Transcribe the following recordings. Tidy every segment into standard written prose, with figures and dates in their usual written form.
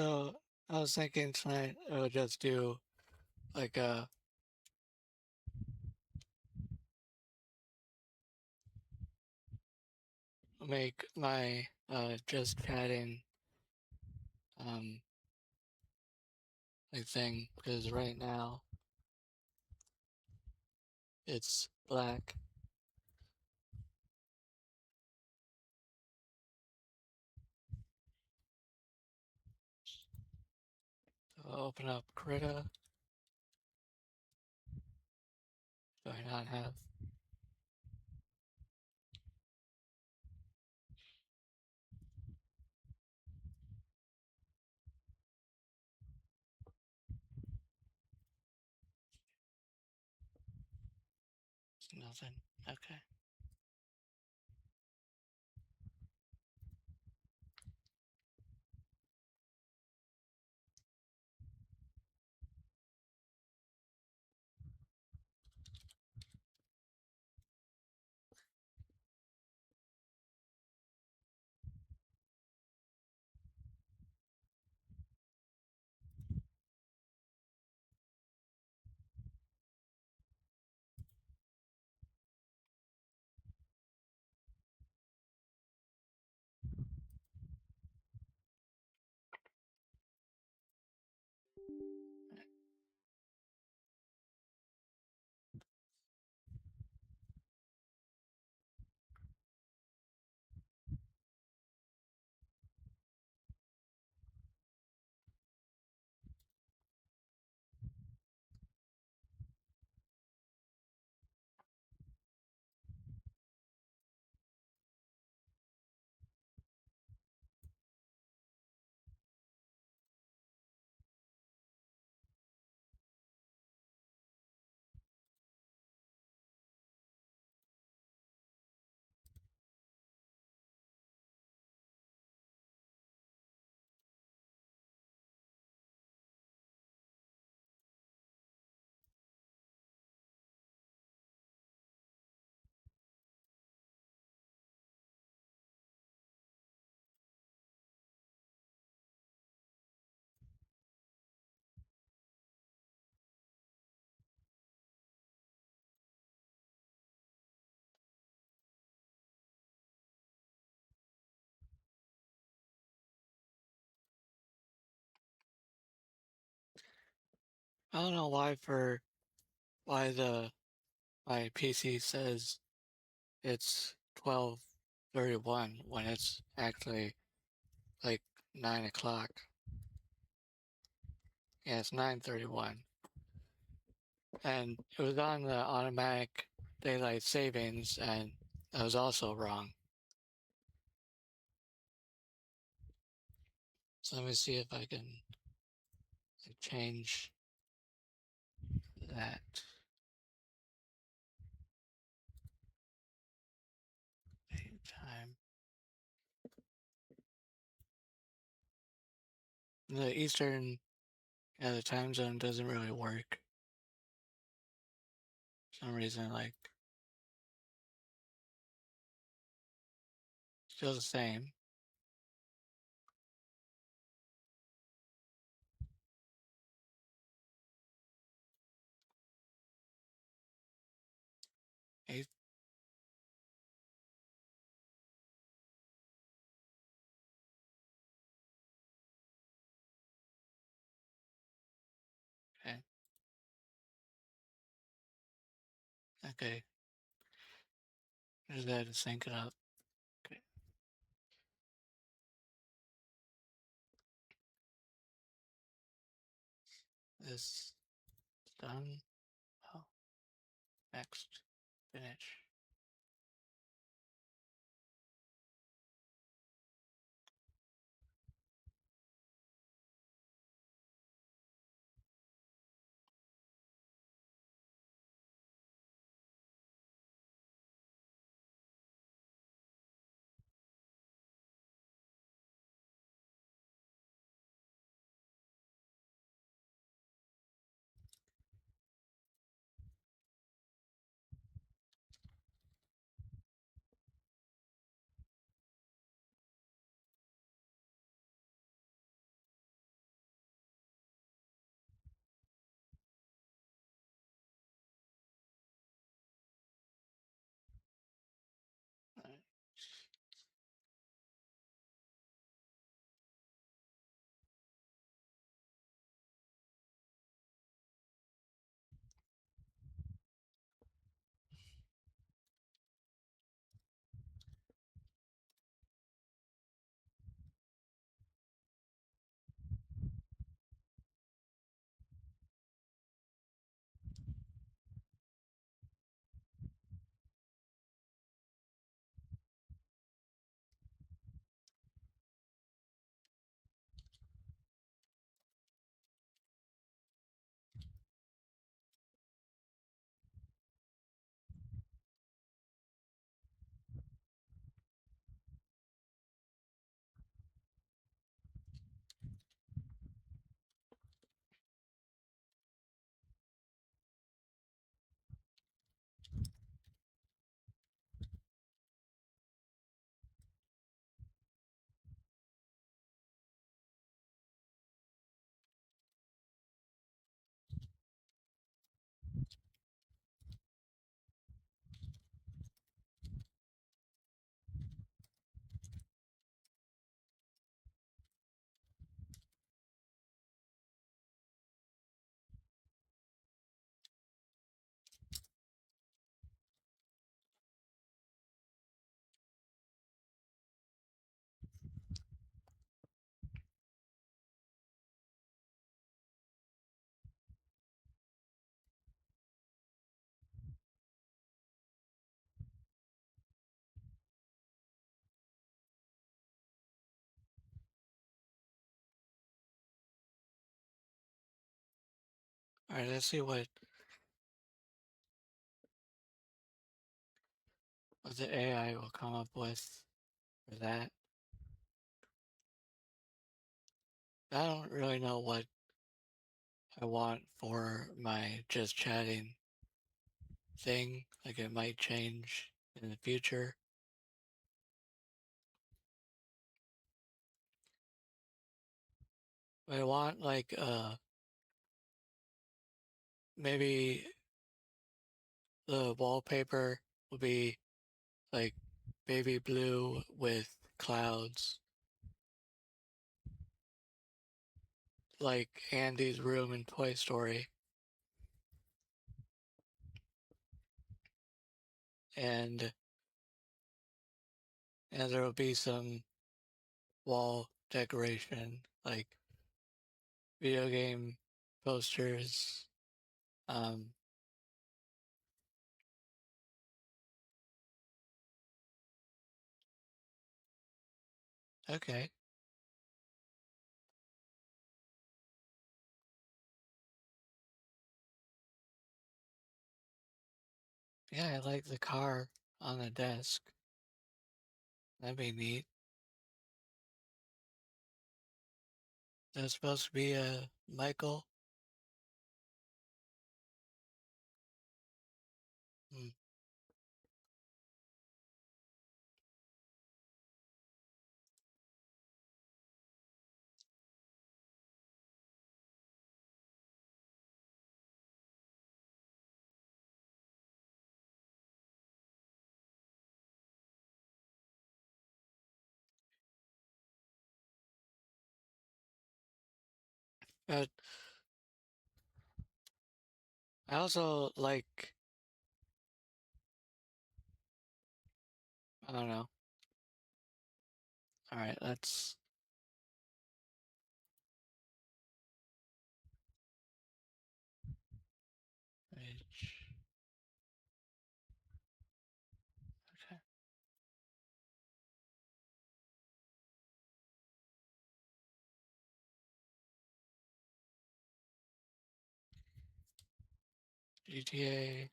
So I was thinking tonight I would just do like make my just chatting um like thing because right now it's black. So I'll open up Krita. Do I not have nothing? Okay. I don't know why the my PC says it's 12:31 when it's actually like 9 o'clock. Yeah, it's 9:31. And it was on the automatic daylight savings, and that was also wrong. So let me see if I can change that date time. The Eastern, yeah, the time zone doesn't really work. For some reason, like, still the same. Eight, okay, okay. Just had to sync it up. Okay, this is done. Oh, next, finish. Alright, let's see what the AI will come up with for that. I don't really know what I want for my just chatting thing. Like it might change in the future. I want like maybe the wallpaper will be like baby blue with clouds, like Andy's room in Toy Story. And there will be some wall decoration, like video game posters. Um, okay. Yeah, I like the car on the desk. That'd be neat. That's supposed to be a Michael. Hmm. But I also like, I don't know. All right, let's H. Okay. GTA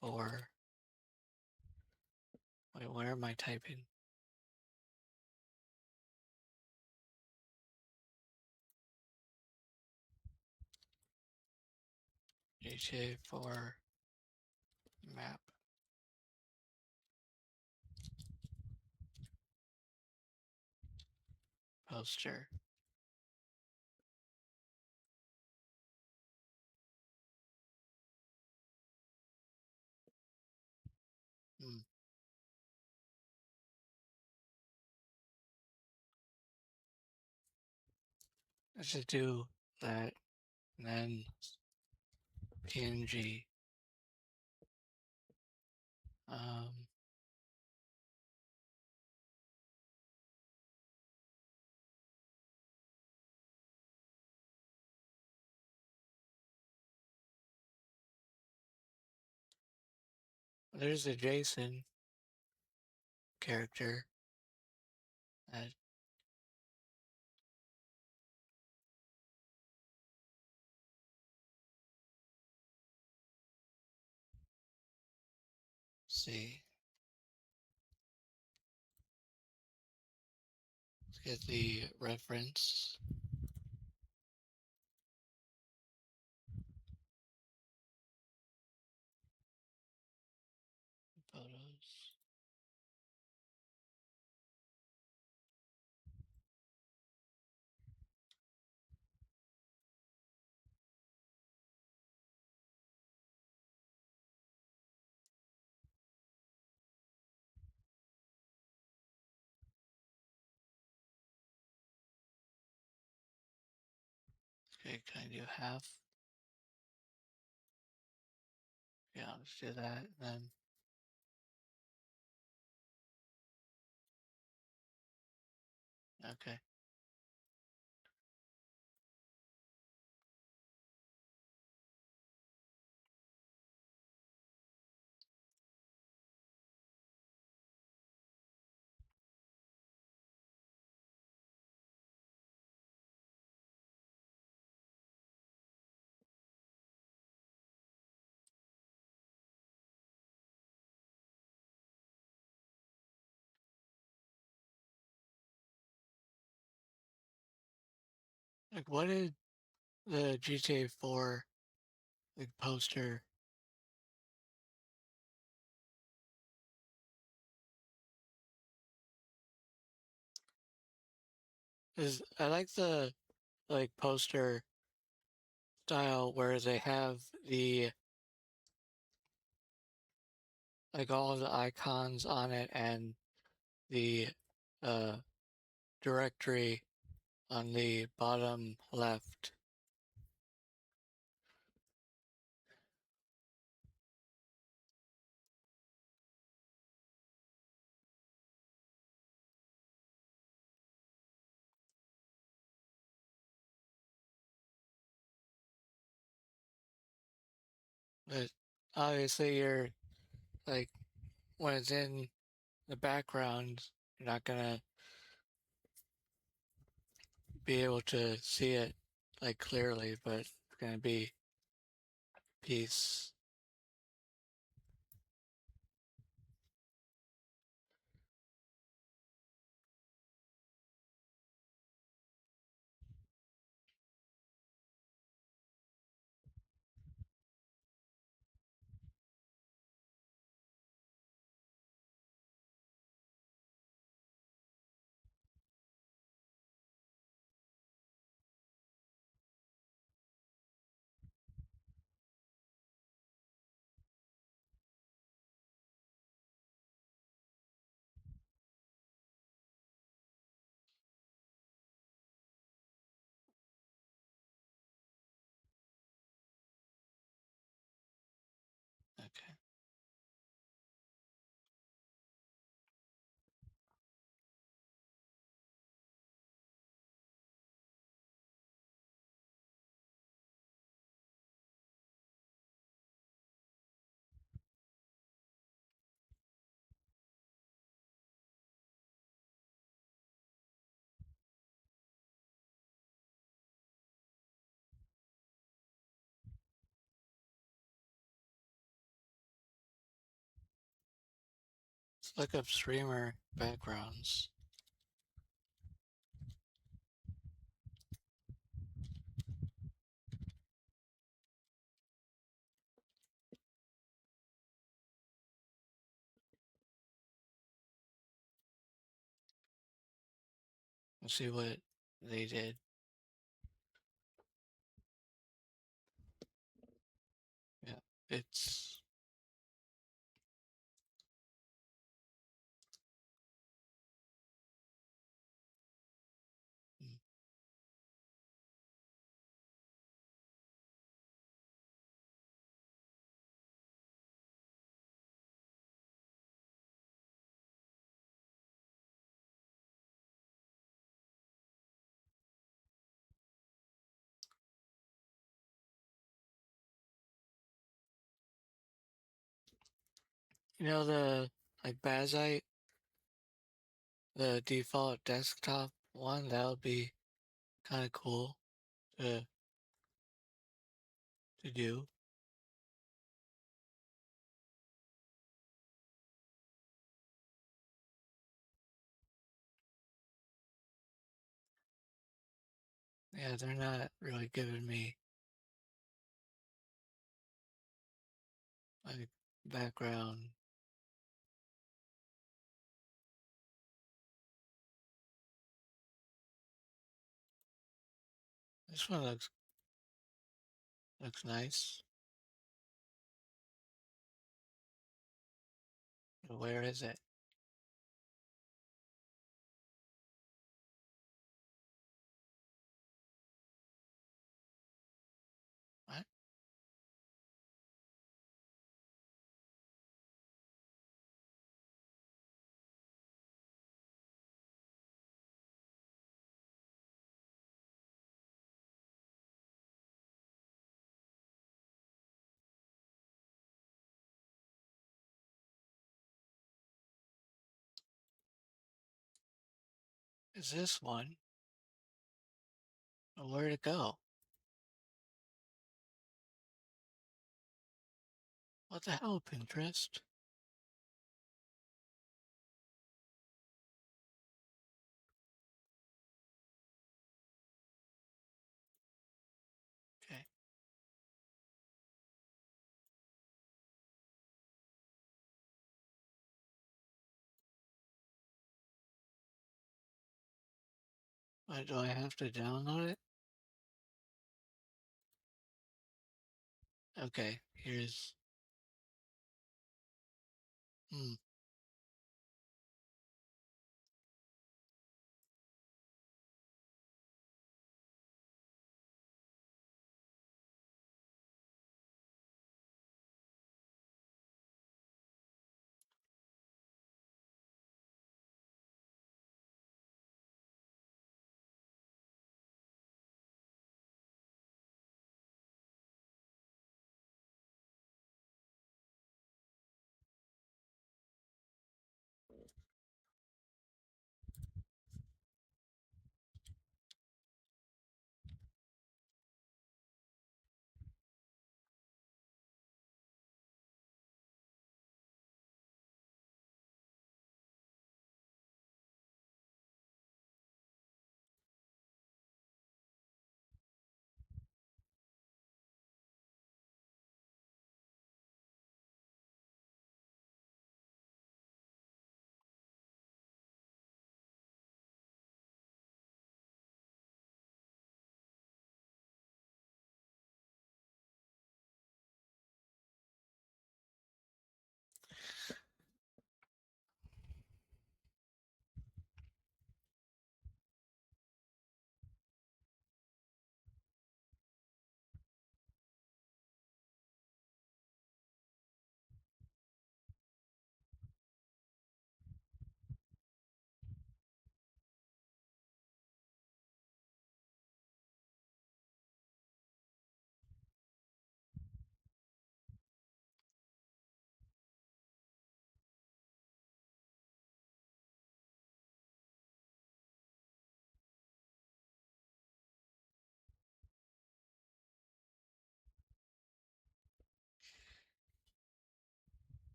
4. Wait, where am I typing? GTA 4 map poster. Hmm. I should do that and then PNG. Um, there's a Jason character. Let's see. Let's get the reference photos. Okay, can I do half? Yeah, let's do that. Then okay. Like, what did the GTA 4 like poster is? I like the like poster style where they have the like all of the icons on it and the uh, directory on the bottom left. But obviously, you're like when it's in the background, you're not gonna be able to see it like clearly, but it's gonna be piece. Okay. Let's look up streamer backgrounds. Let's see what they did. Yeah, it's mm, the like Bazite, the default desktop one. That would be kind of cool to do. Yeah, they're not really giving me like background. This one looks nice. Where is it? What? Is this one? Where'd it go? What the hell, Pinterest? Do I have to download it? Okay, here's. Hmm.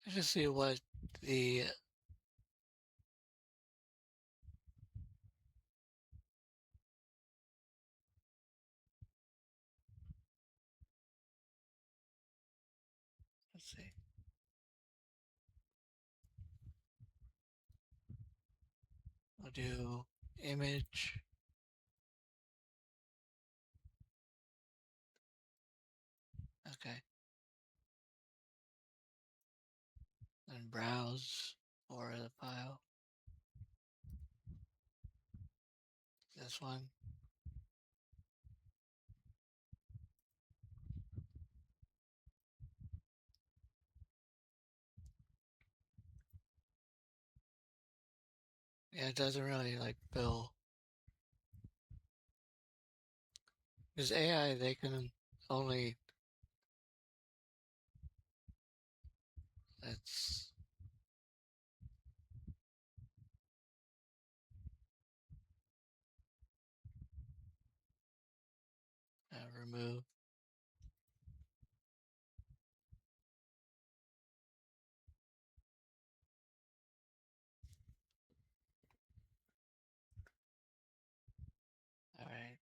Let's just see what the. Let's see. I'll do image. Okay. Then browse for the file. This one. Yeah, it doesn't really like fill. Because AI, they can only. Let's remove. All right.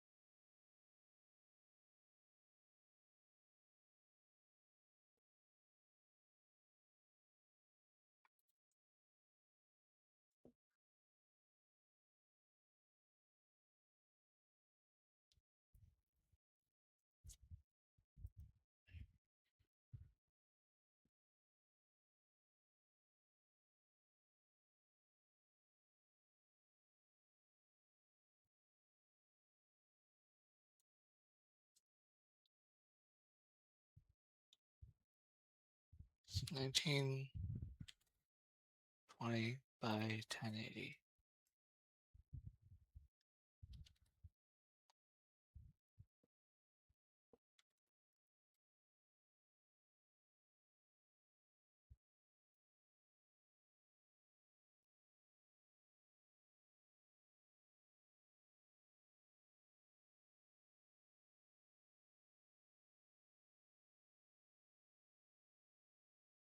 1920 by 1080.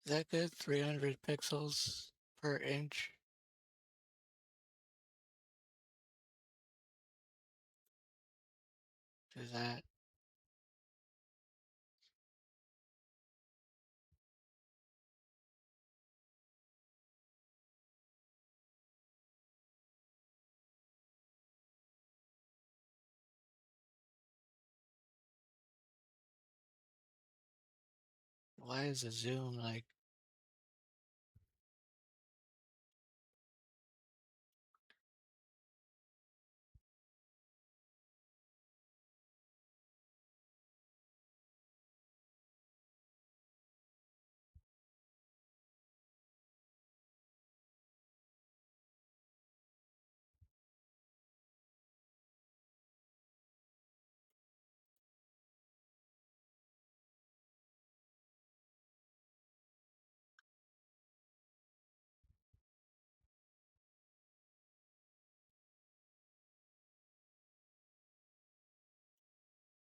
Is that good? 300 pixels per inch. Do that. Why is the zoom like?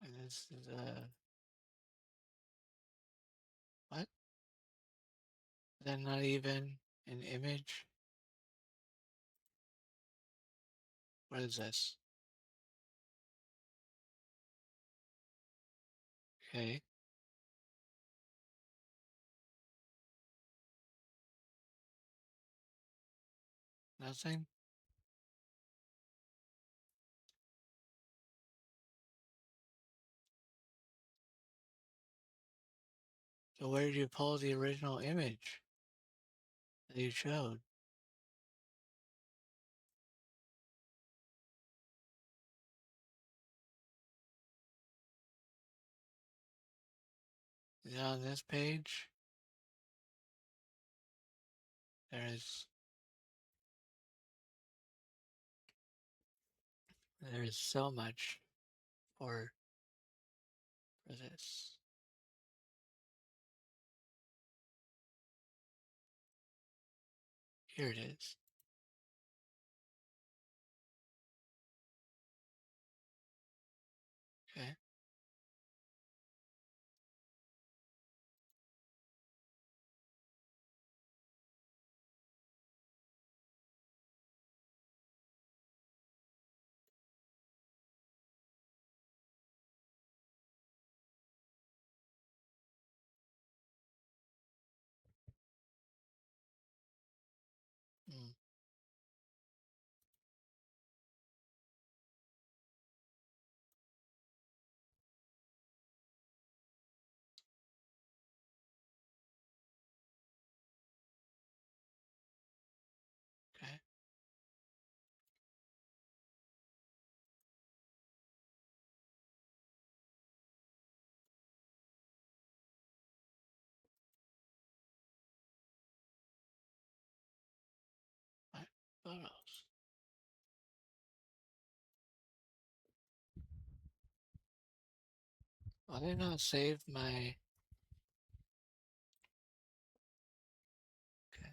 And this is what? Is that not even an image? What is this? Okay, nothing. So where did you pull the original image that you showed? Is it on this page? There's there's so much for for this. Here it is. Okay. Mm, okay. My photos. Why did I not save my? Okay.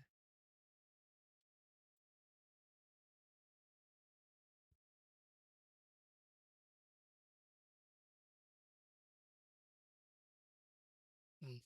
Mm,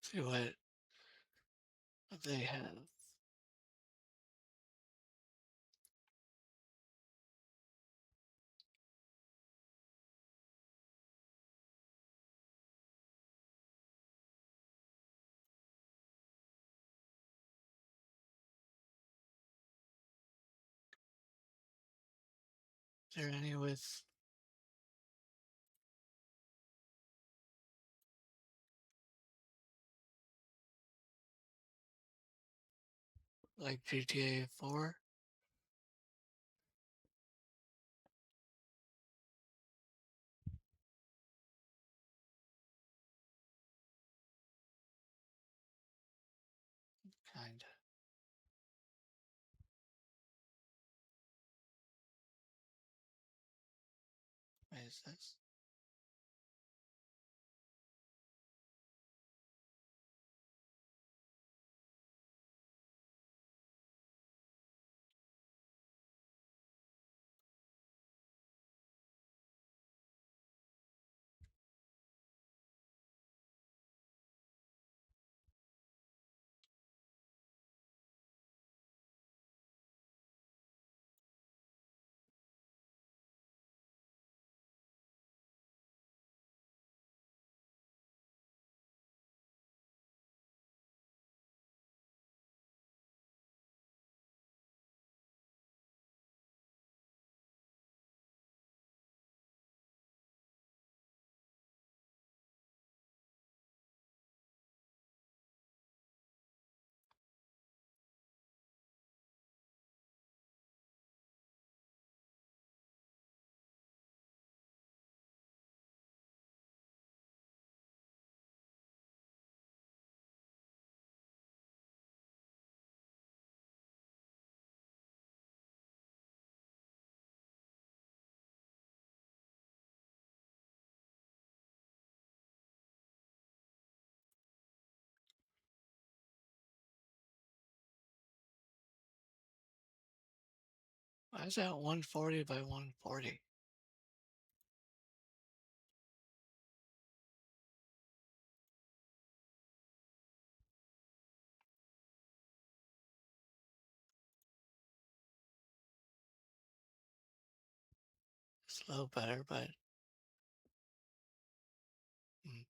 See what they have. Is there any with like GTA 4? Kinda. What is this? Why is that 140 by 140? It's a little better, but mm,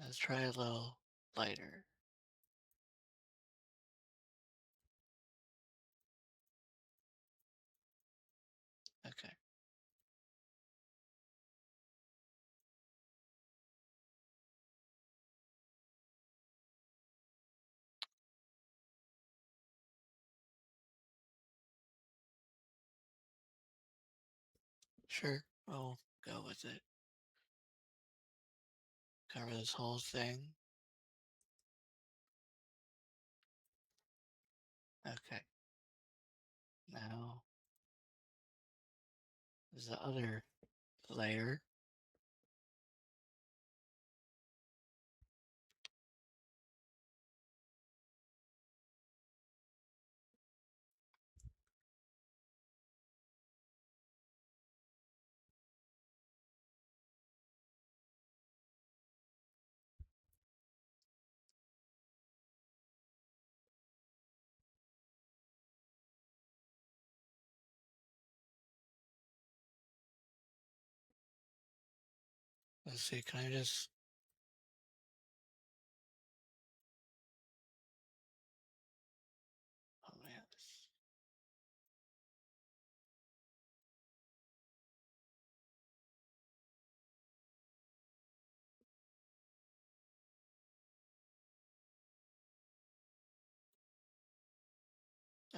Let's try a little lighter. Okay. Sure. We'll go with it. Cover this whole thing. Okay. Now, there's the other layer. Let's see, can I just... Oh man.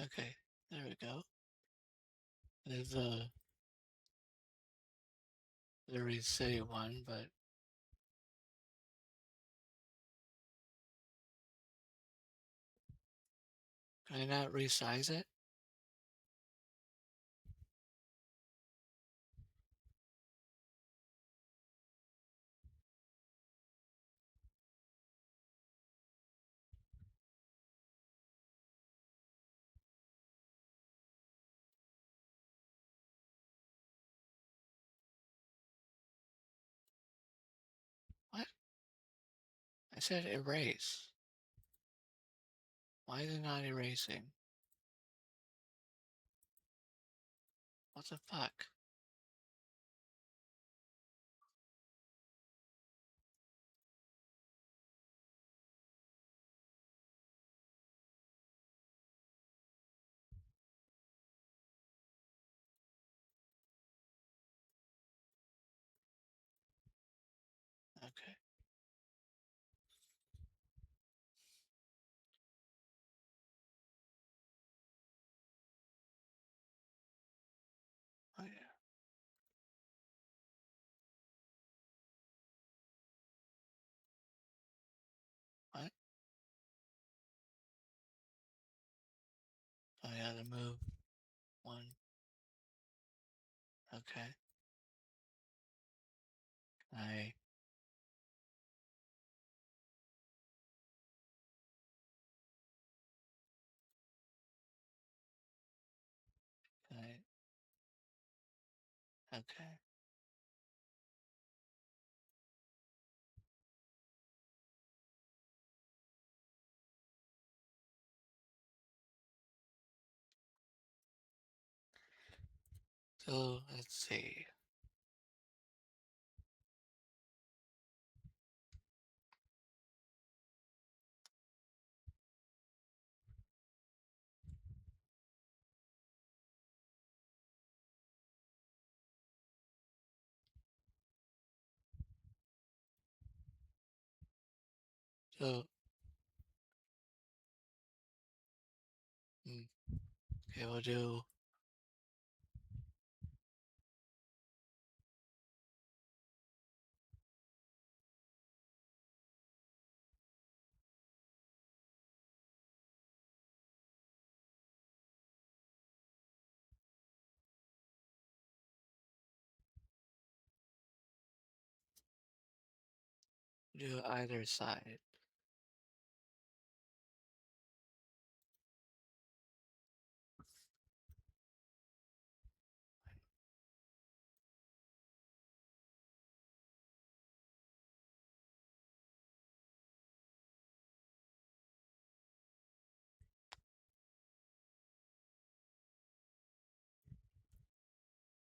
Okay, there we go. There's the Reed City one, but can I not resize it? What? I said erase. Why is it not erasing? What the fuck? Okay. Oh yeah. What? Oh yeah, the move one. Okay. I I okay. So let's see. So mm, okay, we'll do either side.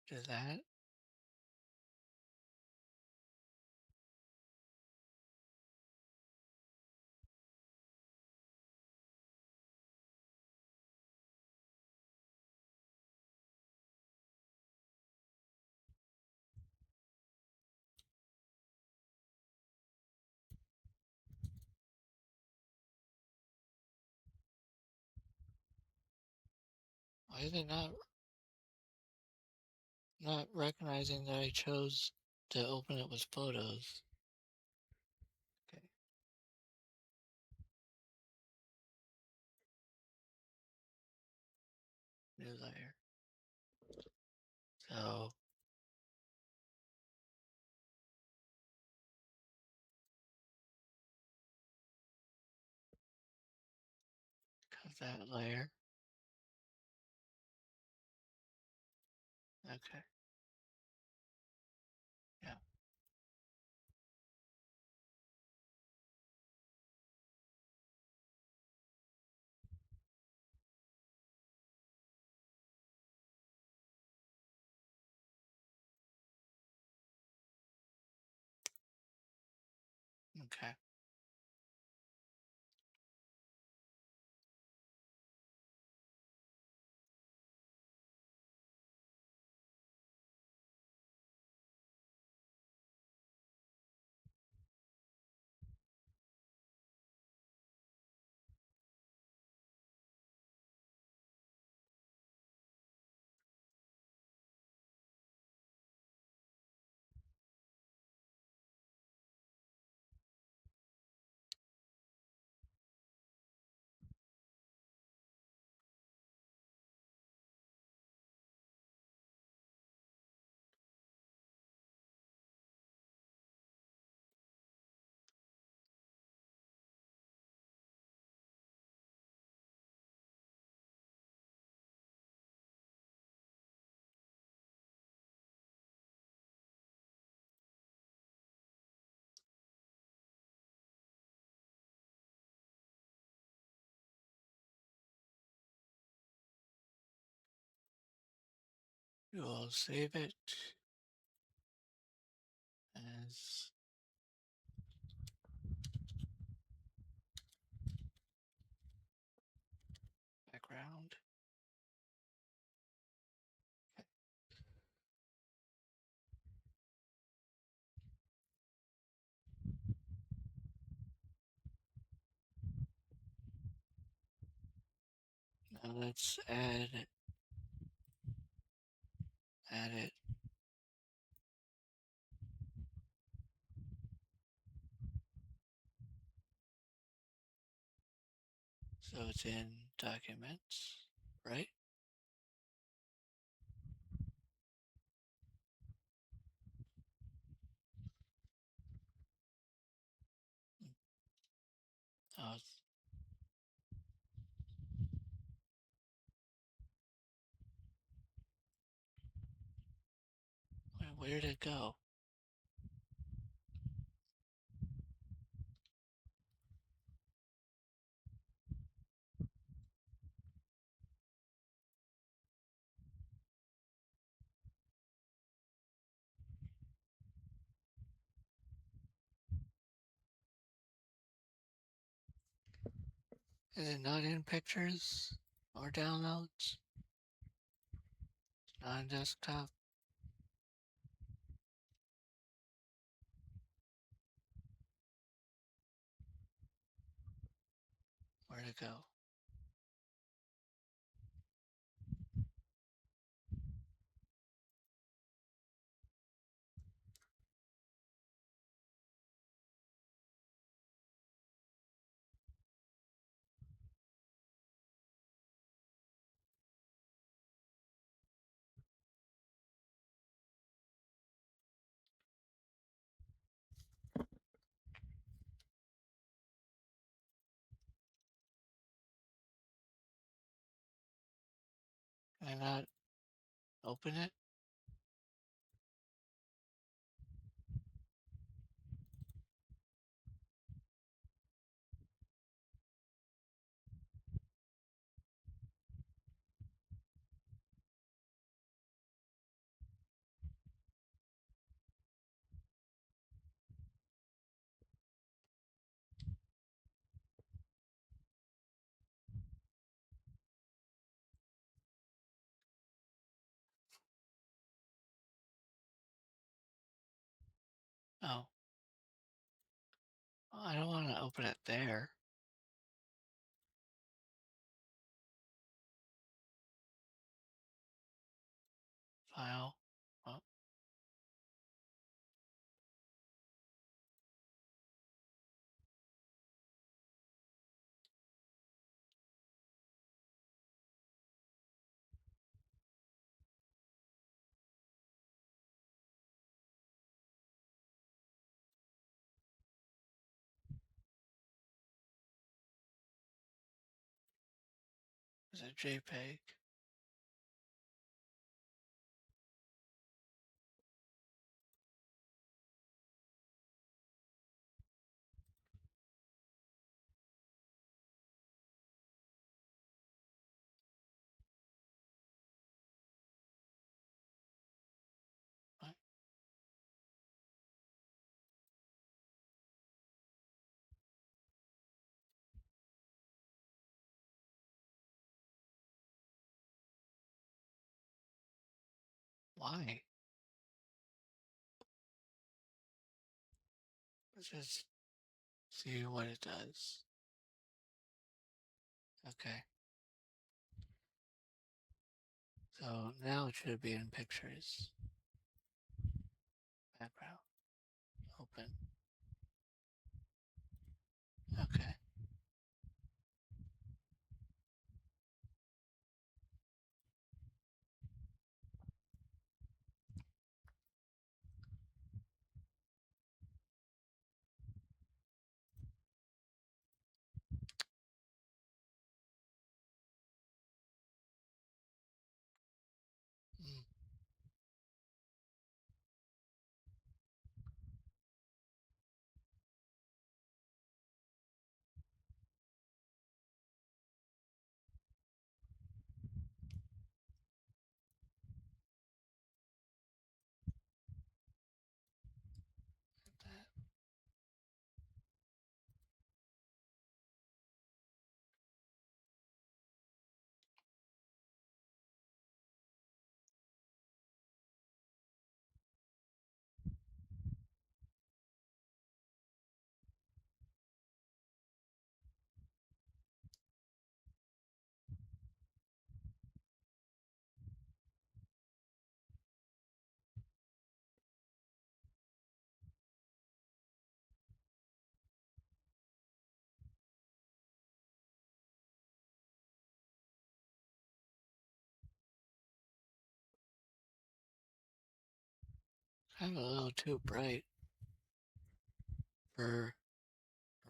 Do that. Why is it not recognizing that I chose to open it with photos? Okay, new layer. So cut that layer. Okay, yeah, okay. We will save it as background. Now let's add it. So it's in documents, right? Oh, where did it go? Is it not in pictures or downloads? Not in desktop? Where'd it go? Can I not open it? Oh, well, I don't want to open it there. file. Oh, is it JPEG? What? Why? Let's just see what it does. Okay. So now it should be in pictures. Background. Open. Okay. Mm, that. Kind of a little too bright for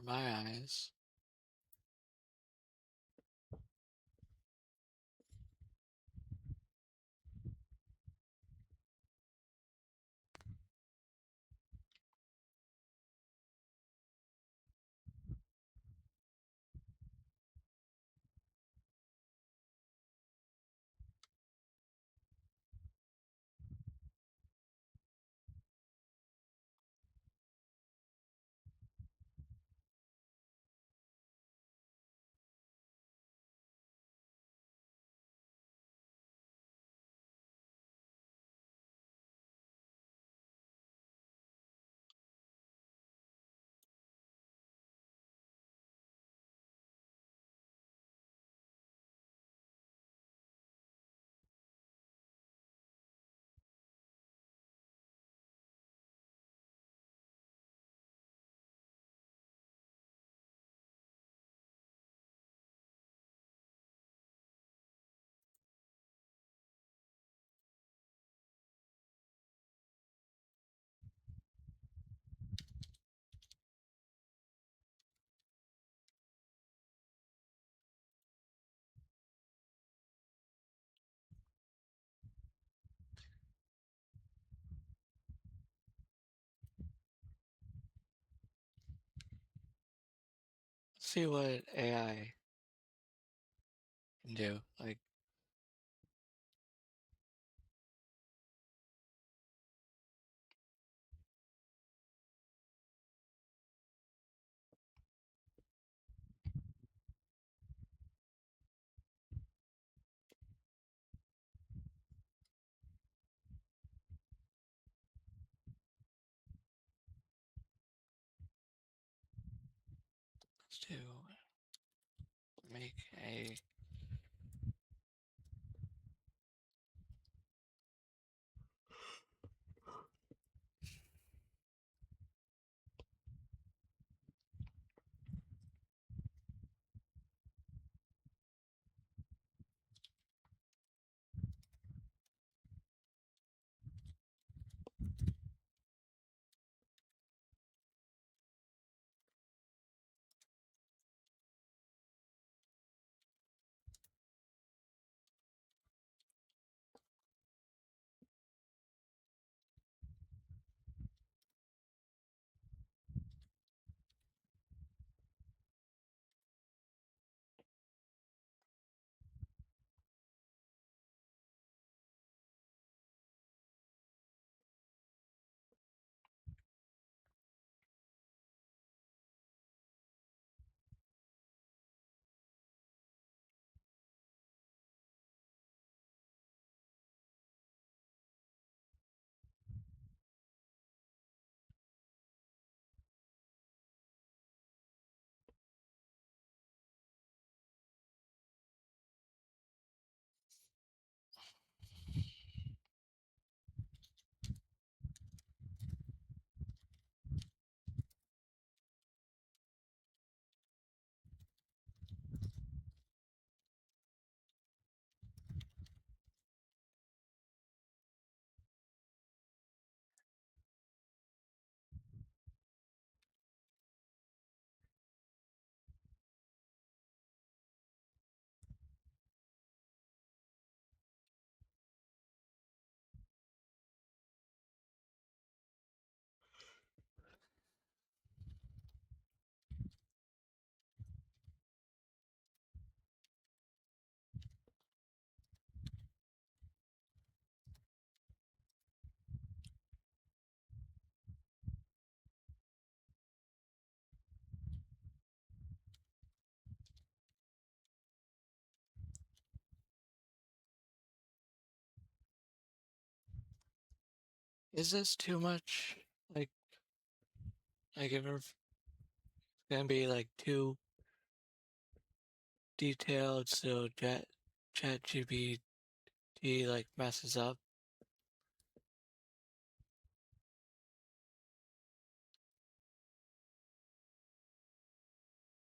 my eyes. Let's see what AI can do. Like, let's do make a is this too much? Like, if it's gonna be like too detailed, so ChatGPT like messes up.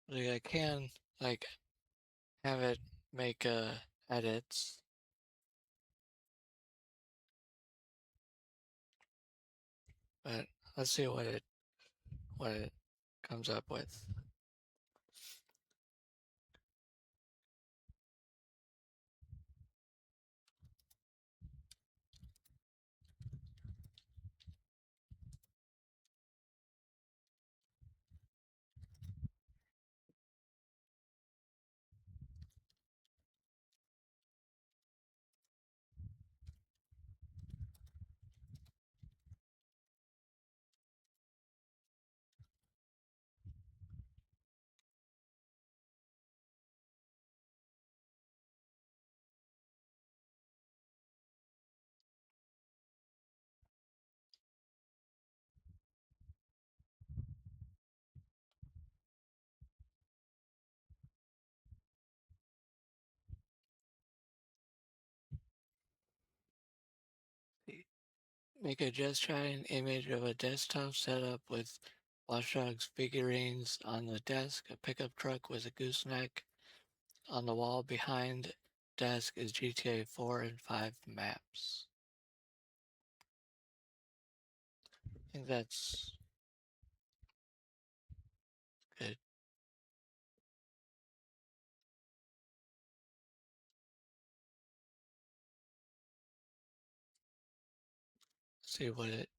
Like I can like have it make edits, but let's see what it comes up with. Make a just chatting image of a desktop setup with Watch Dogs figurines on the desk, a pickup truck with a gooseneck on the wall behind desk is GTA 4 and 5 maps. I think that's good. See what it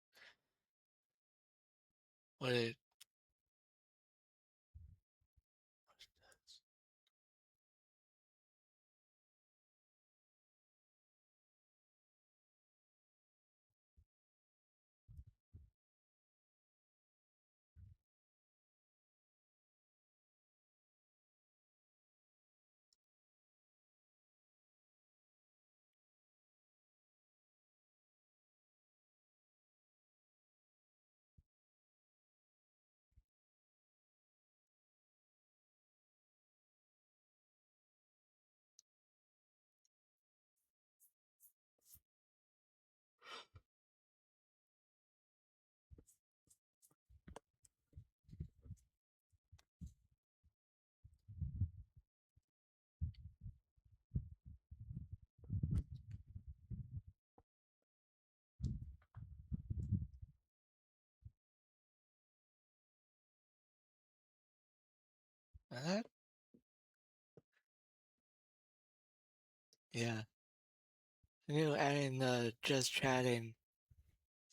that yeah. Adding the just chatting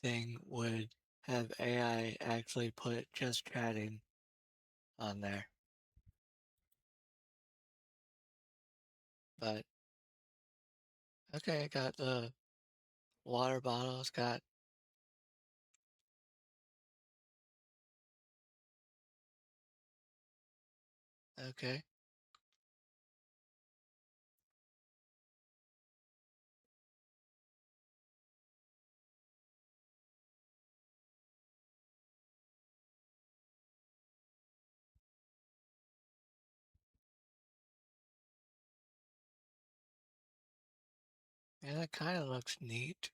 thing would have AI actually put just chatting on there. But okay, I got the water bottles, got okay. Yeah, that kind of looks neat.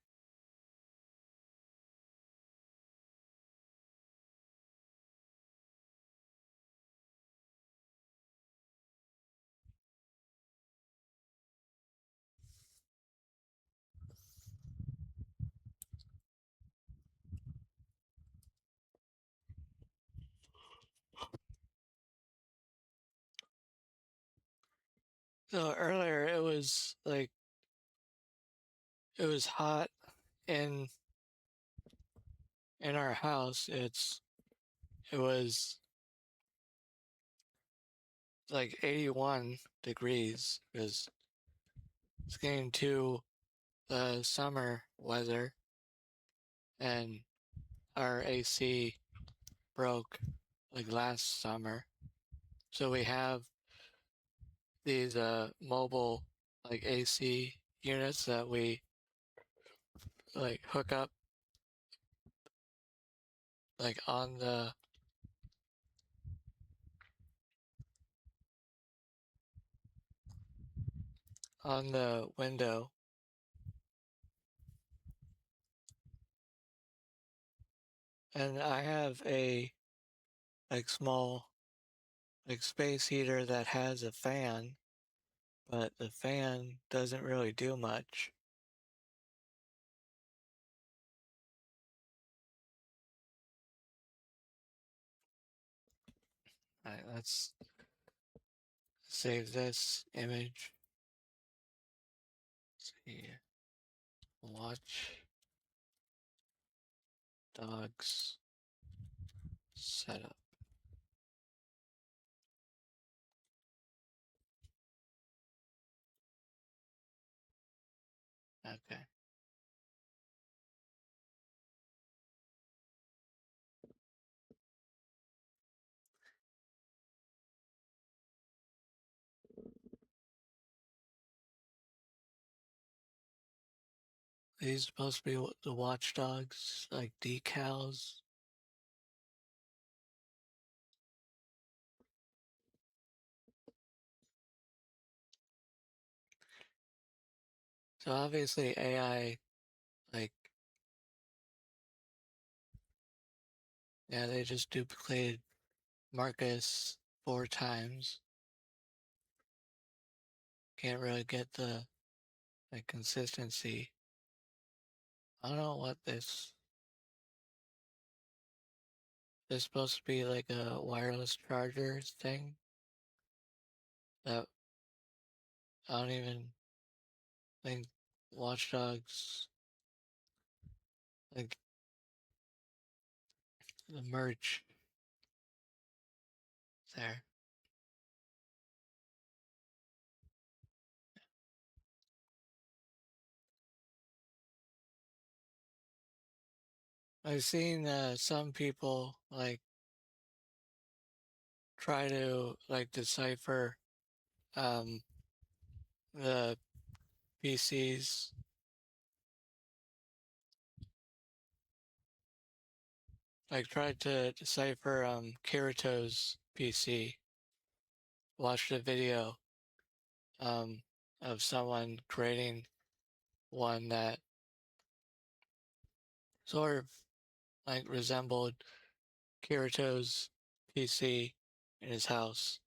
So earlier it was hot in our house. It was like 81 degrees. It's getting to the summer weather, and our AC broke like last summer. So we have these mobile like AC units that we like hook up like on the window, and I have a like small like space heater that has a fan, but the fan doesn't really do much. All right, let's save this image. Let's see, watch dogs setup. Okay. These supposed to be the watchdogs, like decals. So obviously AI, like, yeah, they just duplicated Marcus 4 times. Can't really get the like consistency. I don't know what this is supposed to be, like a wireless charger thing that I don't even think Watchdogs, like the merch there. I've seen some people like try to like decipher um, the PCs, like tried to decipher Kirito's PC. Watched a video um, of someone creating one that sort of like resembled Kirito's PC in his house.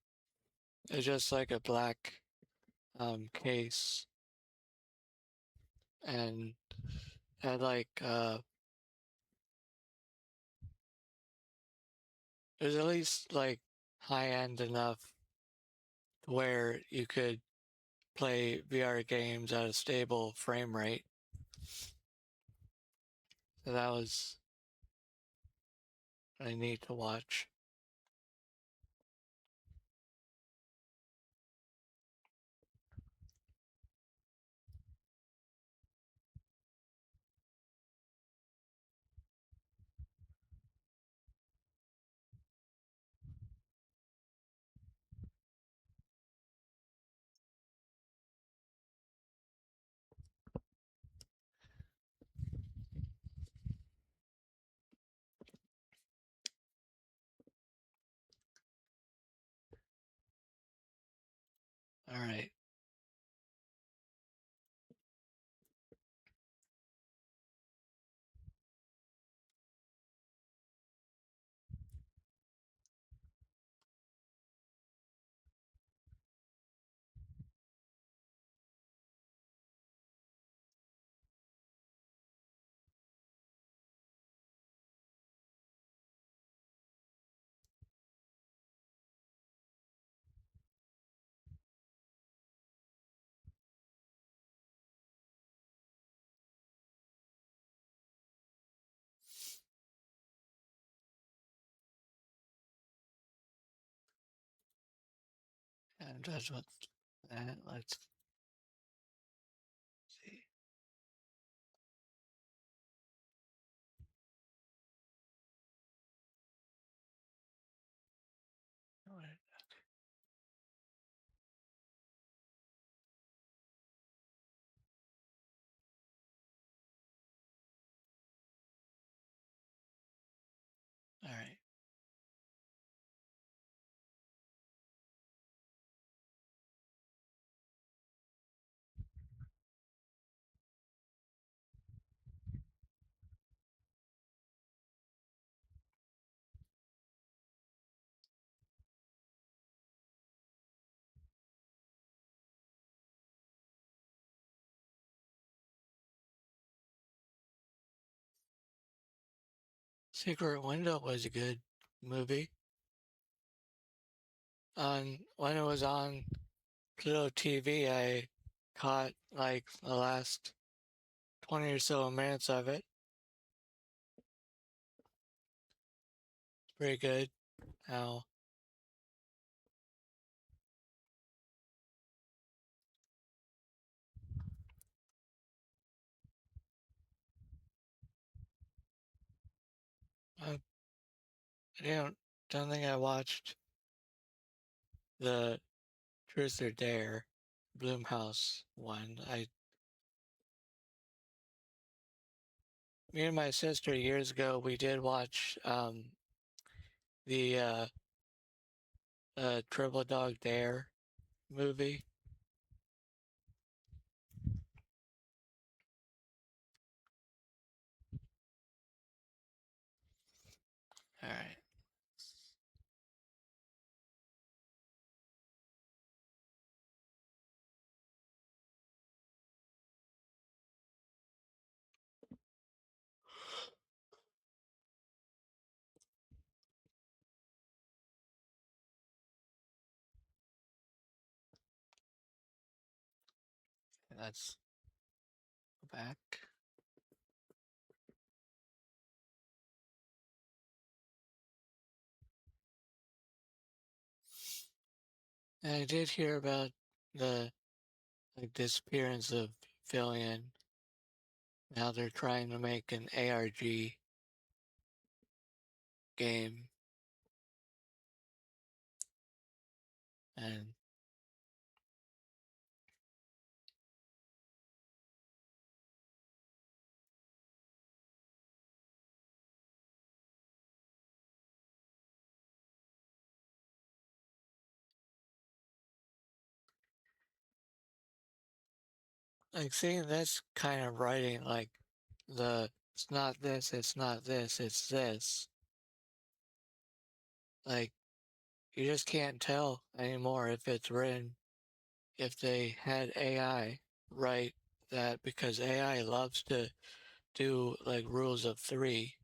It's just like a black case and had like it was at least like high end enough to where you could play VR games at a stable frame rate. So that was really neat to watch. All right. And that's what that. Let's see. All right. Secret Window was a good movie. When it was on Pluto TV, I caught like the last 20 or so minutes of it. It's pretty good. How I don't think I watched the Truth or Dare Bloomhouse one. Me and my sister years ago we did watch the Triple Dog Dare movie. All right. Let's go back. And I did hear about the disappearance of Fillion. Now they're trying to make an ARG game, and like seeing this kind of writing, like it's not this, it's not this, it's this. Like you just can't tell anymore if it's written if they had AI write that, because AI loves to do like rules of three.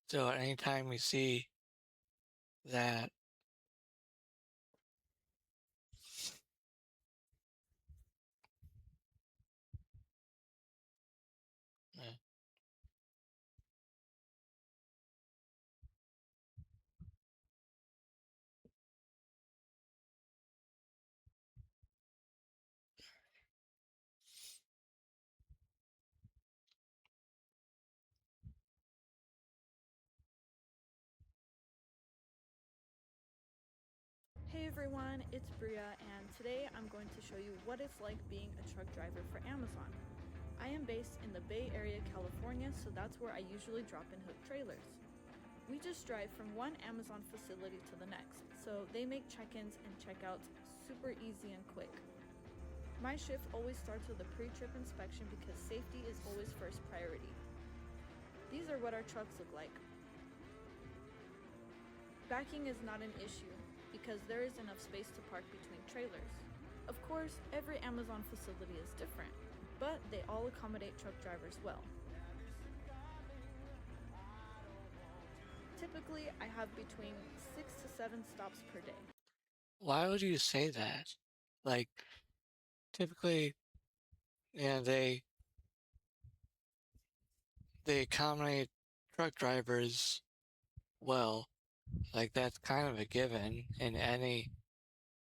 So anytime we see that, uh, Hey everyone, it's Bria, and today I'm going to show you what it's like being a truck driver for Amazon. I am based in the Bay Area, California, so that's where I usually drop and hook trailers. We just drive from one Amazon facility to the next, so they make check-ins and check-outs super easy and quick. My shift always starts with a pre-trip inspection because safety is always first priority. These are what our trucks look like. Backing is not an issue because there is enough space to park between trailers. Of course, every Amazon facility is different, but they all accommodate truck drivers well. Typically, I have between 6 to 7 stops per day. why would you say that? Like typically, yeah, they accommodate truck drivers well. Like that's kind of a given in any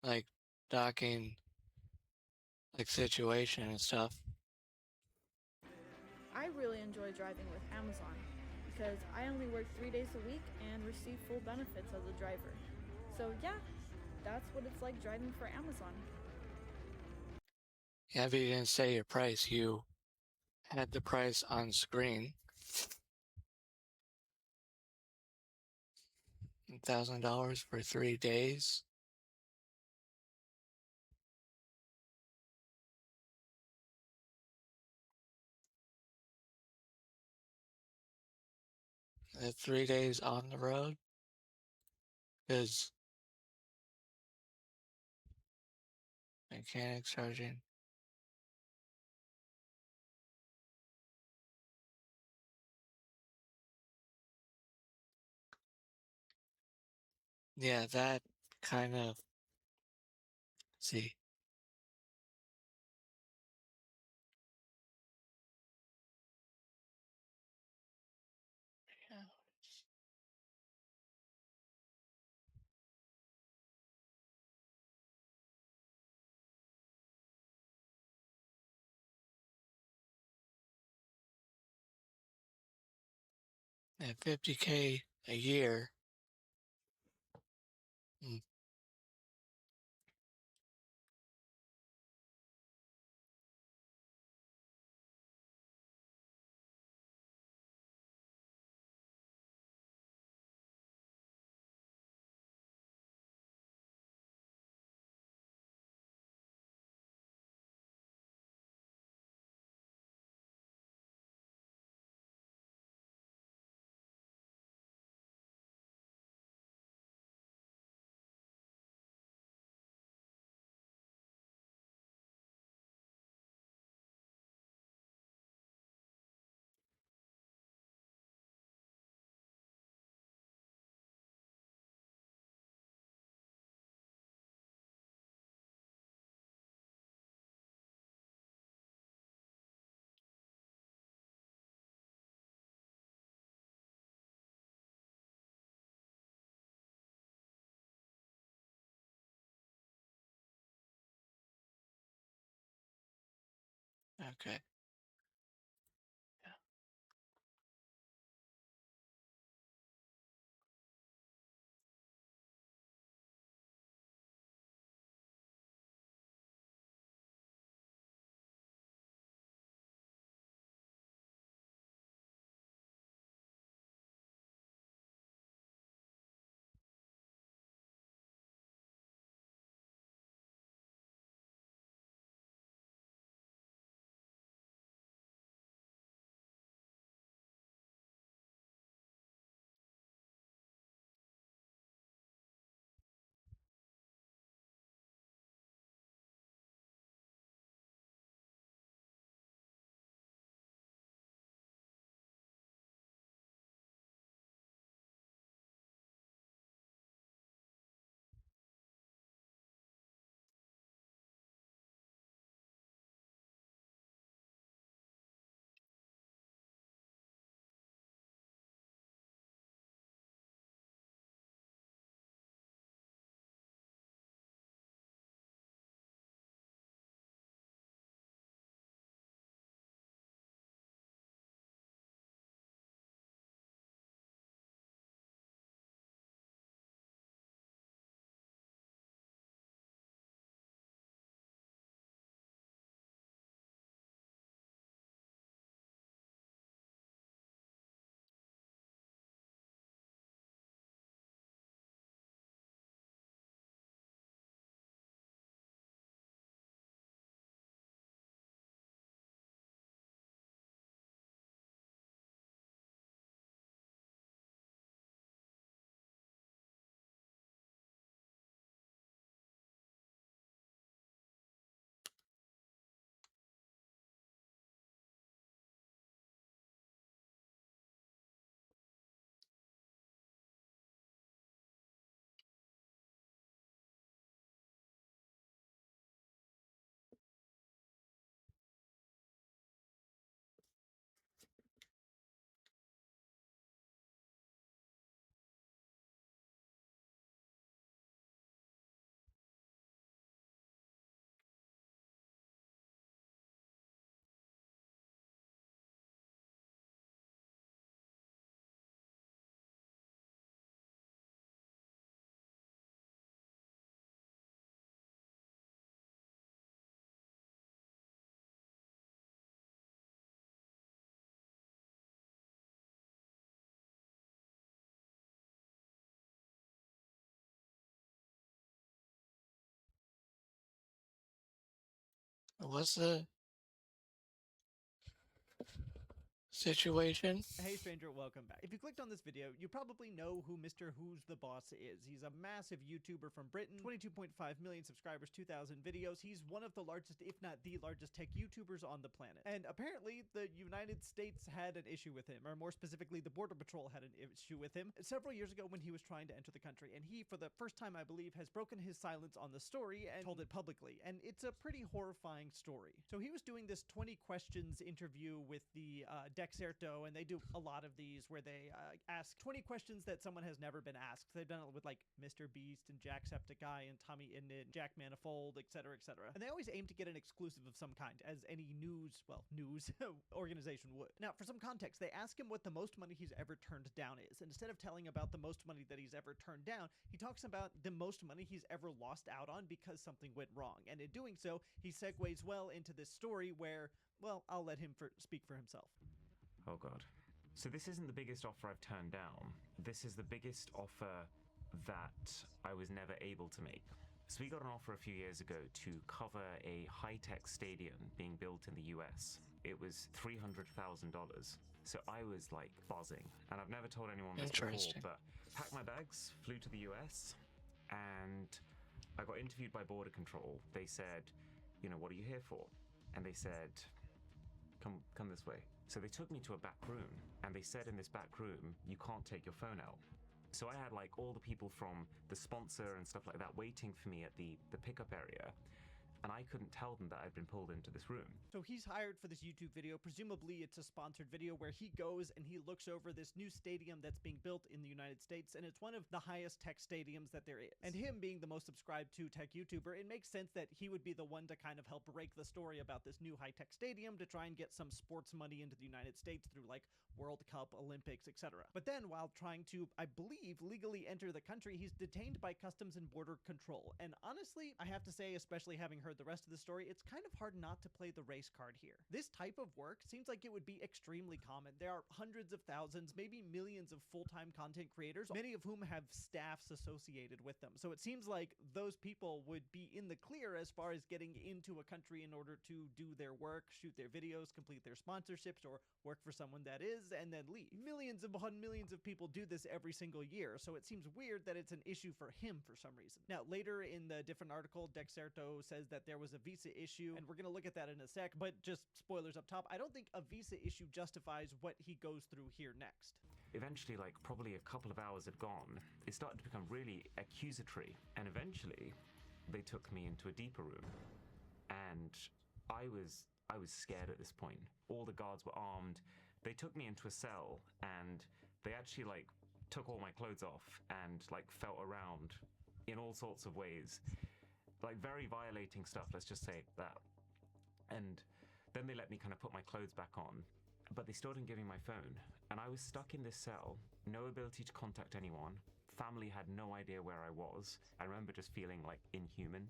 like docking like situation and stuff. I really enjoy driving with Amazon because I only work 3 days a week and receive full benefits as a driver. So, yeah, that's what it's like driving for Amazon. Yeah, but you didn't say your price. You had the price on screen. $1,000 for 3 days. The 3 days on the road, because mechanics charging Yeah, that kind of see. Yeah. At 50K a year. Mm, okay. What's the situation. Hey stranger, welcome back. If you clicked on this video, you probably know who Mr. Who's the Boss is. He's a massive YouTuber from Britain, 22.5 million subscribers, 2,000 videos. He's one of the largest, if not the largest tech YouTubers on the planet. And apparently the United States had an issue with him, or more specifically, the Border Patrol had an issue with him several years ago when he was trying to enter the country. And he, for the first time, I believe, has broken his silence on the story and told it publicly. And it's a pretty horrifying story. So he was doing this 20 questions interview with the Dexerto, and they do a lot of these where they ask 20 questions that someone has never been asked. They've done it with like Mr. Beast and Jacksepticeye and Tommy Innit, Jack Manifold, etc., etc. And they always aim to get an exclusive of some kind, as any news organization would. Now, for some context, they ask him what the most money he's ever turned down is. And instead of telling about the most money that he's ever turned down, he talks about the most money he's ever lost out on because something went wrong. And in doing so, he segues well into this story where, well, I'll let him speak for himself. Oh God. So this isn't the biggest offer I've turned down. This is the biggest offer that I was never able to make. So we got an offer a few years ago to cover a high-tech stadium being built in the US. It was $300,000. So I was like buzzing, and I've never told anyone this before, but packed my bags, flew to the US, and I got interviewed by Border Control. They said, you know, what are you here for? And they said, come this way. So they took me to a back room, and they said in this back room, you can't take your phone out. So I had like all the people from the sponsor and stuff like that waiting for me at the pickup area. And I couldn't tell them that I'd been pulled into this room. So he's hired for this YouTube video. Presumably it's a sponsored video where he goes and he looks over this new stadium that's being built in the United States, and it's one of the highest tech stadiums that there is. And him being the most subscribed to tech YouTuber, it makes sense that he would be the one to kind of help break the story about this new high-tech stadium to try and get some sports money into the United States through like World Cup, Olympics, etc. But then while trying to, I believe, legally enter the country, he's detained by Customs and Border Control. And honestly, I have to say, especially having heard the rest of the story, it's kind of hard not to play the race card here. This type of work seems like it would be extremely common. There are hundreds of thousands, maybe millions of full-time content creators, many of whom have staffs associated with them. So it seems like those people would be in the clear as far as getting into a country in order to do their work, shoot their videos, complete their sponsorships, or work for someone that is, and then leave. Millions of people do this every single year, so it seems weird that it's an issue for him for some reason. Now, later in the different article, Dexerto says that there was a visa issue, and we're gonna look at that in a sec, but just spoilers up top, I don't think a visa issue justifies what he goes through here next. Eventually, like probably a couple of hours had gone, it started to become really accusatory, and eventually they took me into a deeper room, and I was scared at this point. All the guards were armed. They took me into a cell, and they actually like took all my clothes off and like felt around in all sorts of ways, like very violating stuff, let's just say that. And then they let me kind of put my clothes back on, but they still didn't give me my phone. And I was stuck in this cell, no ability to contact anyone. Family had no idea where I was. I remember just feeling like inhuman.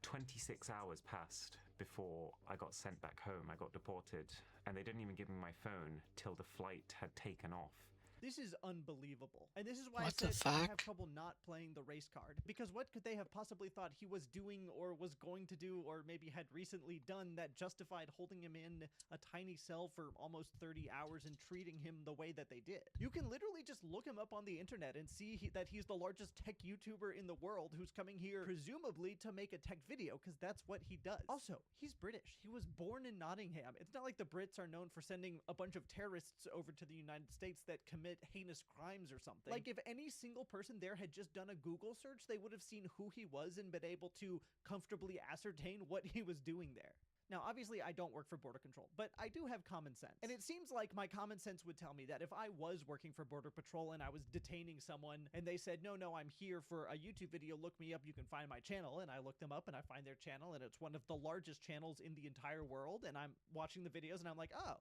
26 hours passed before I got sent back home. I got deported, and they didn't even give me my phone till the flight had taken off. This is unbelievable. And this is why What I the said I fuck? have trouble not playing the race card. Because what could they have possibly thought he was doing or was going to do or maybe had recently done that justified holding him in a tiny cell for almost 30 hours and treating him the way that they did? You can literally just look him up on the internet and see that he's the largest tech YouTuber in the world who's coming here presumably to make a tech video, because that's what he does. Also, he's British. He was born in Nottingham. It's not like the Brits are known for sending a bunch of terrorists over to the United States that commit heinous crimes or something. Like, if any single person there had just done a Google search, they would have seen who he was and been able to comfortably ascertain what he was doing there. Now, obviously, I don't work for Border Control, but I do have common sense. And it seems like my common sense would tell me that if I was working for Border Patrol and I was detaining someone and they said, no, I'm here for a YouTube video, look me up, you can find my channel, and I look them up and I find their channel, and it's one of the largest channels in the entire world, and I'm watching the videos and I'm like, oh,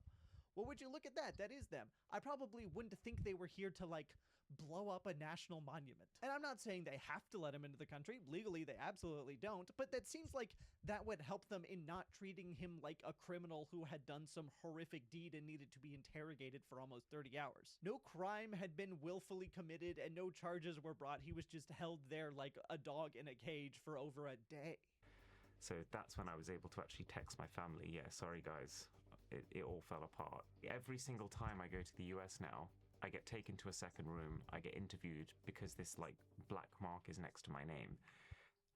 well, would you look at that? That is them. I probably wouldn't think they were here to, like, blow up a national monument. And I'm not saying they have to let him into the country. Legally, they absolutely don't. But that seems like that would help them in not treating him like a criminal who had done some horrific deed and needed to be interrogated for almost 30 hours. No crime had been willfully committed and no charges were brought. He was just held there like a dog in a cage for over a day. So that's when I was able to actually text my family, yeah, sorry guys, it all fell apart. Every single time I go to the US now, I get taken to a second room, I get interviewed because this like black mark is next to my name,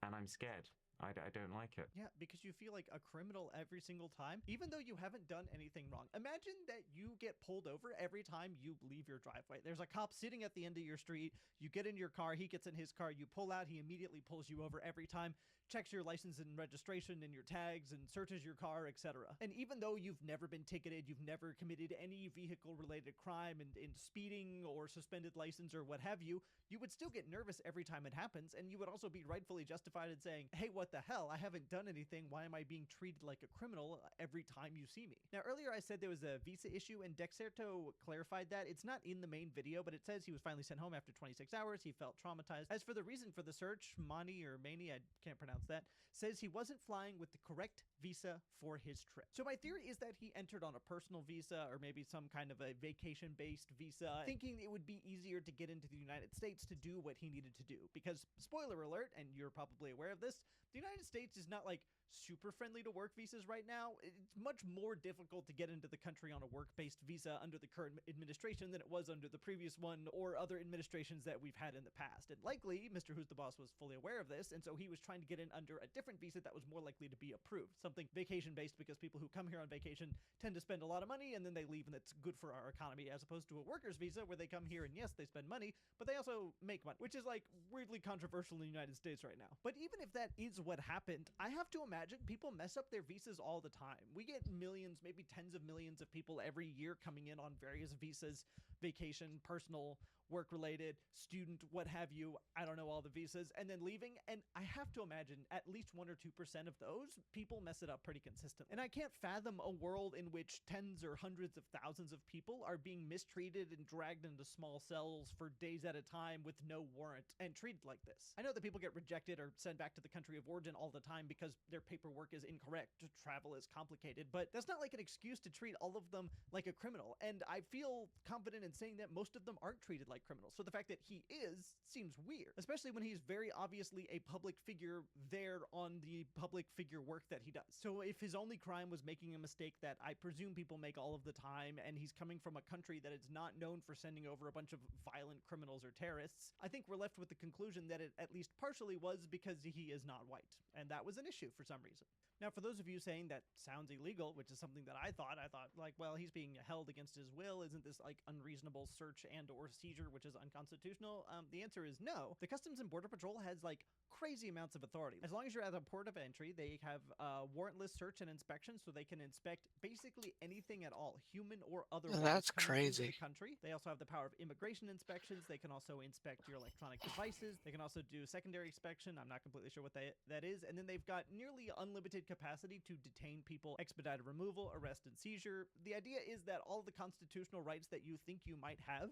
and I'm scared. I don't like it. Yeah, because you feel like a criminal every single time, even though you haven't done anything wrong. Imagine that you get pulled over every time you leave your driveway. There's a cop sitting at the end of your street. You get in your car, he gets in his car, you pull out, he immediately pulls you over every time, checks your license and registration and your tags and searches your car, etc. And even though you've never been ticketed, you've never committed any vehicle-related crime in speeding or suspended license or what have you, you would still get nervous every time it happens, and you would also be rightfully justified in saying, hey, what the hell? I haven't done anything. Why am I being treated like a criminal every time you see me? Now, earlier I said there was a visa issue, and Dexerto clarified that. It's not in the main video, but it says he was finally sent home after 26 hours. He felt traumatized. As for the reason for the search, Mani, I can't pronounce that, says he wasn't flying with the correct visa for his trip. So my theory is that he entered on a personal visa or maybe some kind of a vacation-based visa, thinking it would be easier to get into the United States to do what he needed to do. Because, spoiler alert, and you're probably aware of this, the United States is not like super friendly to work visas right now. It's much more difficult to get into the country on a work-based visa under the current administration than it was under the previous one or other administrations that we've had in the past. And likely, Mr. Who's the Boss was fully aware of this, and so he was trying to get in under a different visa that was more likely to be approved. Something vacation-based, because people who come here on vacation tend to spend a lot of money and then they leave, and it's good for our economy, as opposed to a worker's visa where they come here and yes, they spend money, but they also make money, which is like weirdly controversial in the United States right now. But even if that is what happened, I have to imagine people mess up their visas all the time. We get millions, maybe tens of millions of people every year coming in on various visas, vacation, personal, work-related, student, what have you, I don't know, all the visas, and then leaving, and I have to imagine at least 1 or 2% of those people mess it up pretty consistently. And I can't fathom a world in which tens or hundreds of thousands of people are being mistreated and dragged into small cells for days at a time with no warrant and treated like this. I know that people get rejected or sent back to the country of origin all the time because their paperwork is incorrect, travel is complicated, but that's not like an excuse to treat all of them like a criminal, and I feel confident in saying that most of them aren't treated like criminals. So the fact that he is seems weird, especially when he's very obviously a public figure there on the public figure work that he does. So if his only crime was making a mistake that I presume people make all of the time, and he's coming from a country that is not known for sending over a bunch of violent criminals or terrorists, I think we're left with the conclusion that it at least partially was because he is not white, and that was an issue for some reason. Now, for those of you saying that sounds illegal, which is something that I thought like, well, he's being held against his will. Isn't this like unreasonable search and or seizure, which is unconstitutional? The answer is no. The Customs and Border Patrol has like crazy amounts of authority. As long as you're at a port of entry, they have warrantless search and inspection, so they can inspect basically anything at all, human or otherwise. That's coming into crazy. the country. They also have the power of immigration inspections. They can also inspect your electronic devices. They can also do secondary inspection. I'm not completely sure what that is. And then they've got nearly unlimited capacity to detain people, expedited removal, arrest, and seizure. The idea is that all the constitutional rights that you think you might have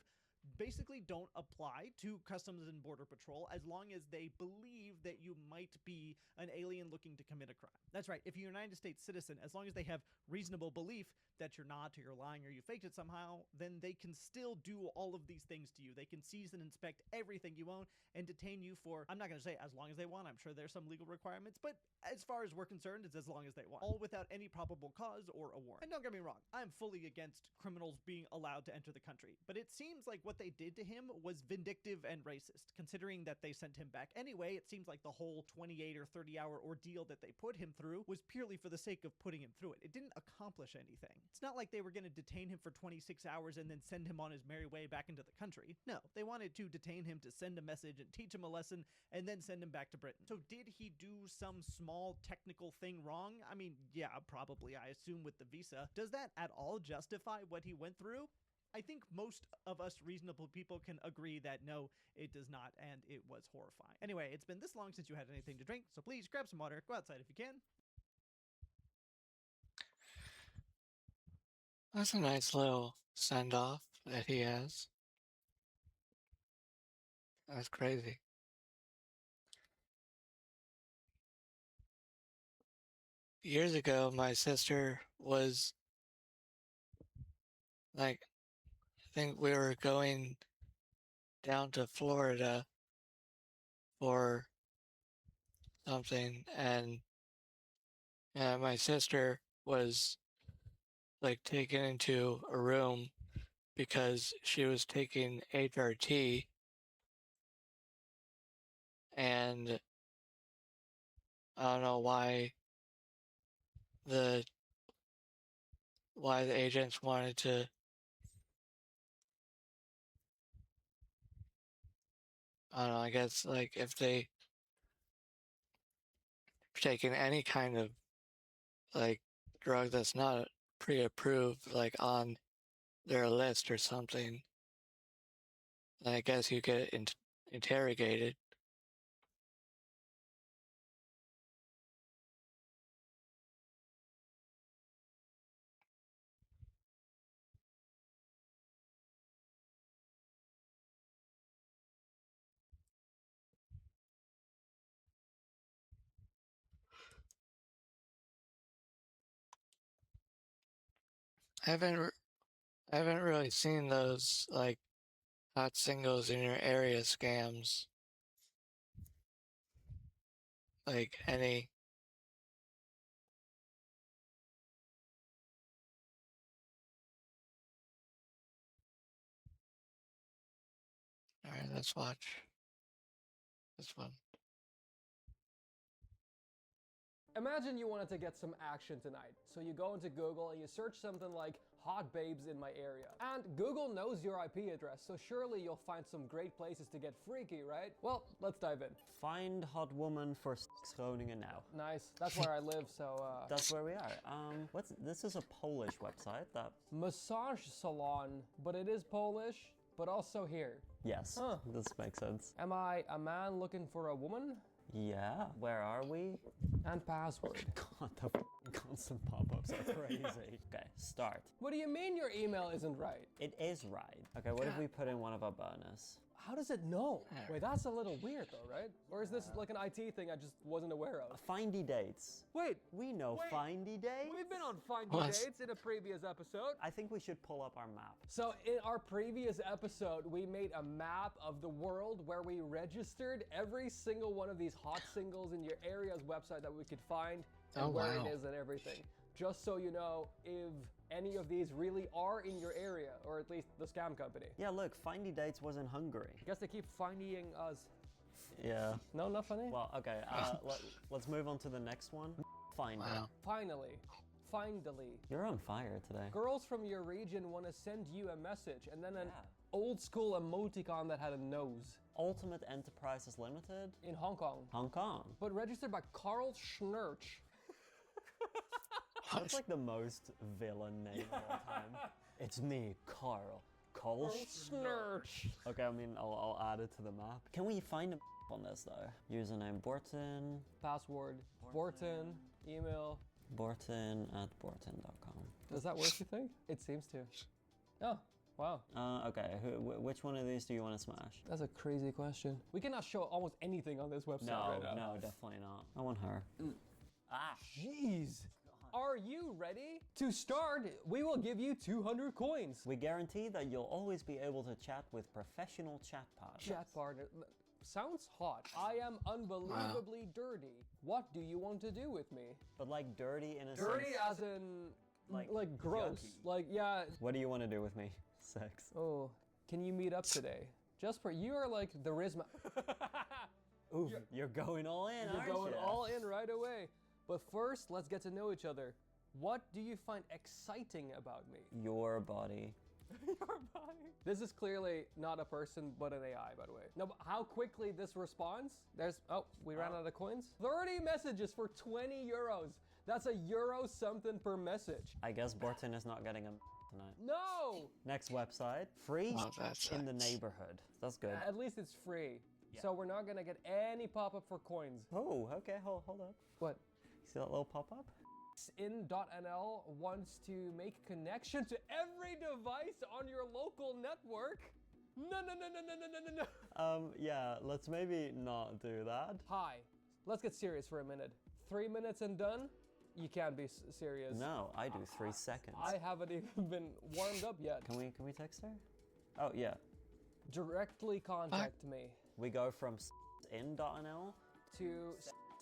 basically don't apply to Customs and Border Patrol as long as they believe that you might be an alien looking to commit a crime. That's right, if you're a United States citizen, as long as they have reasonable belief that you're not, or you're lying, or you faked it somehow, then they can still do all of these things to you. They can seize and inspect everything you own and detain you for, I'm not going to say as long as they want, I'm sure there's some legal requirements, but as far as we're concerned, it's as long as they want, all without any probable cause or a warrant. And don't get me wrong, I'm fully against criminals being allowed to enter the country, but it seems like what they did to him was vindictive and racist. Considering that they sent him back anyway, it seems like the whole 28 or 30-hour ordeal that they put him through was purely for the sake of putting him through it. It didn't accomplish anything. It's not like they were going to detain him for 26 hours and then send him on his merry way back into the country. No, they wanted to detain him to send a message and teach him a lesson and then send him back to Britain. So did he do some small technical thing wrong? I mean, yeah, probably, I assume, with the visa. Does that at all justify what he went through? I think most of us reasonable people can agree that no, it does not, and it was horrifying. Anyway, it's been this long since you had anything to drink, so please grab some water, go outside if you can. That's a nice little send-off that he has. That's crazy. Years ago, my sister was like, I think we were going down to Florida for something, and my sister was like taken into a room because she was taking HRT, and I don't know the why the agents wanted to, I don't know, I guess like if they taken any kind of like drug that's not pre-approved, like on their list or something, then I guess you get interrogated. I haven't r- I haven't really seen those like hot singles in your area scams, like any. All right, let's watch this one. Imagine you wanted to get some action tonight. So you go into Google and you search something like hot babes in my area. And Google knows your IP address, so surely you'll find some great places to get freaky, right? Well, let's dive in. Find hot woman for Groningen now. Nice, that's where I live, so That's where we are. This is a Polish website that. massage salon, but it is Polish, but also here. Yes, Huh. this makes sense. Am I a man looking for a woman? Yeah, where are we? And password. God, the constant pop-ups are crazy. Okay, start. What do you mean your email isn't right? It is right. Okay, what if we put in one of our burners? How does it know? Wait, that's a little weird though, right? Or is this like an IT thing I just wasn't aware of? Findy dates. Wait, We know Wait. Findy dates. we've been on Find What? Dates in a previous episode. I think we should pull up our map. So in our previous episode, we made a map of the world where we registered every single one of these hot singles in your area's website that we could find and Oh, where wow. it is and everything. Just so you know if any of these really are in your area, or at least the scam company. Yeah, look, Findy dates was in Hungary. Guess they keep finding us. Yeah. No, not funny? Well, okay, let's move on to the next one. Finder. Wow. Finally. You're on fire today. Girls from your region want to send you a message and then an old school emoticon that had a nose Ultimate Enterprises Limited, in Hong Kong. Hong Kong. But registered by Carl Schnurch. That's like the most villain name of all time. It's me, Carl. Carl Schnurch. Okay, I mean, I'll add it to the map. Can we find a on this though? Username Borton. Password Borton. Email. Borton@borton.com. Does that work, you think? It seems to. Oh, wow. Okay, which one of these do you want to smash? That's a crazy question. We cannot show almost anything on this website right now. No, definitely not. I want her. Ah, Jeez. Are you ready? To start, we will give you 200 coins. we guarantee that you'll always be able to chat with professional chat partners. Chat partner. Sounds hot. I am unbelievably dirty. What do you want to do with me? But like dirty in a Dirty sense. as in Like gross. yucky. Like yeah. What do you want to do with me? Sex. Oh, can you meet up today? Jasper, you are like the Rizma. Ooh, you're going all in, You're aren't going you? all in right away. But first, let's get to know each other. What do you find exciting about me? Your body. Your body. This is clearly not a person, but an AI, by the way. No, but how quickly this responds? We ran out of coins. 30 messages for 20 euros. That's a euro something per message. I guess Borton is not getting a tonight. No! Next website. Free Oh, that in the sucks. neighborhood. That's good. At least it's free. So we're not gonna get any pop-up for coins. Oh, okay, hold up. What? See that little pop-up? In.nl wants to make connection to every device on your local network. No. Yeah, let's maybe not do that. Hi, let's get serious for a minute. 3 minutes and done? You can't be serious. No, I do 3 seconds. I haven't even been warmed up yet. Can we text her? Oh, yeah. Directly contact me We go from in.nl. to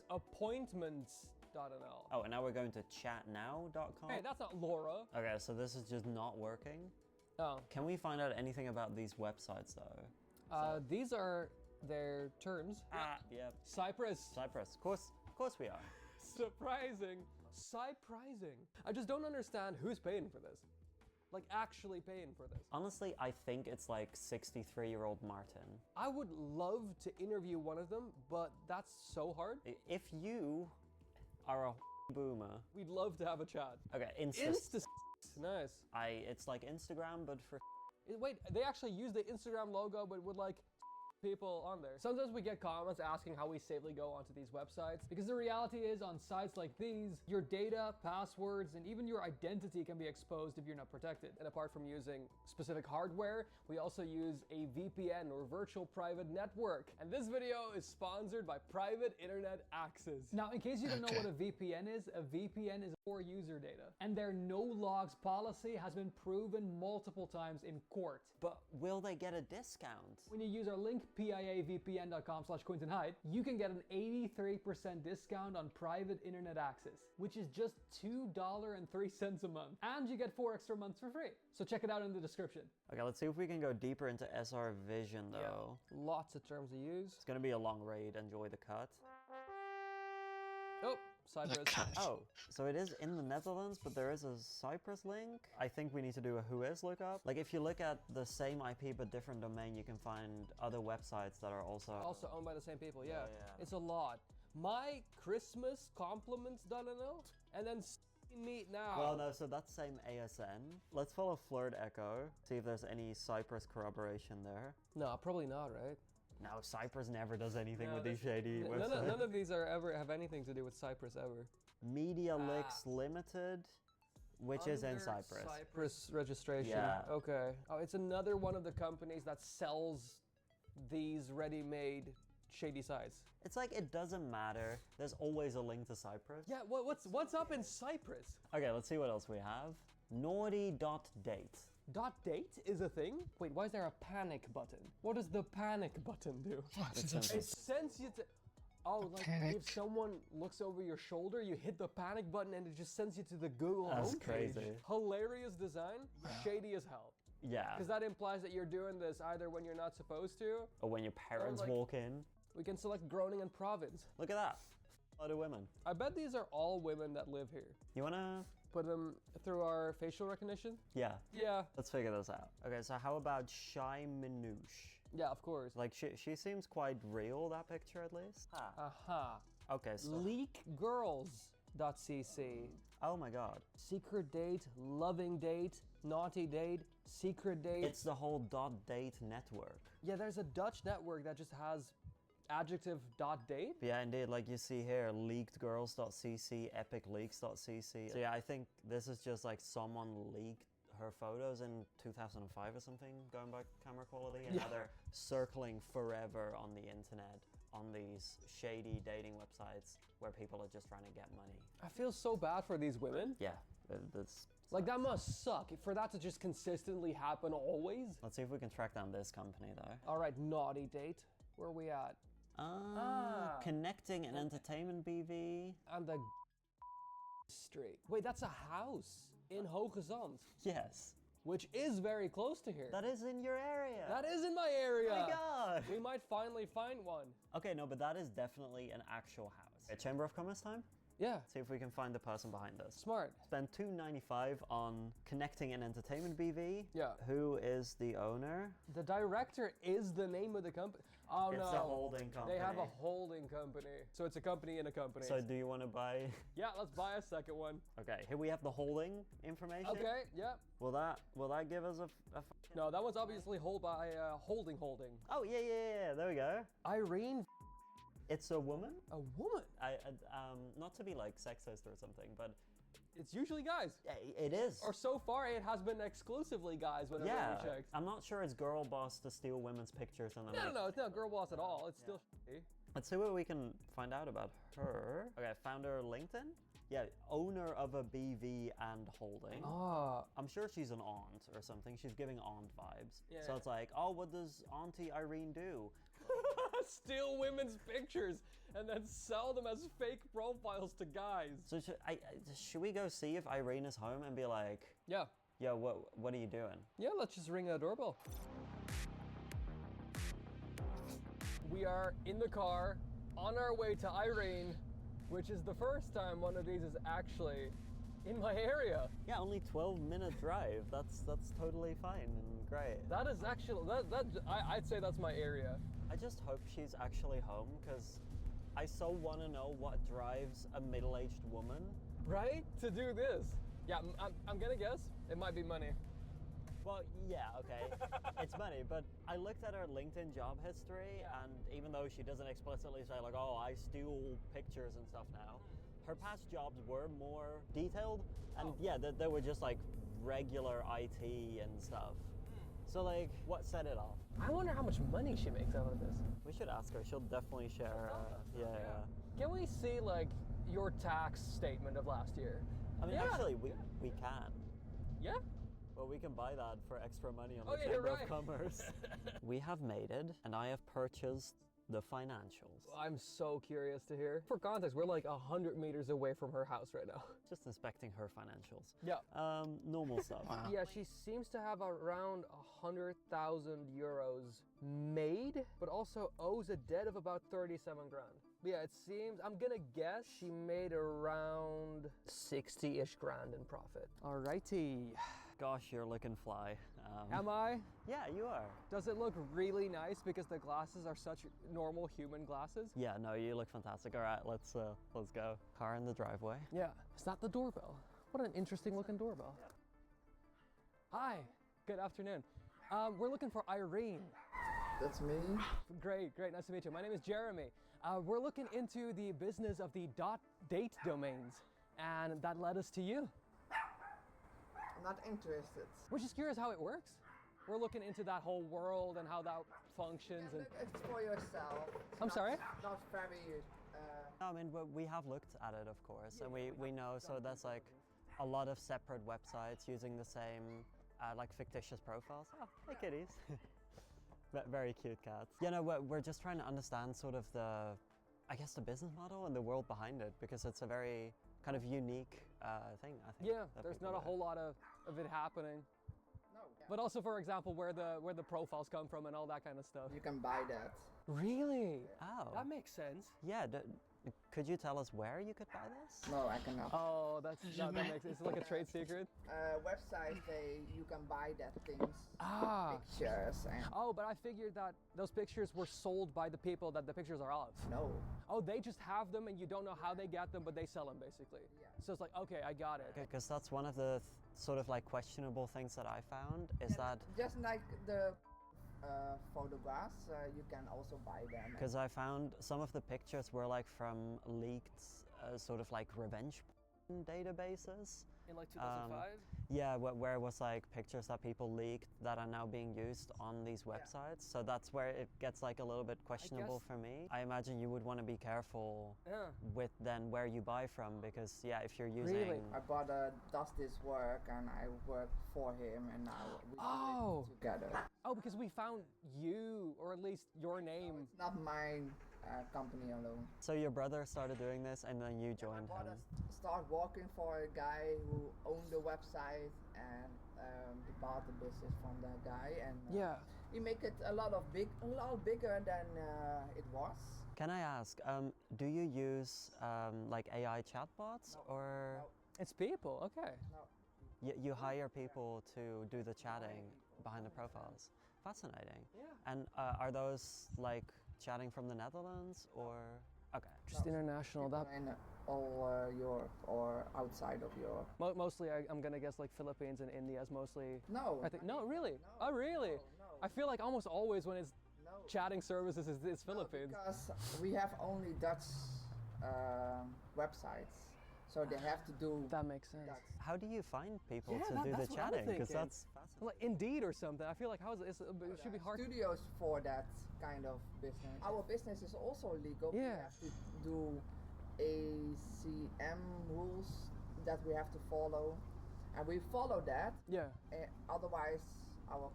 appointments.nl. chatnow.nl. Oh, and now we're going to chatnow.com. Hey, that's not Laura. Okay, so this is just not working. Oh. Can we find out anything about these websites though? These are their terms. Yep. Cyprus. Cyprus. Of course we are. Surprising. Surprising. I just don't understand who's paying for this. Like, actually paying for this. Honestly, I think it's like 63-year-old Martin. I would love to interview one of them, but that's so hard. If you are a boomer, We'd love to have a chat. okay, Insta. Nice. it's like Instagram, but for Wait, they actually use the Instagram logo, but with like people on there. Sometimes we get comments asking how we safely go onto these websites, because the reality is on sites like these, your data, passwords, and even your identity can be exposed if you're not protected. And apart from using specific hardware, we also use a VPN or virtual private network. And this video is sponsored by Private Internet Access. Now, in case you don't know what a VPN is is for user data. And their no logs policy has been proven multiple times in court. but will they get a discount? When you use our link piavpn.com/QuintonHyde, you can get an 83% discount on private internet access, which is just $2.03 a month. And you get 4 extra months for free. So check it out in the description. Okay, let's see if we can go deeper into SR Vision though. Lots of terms of use. It's gonna be a long raid, enjoy the cut. Oh, Cyprus. Oh, so it is in the Netherlands, but there is a Cyprus link. I think we need to do a whois lookup. Like if you look at the same IP but different domain, you can find other websites that are also... Also owned by the same people, yeah. yeah. It's a lot. My Christmas compliments.nl, and then meet now. Well, no, so that's same ASN. Let's follow Flirt Echo, see if there's any Cyprus corroboration there. No, probably not, right? No, Cyprus never does anything No, with these shady None websites. none of these are ever have anything to do with Cyprus ever. Media Licks Limited, which is in Under Cyprus. Cyprus registration. Yeah. Okay. Oh, it's another one of the companies that sells these ready-made shady sites. It's like it doesn't matter. There's always a link to Cyprus. Yeah. What's up in Cyprus? Okay, let's see what else we have. Naughty.date. .date is a thing? Wait, why is there a panic button? What does the panic button do? It sends you to... Oh, like Panic. if someone looks over your shoulder, you hit the panic button and it just sends you to the Google That's homepage. crazy. Hilarious design, shady as hell. Yeah. Because that implies that you're doing this either when you're not supposed to. Or when your parents like- walk in. We can select Groningen province. Look at that. A lot of women. I bet these are all women that live here. You wanna... Put them through our facial recognition? Yeah. Yeah. Let's figure this out. Okay, so how about Shy Minouche? Yeah, of course. Like, she seems quite real, that picture at least. Aha. Okay, so... Leakgirls.cc. Oh my god. Secret date, loving date, naughty date, secret date. It's the whole .date network. Yeah, there's a Dutch network that just has adjective .date. Yeah, indeed, like you see here, leakedgirls.cc, epicleaks.cc. So yeah, I think this is just like someone leaked her photos in 2005 or something, going by camera quality, and now they're circling forever on the internet on these shady dating websites where people are just trying to get money. I feel so bad for these women. Yeah, that's... Like, that must suck for that to just consistently happen always. Let's see if we can track down this company though. All right, naughty date. Where are we at? Connecting and Entertainment BV. On the street. Wait, that's a house in Hoge Zand, Yes, which is very close to here. that is in your area. That is in my area. Oh my god. We might finally find one. Okay, no, but that is definitely an actual house. Okay, Chamber of Commerce time? Yeah, See if we can find the person behind this. smart. Spend $2.95 on Connecting and Entertainment BV. Yeah. Who is the owner? The director is the name of the company. Oh It's no. a holding company. They have a holding company. So it's a company in a company. So do you want to buy? Yeah, let's buy a second one. Okay, here we have the holding information. Okay, yeah. Will that give us a No, that one's obviously held by holding. Oh yeah. There we go. Irene, It's a woman. a woman. Not to be like sexist or something, but It's usually guys. yeah, it is. Or so far, it has been exclusively guys whenever yeah, we checked. I'm not sure it's girl boss to steal women's pictures and then No, it's not girl boss at all. It's still shitty. Let's see what we can find out about her. Okay, found her LinkedIn. Yeah, owner of a BV and holding. Ah, I'm sure she's an aunt or something. She's giving aunt vibes. Yeah. So it's like, oh, what does Auntie Irene do? Steal women's pictures and then sell them as fake profiles to guys. So should we go see if Irene is home and be like, Yeah. yo, what are you doing? Yeah, let's just ring a doorbell. We are in the car on our way to Irene, which is the first time one of these is actually in my area. Yeah, only 12-minute drive. That's totally fine and great. That is actually, I'd say that's my area. I just hope she's actually home because I so want to know what drives a middle-aged woman. Right? To do this. Yeah, I'm gonna guess it might be money. Well, yeah, okay, it's money, but I looked at her LinkedIn job history, and even though she doesn't explicitly say like, oh, I steal pictures and stuff now, her past jobs were more detailed, and yeah, they were just like regular IT and stuff. So like, what set it off? I wonder how much money she makes out of this. We should ask her. She'll definitely share. Yeah. Can we see like your tax statement of last year? I mean, Yeah. actually, we can. Yeah? Well, we can buy that for extra money on Oh, the yeah, you're Chamber right. of Commerce. We have made it, and I have purchased the financials. I'm so curious to hear. For context, we're like 100 meters away from her house right now. Just inspecting her financials. Yeah. Normal stuff. Wow. Yeah, she seems to have around 100,000 euros made, but also owes a debt of about 37 grand. But yeah, it seems, I'm gonna guess she made around 60-ish grand in profit. Alrighty. Gosh, you're looking fly. Am I? Yeah, you are. Does it look really nice because the glasses are such normal human glasses? Yeah, no, you look fantastic. All right, let's go. Car in the driveway. Yeah. Is that the doorbell? What an interesting looking doorbell. Hi, good afternoon. We're looking for Irene. That's me. Great, nice to meet you. My name is Jeremy. We're looking into the business of the .date domains, and that led us to you. I'm not interested. We're just curious how it works. We're looking into that whole world and how that functions. And Look, it's for yourself. It's I'm not- sorry? Not very. No, I mean, we have looked at it, of course, and we know. So that's like a lot of separate websites using the same like fictitious profiles. Oh, hey kitties. Very cute cats. You know, we're just trying to understand sort of I guess the business model and the world behind it, because it's a very kind of unique thing, I think. yeah, that there's people not a do. whole lot of it happening. No. But also, for example, where the profiles come from and all that kind of stuff. You can buy that. Really? Oh. That makes sense. Yeah. Could you tell us where you could buy this? No, I cannot. Oh, that makes it's like a trade secret. Websites, you can buy that things, Ah. pictures, and Oh, but I figured that those pictures were sold by the people that the pictures are of. no. Oh, they just have them and you don't know how they get them, but they sell them basically. Yeah. So it's like, okay, I got it. Because that's one of the sort of like questionable things that I found is that Just like the photographs, you can also buy them. because I found some of the pictures were like from leaked sort of like revenge databases. In like 2005? Yeah, where it was like pictures that people leaked that are now being used on these websites. So that's where it gets like a little bit questionable for me. I imagine you would want to be careful Yeah. with then where you buy from, because yeah, if you're using Really? I bought does this work, and I work for him, and now we Oh. do it together. Oh, because we found you, or at least your name. It's not my company alone. So your brother started doing this and then you My joined brother him. started working for a guy who owned the website, and he bought the business from that guy, and Yeah. he make it a lot bigger than it was. Can I ask, do you use like AI chatbots, No, or no. It's people, okay. No, you hire people to do the chatting behind the profiles? Fascinating. Yeah. And are those like chatting from the Netherlands or? Okay. Just No. international. That in all Europe or outside of Europe. mostly, I'm gonna guess like Philippines and India is mostly. No. I think no, really. No, Oh, really? No. I feel like almost always when it's No. chatting services, it's No, Philippines. because we have only Dutch websites, so they have to do That makes sense. Dutch. How do you find people Yeah, to that- do the that's what I'm chatting? Because thinking. that's fascinating. Like Indeed or something. I feel like how is it? It should be hard. Studios for that kind of business. Our business is also legal. We Yeah. have to do ACM rules that we have to follow, and we follow that. Yeah. Otherwise, our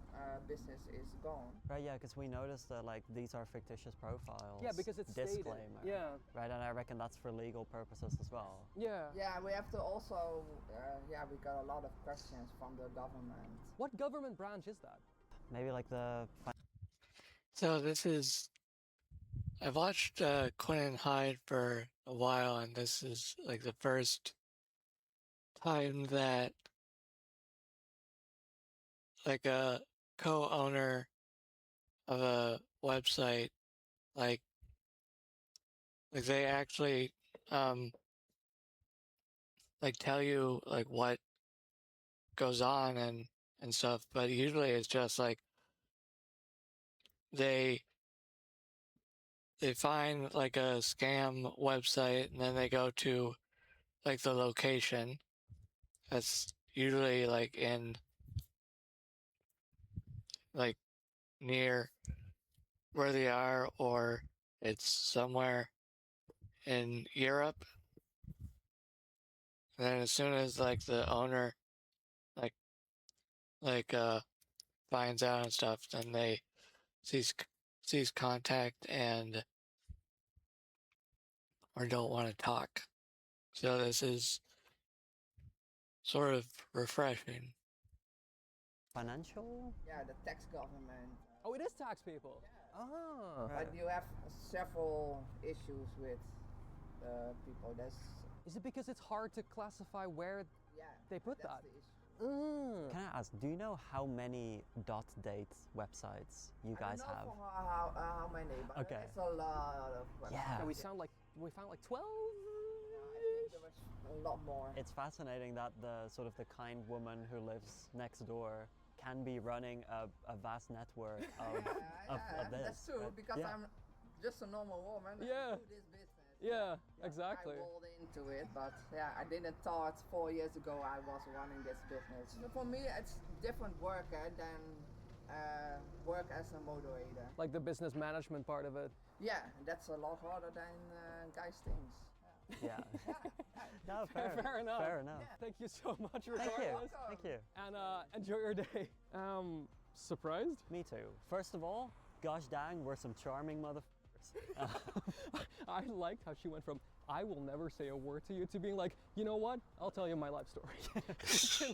business is gone. Right, yeah, because we noticed that like these are fictitious profiles. Yeah, because it's stated. disclaimer. Yeah. Right, and I reckon that's for legal purposes as well. Yeah. Yeah, we have to also, we got a lot of questions from the government. What government branch is that? Maybe like the So this is. I've watched Quinn and Hyde for a while, and this is like the first time that like a co-owner of a website like they actually like tell you like what goes on and stuff, but usually it's just like they find like a scam website and then they go to like the location that's usually like in like near where they are, or it's somewhere in Europe. And then as soon as like the owner like finds out and stuff, then they sees contact and or don't want to talk. So this is sort of refreshing. financial. Yeah, the tax government. Oh, it is tax people. Oh. Right. But you have several issues with people. Is it because it's hard to classify where Yeah, they put that's that? the issue. Can I ask, do you know how many .date websites you guys I don't have? know for how many, but Okay. it's a lot of websites. Yeah. So we found like 12. I think there was a lot more. It's fascinating that the sort of the kind woman who lives next door can be running a vast network of this. That's true, right? because Yeah. I'm just a normal woman. Yeah. I do this business. Yeah, exactly. I rolled into it, but yeah, I didn't thought 4 years ago I was running this business. So for me, it's different work than work as a moderator. Like the business management part of it. Yeah, that's a lot harder than guys thinks. Yeah. No, fair, Fair enough. Fair enough. Thank you so much, Thank you. regardless. Thank you. And enjoy your day. Surprised? Me too. First of all, gosh dang, we're some charming motherfuckers. I liked how she went from "I will never say a word to you" to being like, you know what? I'll tell you my life story in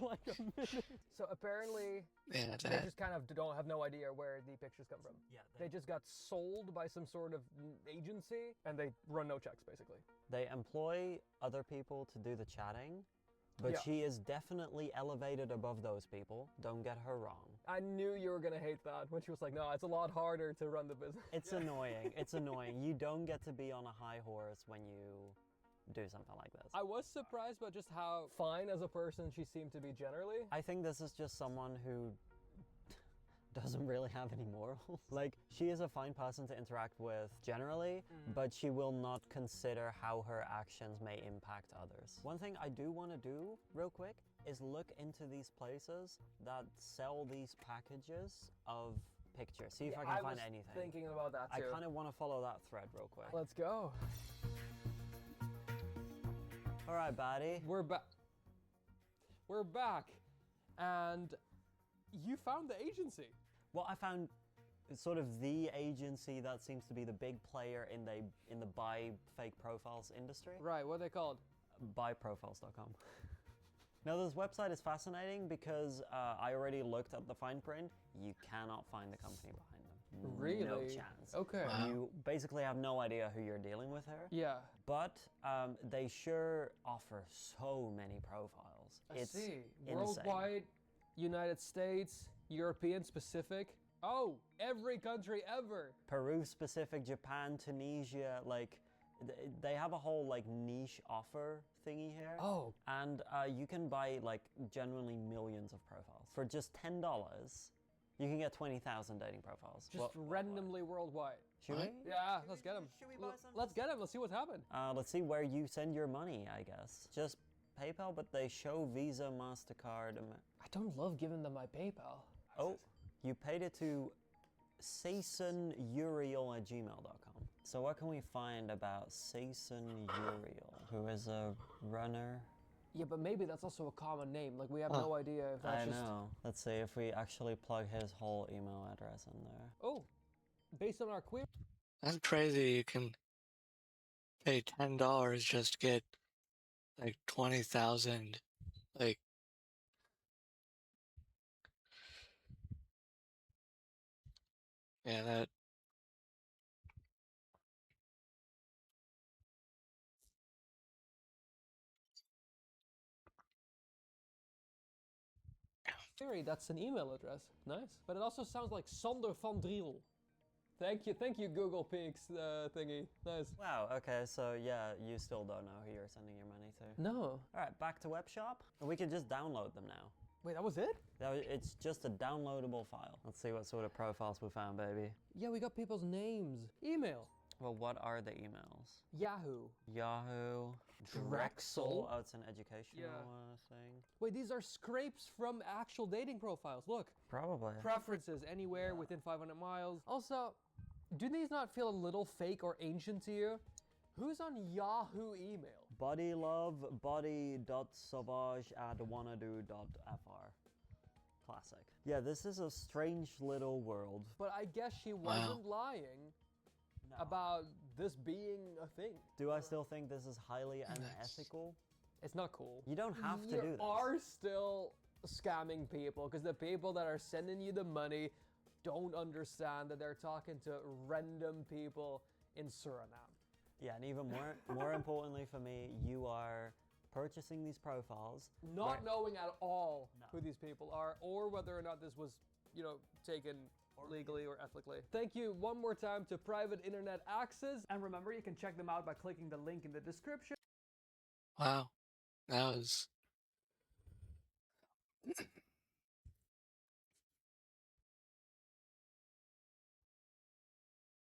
like a minute. So apparently, Yeah, they that, just kind of don't have no idea where the pictures come from. Yeah, They just got sold by some sort of agency, and they run no checks basically. They employ other people to do the chatting, but Yeah. she is definitely elevated above those people. Don't get her wrong. I knew you were gonna hate that when she was like, "No, it's a lot harder to run the business." It's annoying. It's annoying. You don't get to be on a high horse when you do something like this. I was surprised by just how fine as a person she seemed to be generally. I think this is just someone who doesn't really have any morals. Like, she is a fine person to interact with generally, but she will not consider how her actions may impact others. One thing I do want to do real quick is look into these places that sell these packages of pictures. See if I can find was anything. thinking about that I too. kind of want to follow that thread real quick. Let's go. All right, baddie. We're back. We're back, and you found the agency. Well, I found sort of the agency that seems to be the big player in the buy fake profiles industry. Right. What are they called? Buyprofiles.com. Now, this website is fascinating because I already looked at the fine print. You cannot find the company behind them. Really? No chance. Okay. Wow. You basically have no idea who you're dealing with here. Yeah. But they sure offer so many profiles. I It's see. insane. Worldwide, United States, European specific. Oh, every country ever. Peru specific, Japan, Tunisia, like they have a whole like niche offer thingy here. Oh, And you can buy like genuinely millions of profiles. For just $10, you can get 20,000 dating profiles. just randomly worldwide. Should we? Yeah, let's get them. Should we buy some? Let's get them. Let's see what's happened. Let's see where you send your money, I guess. Just PayPal, but they show Visa, MasterCard. I don't love giving them my PayPal. Oh, you paid it to saysonuriel@gmail.com. So what can we find about Sayson Uriel, who is a runner Yeah, but maybe that's also a common name. Like, we have Huh. no idea if that's I just... know. Let's see if we actually plug his whole email address in there. Oh, based on our query. That's crazy. You can pay $10 just to get like 20,000. Like, yeah, that. That's an email address. Nice. But it also sounds like Sander van Driel. Thank you, Google Pics thingy. Nice. Wow, okay, so yeah, you still don't know who you're sending your money to. No. Alright, back to web shop. And we can just download them now. Wait, that was it? It's just a downloadable file. Let's see what sort of profiles we found, baby. Yeah, we got people's names. Email. Well, what are the emails? Yahoo. Yahoo. Drexel? Oh, it's an educational Yeah. thing. Wait, these are scrapes from actual dating profiles. Look. Probably. Preferences anywhere within 500 miles. Also, do these not feel a little fake or ancient to you? Who's on Yahoo email? Bodylove, body.sauvage@wannado.fr. Classic. Yeah, this is a strange little world. But I guess she wasn't lying about this being a thing. Do I still think this is highly unethical? It's not cool. You don't have to do You this. are still scamming people because the people that are sending you the money don't understand that they're talking to random people in Suriname. Yeah, and even more importantly for me, you are purchasing these profiles. Not knowing at all who these people are or whether or not this was, taken legally or ethically. Thank you one more time to Private Internet Access. And remember, you can check them out by clicking the link in the description. Wow. That was.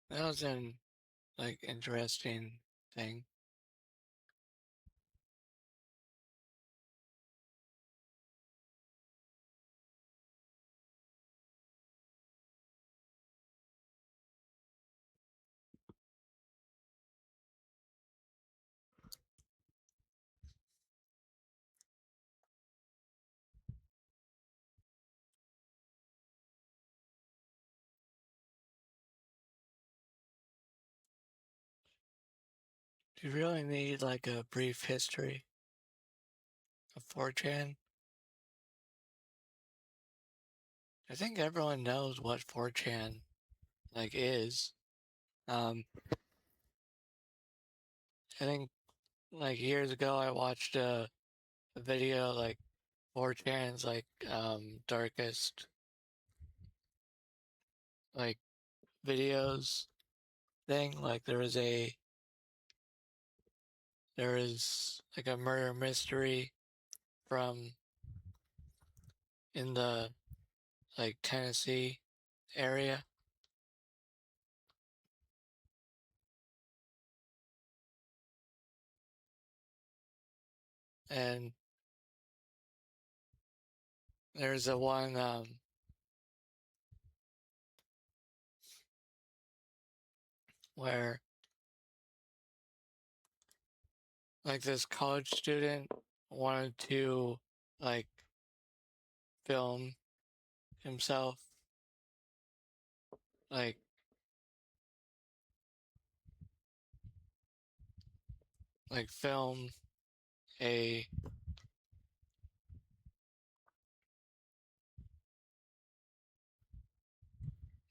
That was an interesting thing. Do you really need like a brief history of 4chan? I think everyone knows what 4chan is. I think years ago I watched a video 4chan's darkest videos thing. There is a murder mystery from in the Tennessee area. And there's a one where this college student wanted to film himself film a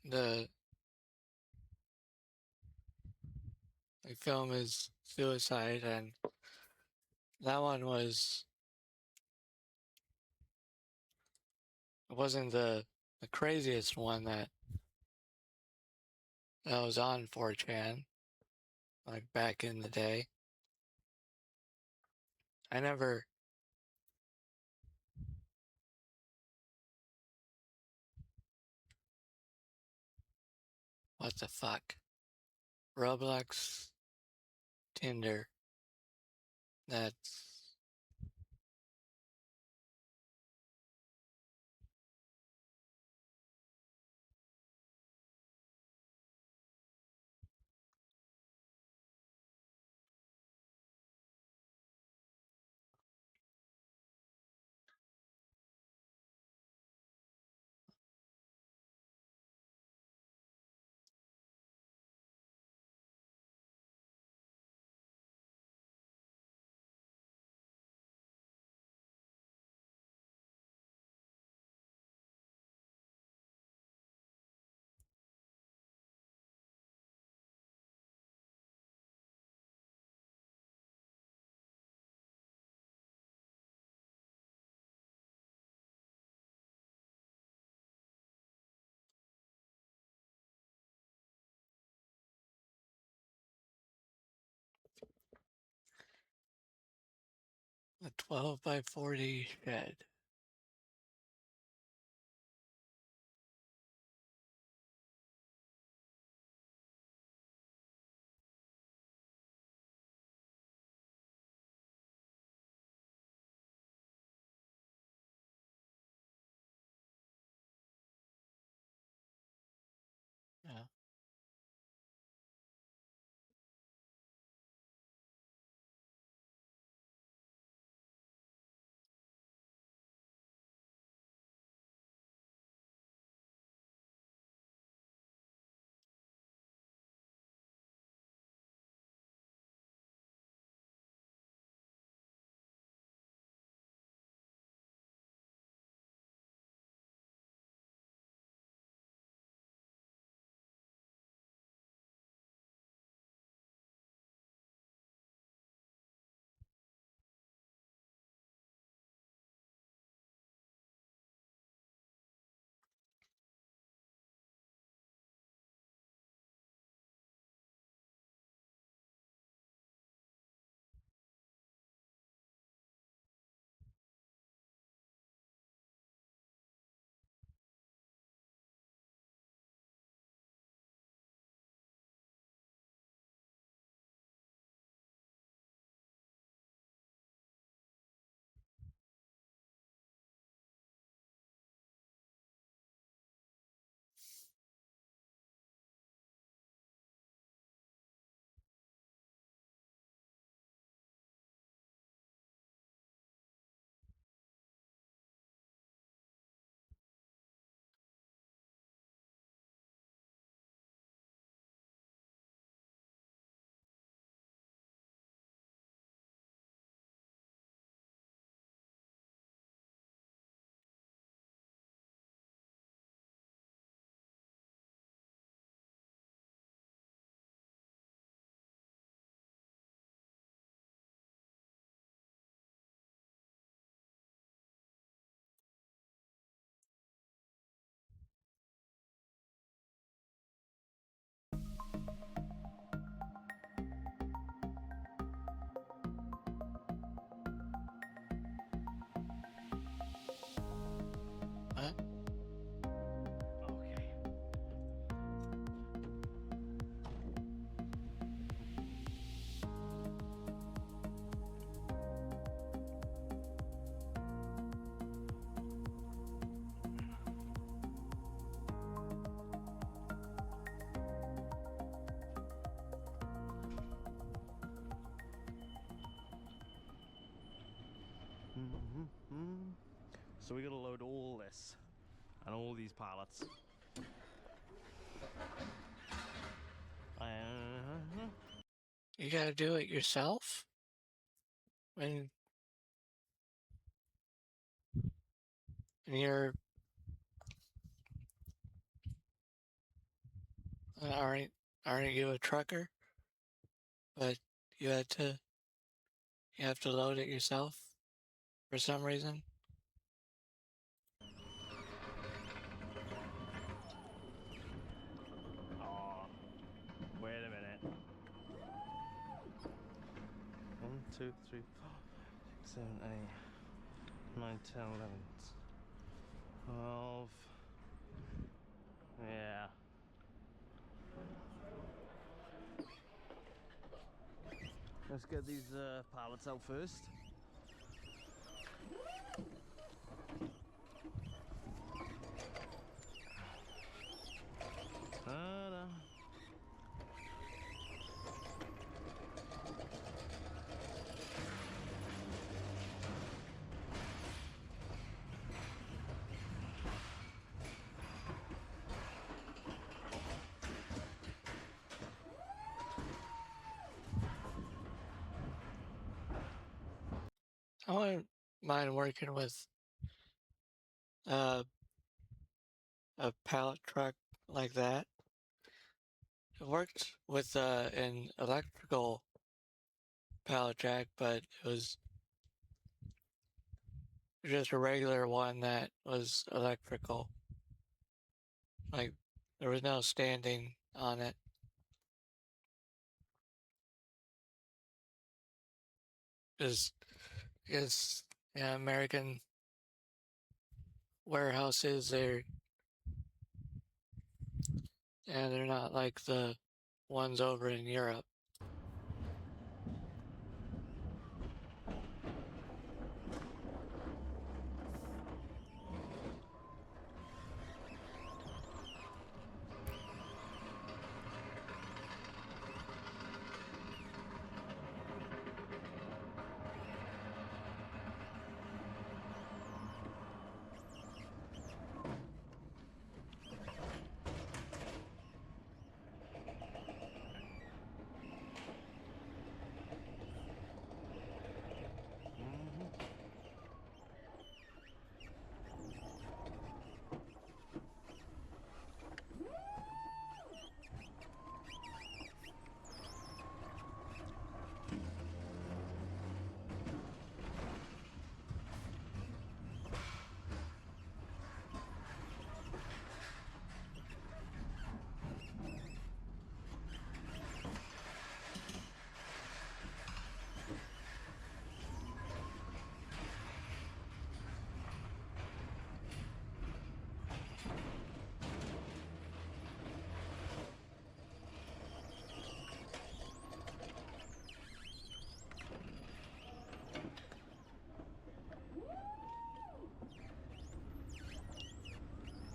the film his suicide, and that one wasn't the craziest one that was on 4chan back in the day. I never what the fuck? Roblox, Tinder. That's 12 by 40 shed. Yeah. What? Okay. So we gotta load all this and all these pallets. You gotta do it yourself? When you're aren't aren't you a trucker? But you had to you have to load it yourself for some reason? Oh, wait a minute. 1, 2, 3, 4, 6, 7, 8, 9, 10, 11, 12. Yeah. Let's get these pallets out first. Ta-da. I wouldn't mind working with uh, a pallet truck like that. I worked with an electrical pallet jack, but it was just a regular one that was electrical. Like, there was no standing on it. Because Because yeah, American warehouses, they're not like the ones over in Europe.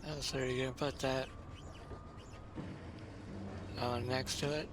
Oh, so you're gonna put that next to it?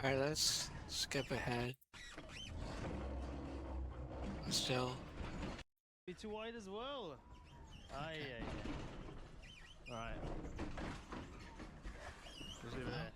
Alright, let's skip ahead. Still. Be too wide as well. Aye, aye, aye. Alright. Just leave it there.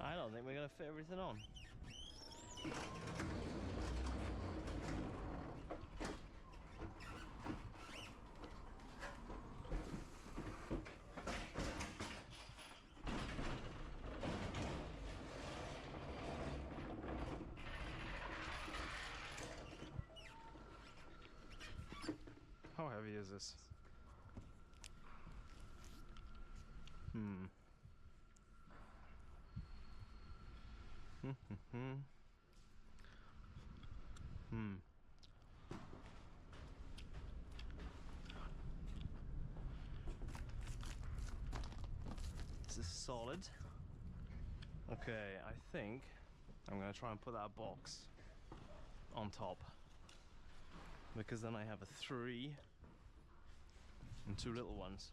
I don't think we're gonna fit everything on. How heavy is this? Hmm. Hmm. This is solid. Okay, I think I'm gonna try and put that box on top, because then I have a 3 and 2 little ones.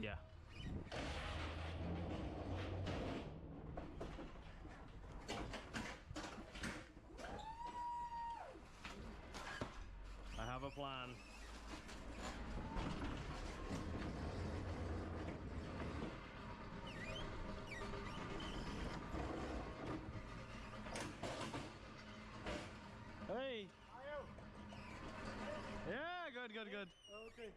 Yeah. I have a plan. Hey! Yeah, good, good, good. Okay.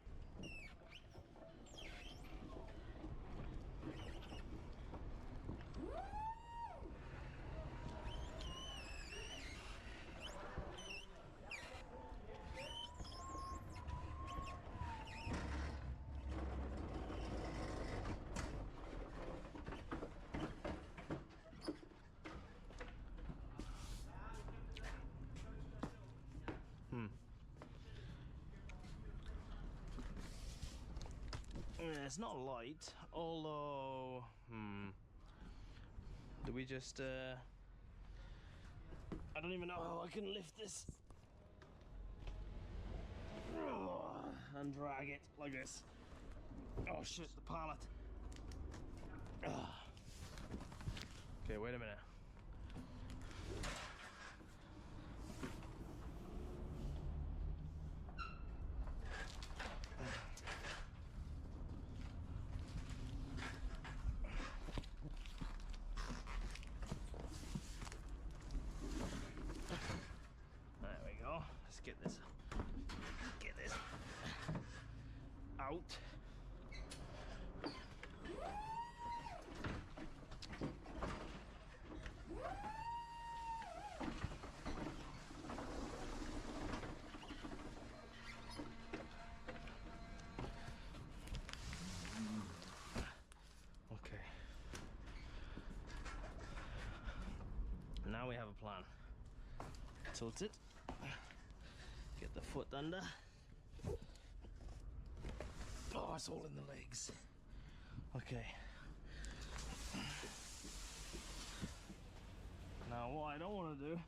It's not light, although, do we just, I don't even know how I can lift this. And drag it like this. Oh shit, the pallet. Okay, wait a minute. There we go. Let's get this out. Okay. Now we have a plan. Tilt it. Get the foot under. Oh, it's all in the legs. Okay. Now what I don't want to do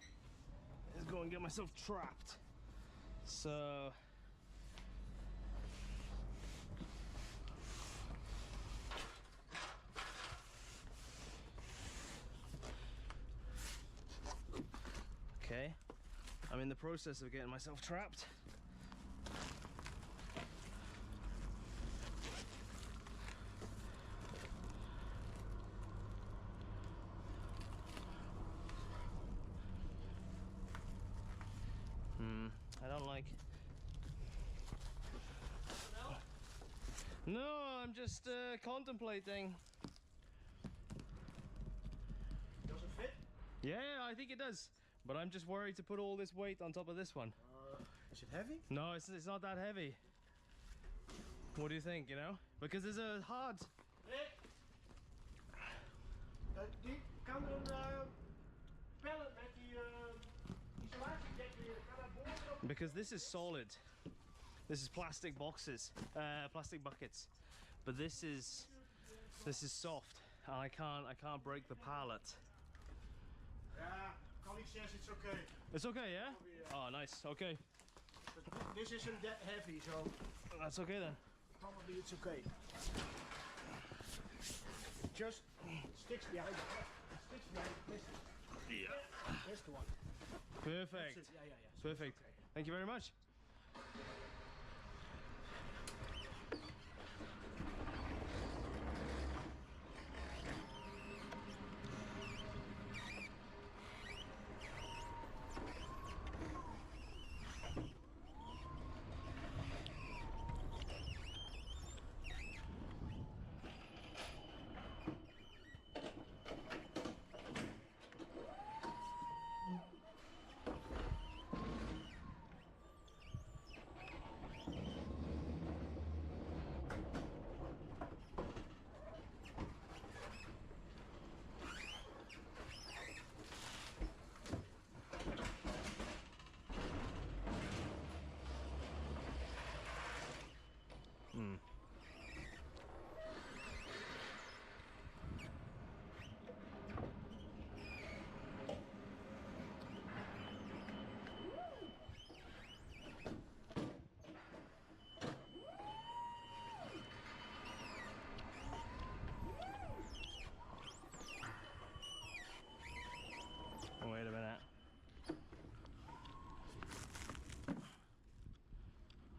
is go and get myself trapped. So okay, I'm in the process of getting myself trapped. I don't like. No, I'm just contemplating. Does it fit? Yeah, I think it does. But I'm just worried to put all this weight on top of this one. Is it heavy? No, it's not that heavy. What do you think, you know? Because there's a hard... Die kan een pallet met die isolatiedek weer. Kan dat boven? Because this is solid. This is plastic boxes, plastic buckets. But this is soft, and I can't break the pallet. Ja, Collie says it's okay. It's okay, yeah? Oh, nice. Okay. But this isn't that heavy, so That's okay then. probably it's okay. Just sticks behind it. Sticks behind it. Yeah. That's the one. Perfect. That's it. Yeah. Perfect. Thank you very much. Wait a minute.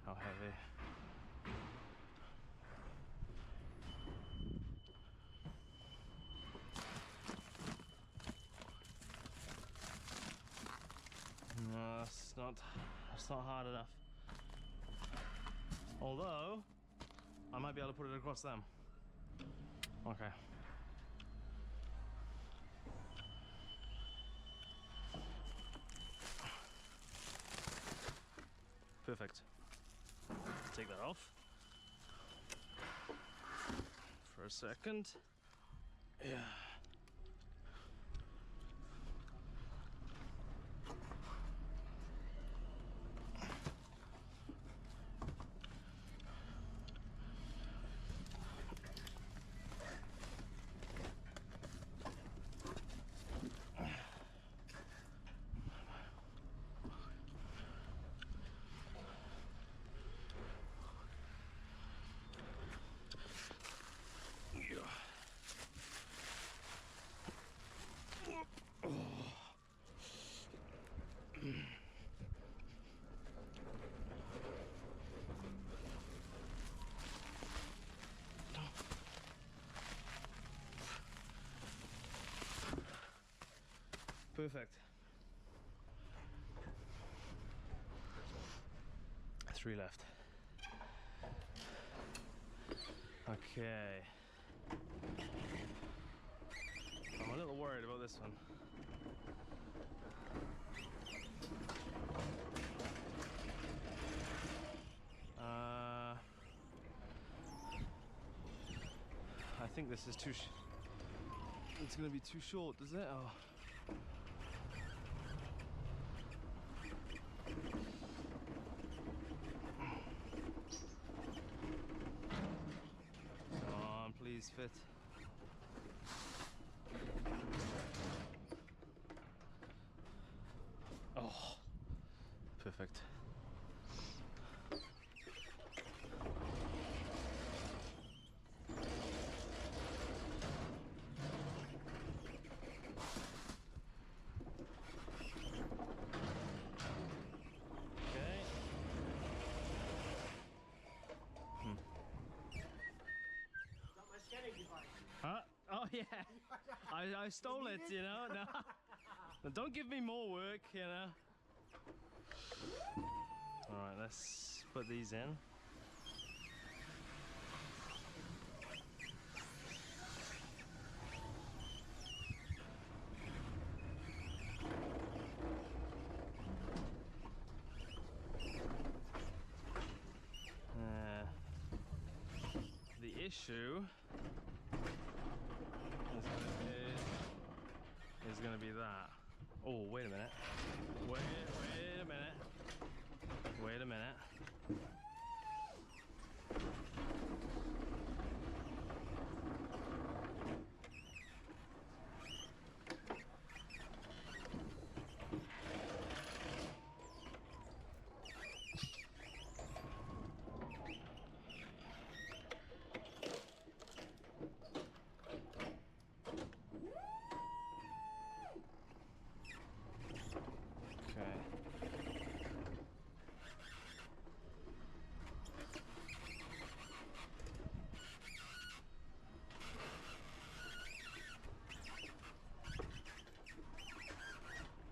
How heavy? No, that's not hard enough. Although, I might be able to put it across them. Okay. Perfect. Take that off for a second. Yeah. Perfect. 3 left. Okay. I'm a little worried about this one. I think this is too it's gonna be too short, does it? Oh. Come on, please fit. Oh, perfect. Huh? Oh yeah, I stole it, you know. No, no, don't give me more work, you know. All right, let's put these in. The issue is gonna be that. Oh, wait a minute. Wait a minute. Wait a minute.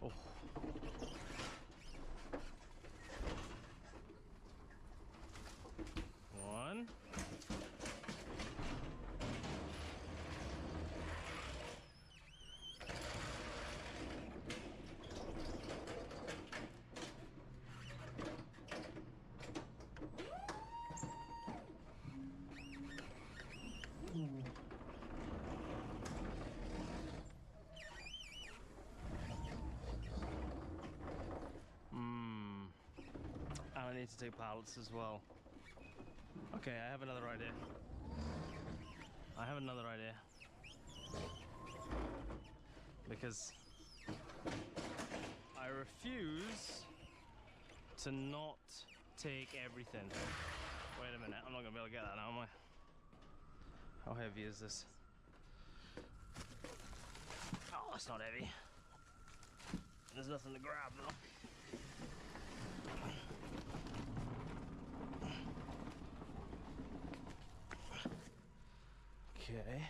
Oh. One. I need to take pallets as well. Okay, I have another idea. Because I refuse to not take everything. Wait a minute, I'm not gonna be able to get that now, am I? How heavy is this? Oh, that's not heavy. There's nothing to grab though. Okay.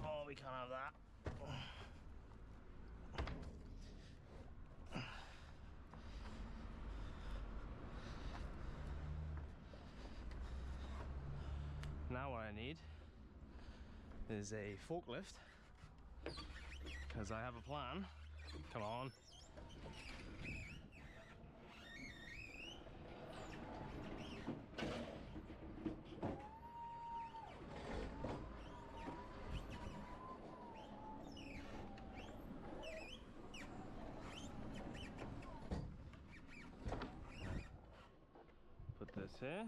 Oh, we can't have that. Now what I need is a forklift, because I have a plan. Come on. Put this here.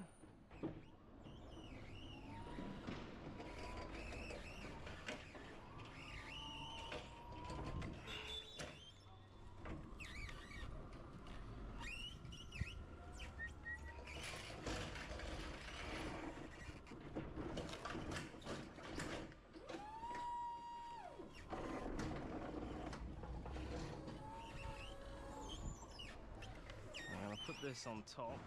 I'm gonna put this on top.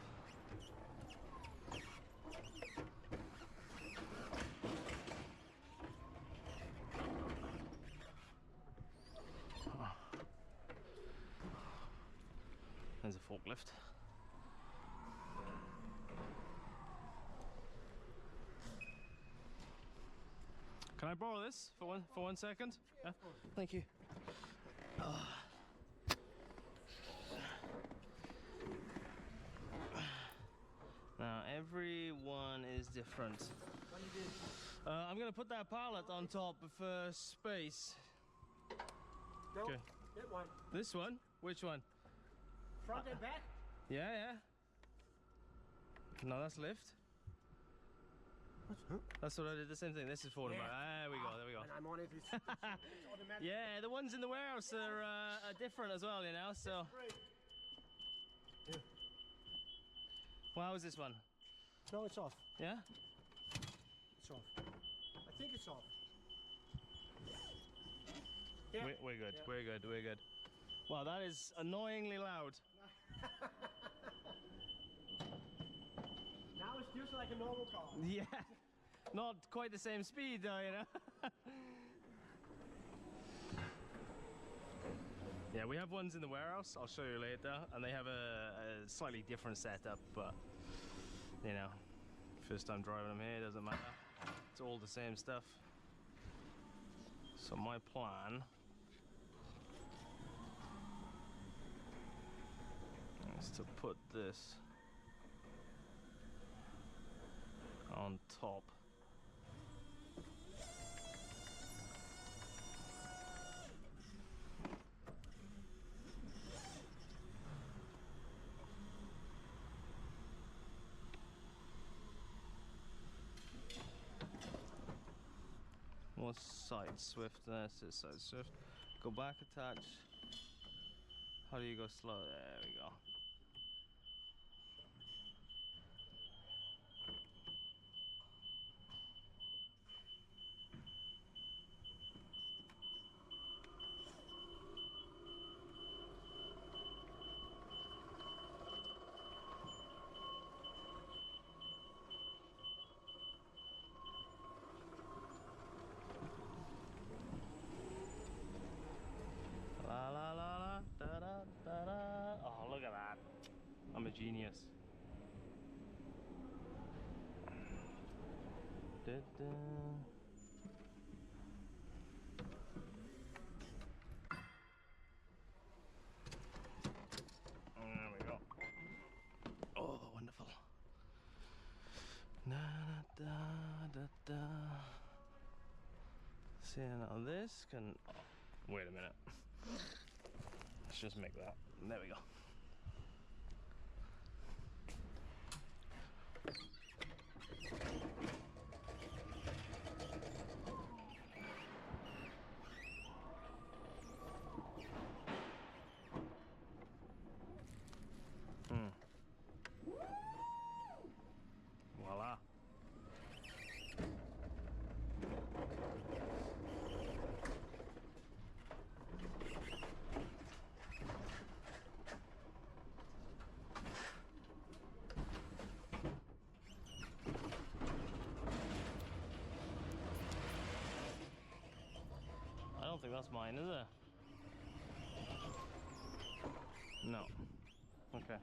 forklift. Can I borrow this for one second? Yeah, thank you. Now everyone is different. I'm gonna put that pallet on top for space. No, Okay. that one. This one? Which one? Front and back. Yeah, yeah. No, that's lift. That's what I did. The same thing. This is forward. Yeah. There we go. There we go. And I'm on it. It's automatic. Yeah, the ones in the warehouse are different as well, you know. So, Yeah. well, how is this one? No, it's off. Yeah. It's off. I think it's off. Yeah. We're good. Yeah. We're good. We're good. Wow, that is annoyingly loud. Now it's just like a normal car. Yeah. Not quite the same speed, though, you know. Yeah, we have ones in the warehouse. I'll show you later, and they have a slightly different setup, but you know, first time driving them here, doesn't matter. It's all the same stuff. So my plan is to put this on top. What's side swift? That's it, side swift. Go back, attach. How do you go slow? There we go. La la la la da da da da. Oh, look at that. I'm a genius. Da, da. There we go. Oh, wonderful. Da da da da. See, now this can. Oh, wait a minute. Let's just make that. There we go. Voila. I don't think that's mine, is it? No. Okay.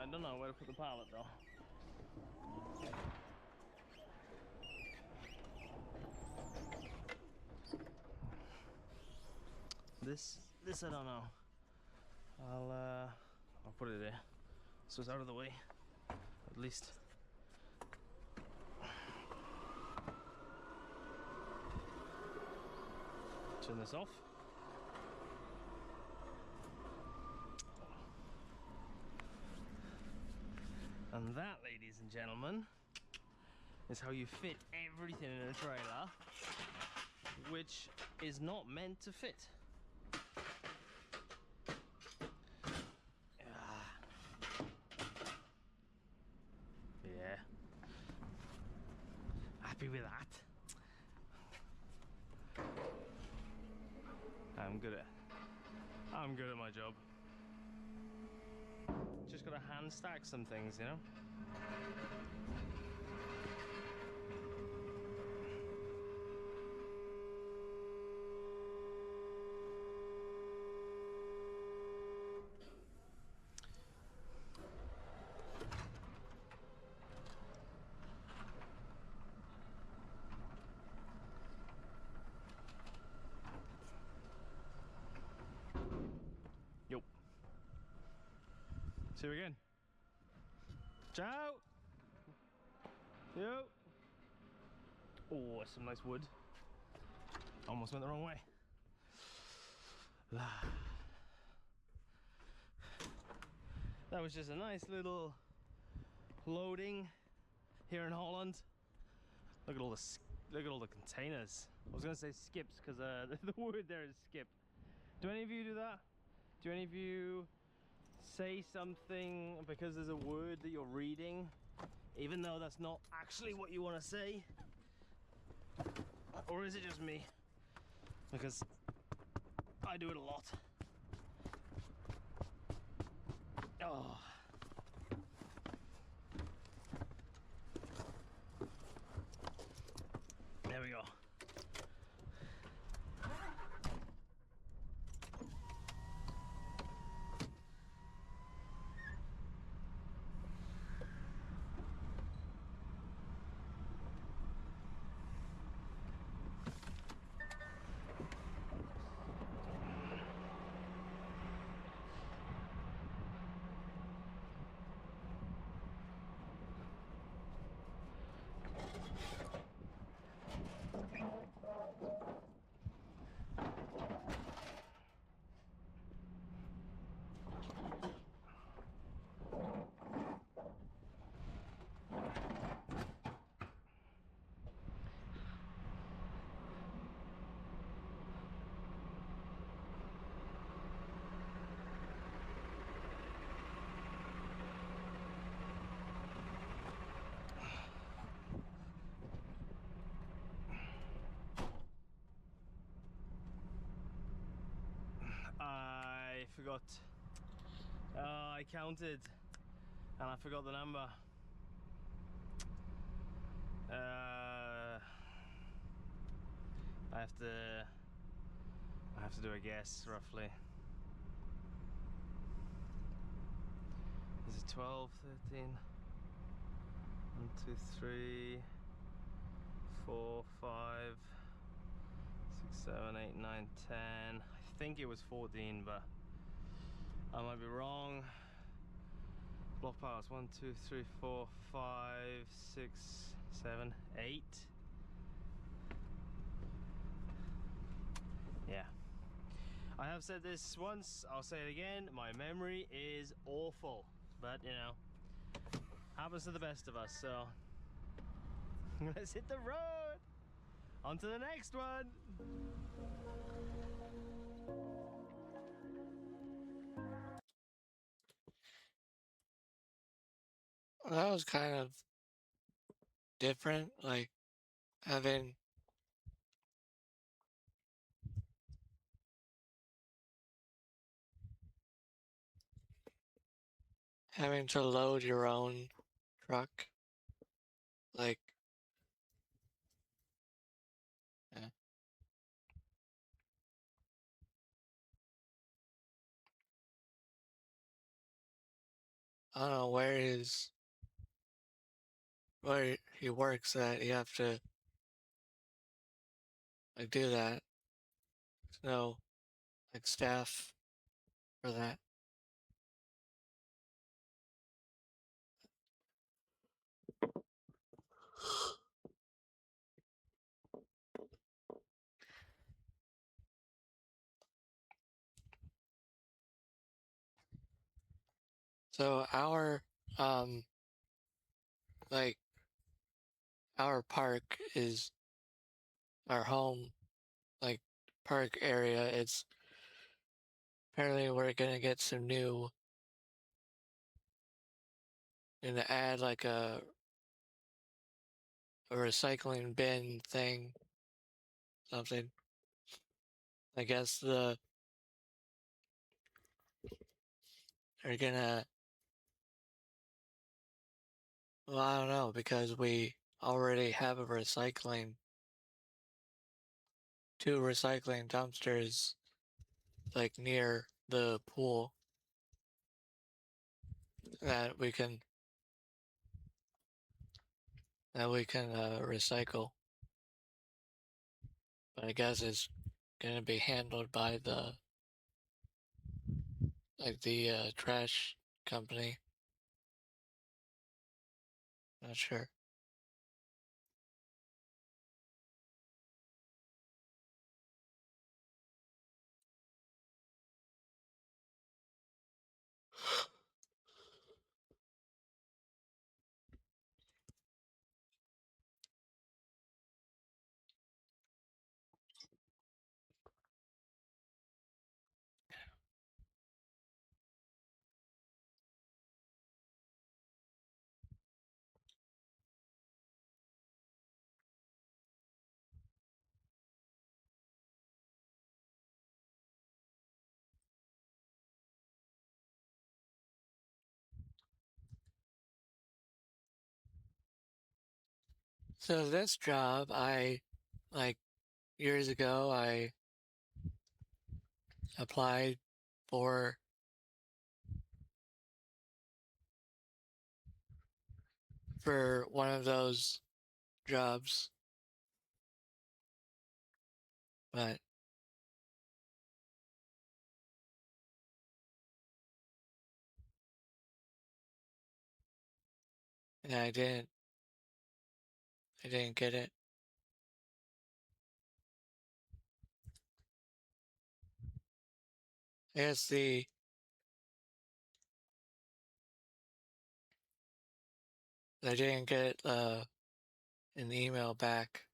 I don't know where to put the pallet though. This I don't know. I'll put it there so it's out of the way at least. turn this off. And that, ladies and gentlemen, is how you fit everything in a trailer, which is not meant to fit. Yeah. Happy with that? I'm good at my job. Just gotta hand stack some things, you know? Yo. See you again. Ciao. Yo. Oh, some nice wood. Almost went the wrong way. That was just a nice little loading here in Holland. Look at all the containers. I was gonna say skips because the word there is skip. Do any of you do that? Do any of you say something because there's a word that you're reading, even though that's not actually what you want to say? Or is it just me? Because I do it a lot. Oh. There we go. I forgot. I counted and I forgot the number. I have to do a guess roughly. Is it 12, 13? 1, 2, 3, 4, 5, 6, 7, 8, 9, 10. I think it was 14, but I might be wrong. Block pass 1, 2, 3, 4, 5, 6, 7, 8. Yeah. I have said this once, I'll say it again. My memory is awful, but you know, happens to the best of us, so let's hit the road. On to the next one. That was kind of different, like having to load your own truck. Like, yeah. I don't know where he works at. You have to like do that. There's no like staff for that. So like our park is our home, like park area. It's apparently we're gonna get some new, gonna add like a recycling bin thing, something. I guess they're gonna, well, I don't know, because we already have two recycling dumpsters like near the pool that we can recycle. But I guess it's gonna be handled by the trash company. Not sure. So this job, like years ago, I applied for one of those jobs, but yeah, I didn't get it. I guess I didn't get an email back.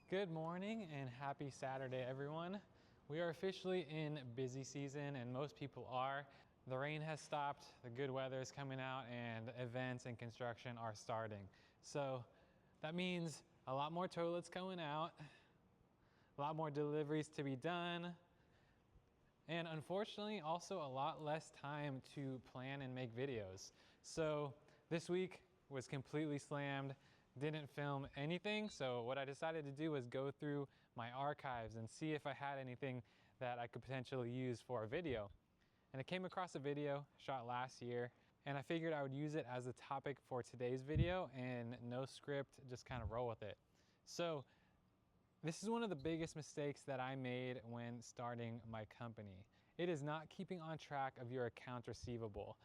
Good morning and happy Saturday, everyone. We are officially in busy season, and most people are. The rain has stopped, the good weather is coming out, and events and construction are starting. So that means a lot more toilets going out, a lot more deliveries to be done, and unfortunately also a lot less time to plan and make videos. So this week was completely slammed, didn't film anything. So what I decided to do was go through my archives and see if I had anything that I could potentially use for a video. And I came across a video shot last year, and I figured I would use it as a topic for today's video, and no script, just kind of roll with it. So this is one of the biggest mistakes that I made when starting my company. It is not keeping on track of your accounts receivable.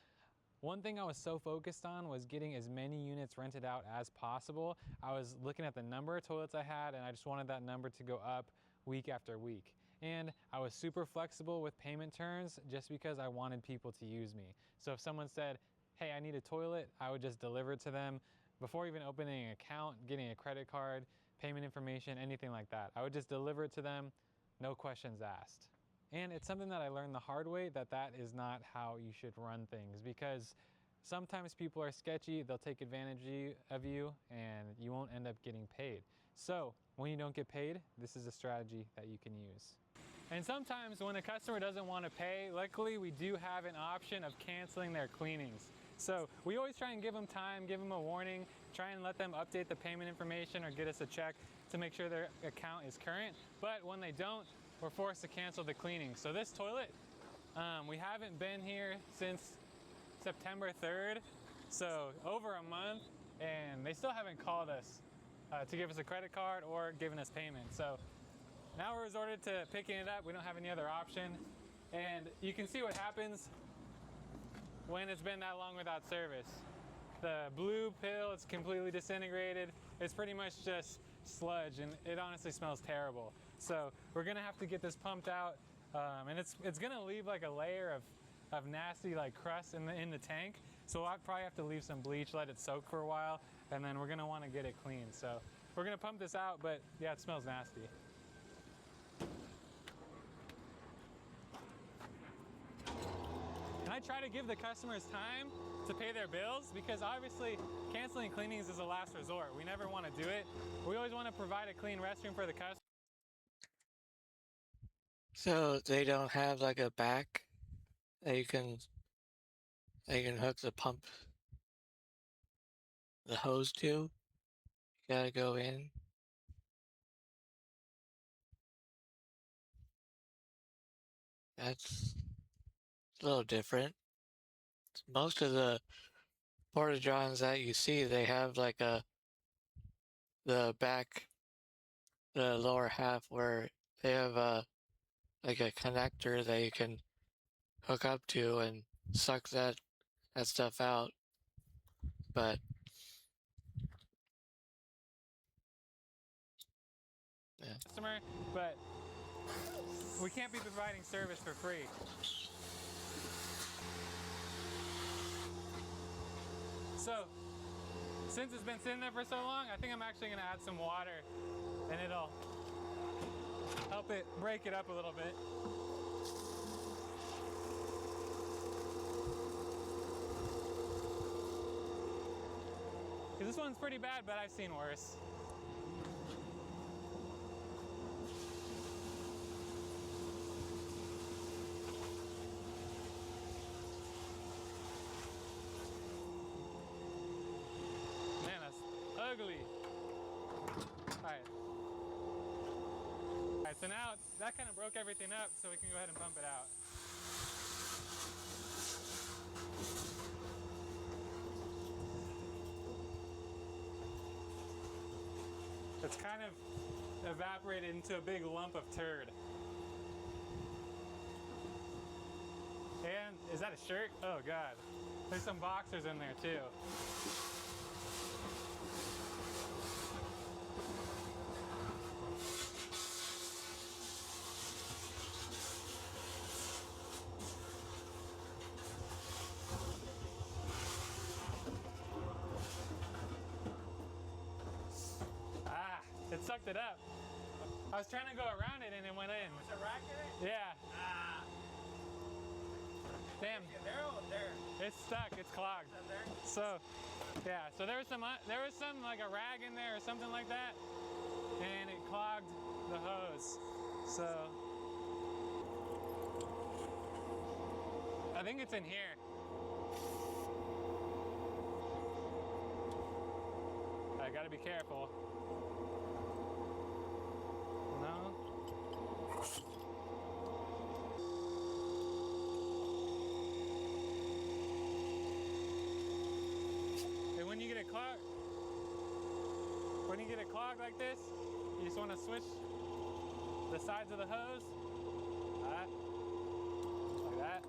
One thing I was so focused on was getting as many units rented out as possible. I was looking at the number of toilets I had, and I just wanted that number to go up week after week. And I was super flexible with payment terms just because I wanted people to use me. So if someone said, hey, I need a toilet, I would just deliver it to them before even opening an account, getting a credit card, payment information, anything like that. I would just deliver it to them, no questions asked. And it's something that I learned the hard way, that is not how you should run things, because sometimes people are sketchy, they'll take advantage of you, and you won't end up getting paid. So when you don't get paid, this is a strategy that you can use. And sometimes when a customer doesn't want to pay, luckily we do have an option of canceling their cleanings. So we always try and give them time, give them a warning, try and let them update the payment information or get us a check to make sure their account is current. But when they don't, we're forced to cancel the cleaning. So this toilet, we haven't been here since September 3rd, so over a month, and they still haven't called us to give us a credit card or given us payment. So now we're resorted to picking it up. We don't have any other option. And you can see what happens when it's been that long without service. The blue pill, it's completely disintegrated. It's pretty much just sludge, and it honestly smells terrible. So we're gonna have to get this pumped out, and it's gonna leave like a layer of nasty like crust in the tank. So I'll probably have to leave some bleach, let it soak for a while, and then we're gonna want to get it clean. So we're gonna pump this out, but yeah, it smells nasty. And I try to give the customers time to pay their bills, because obviously canceling cleanings is a last resort. We never want to do it. We always want to provide a clean restroom for the customer. So they don't have like a back that you can hook the pump, the hose to. You gotta go in. That's a little different. Most of the porta johns that you see, they have like the back, the lower half where they have like a connector that you can hook up to and suck that stuff out. But yeah. Customer, but we can't be providing service for free. So, since it's been sitting there for so long, I think I'm actually gonna add some water, and it'll help it break it up a little bit. Because this one's pretty bad, but I've seen worse. Man, that's ugly. Alright. Alright, so now that kind of broke everything up, so we can go ahead and pump it out. It's kind of evaporated into a big lump of turd. And is that a shirt? Oh God. There's some boxers in there too. It sucked it up. I was trying to go around it and it went in. Was a rack in it? Yeah. Damn. It's stuck. It's clogged. So, yeah. So there was some like a rag in there or something like that, and it clogged the hose. So I think it's in here. I gotta be careful. No. And when you get it clogged like this, you just want to switch the sides of the hose. Like that.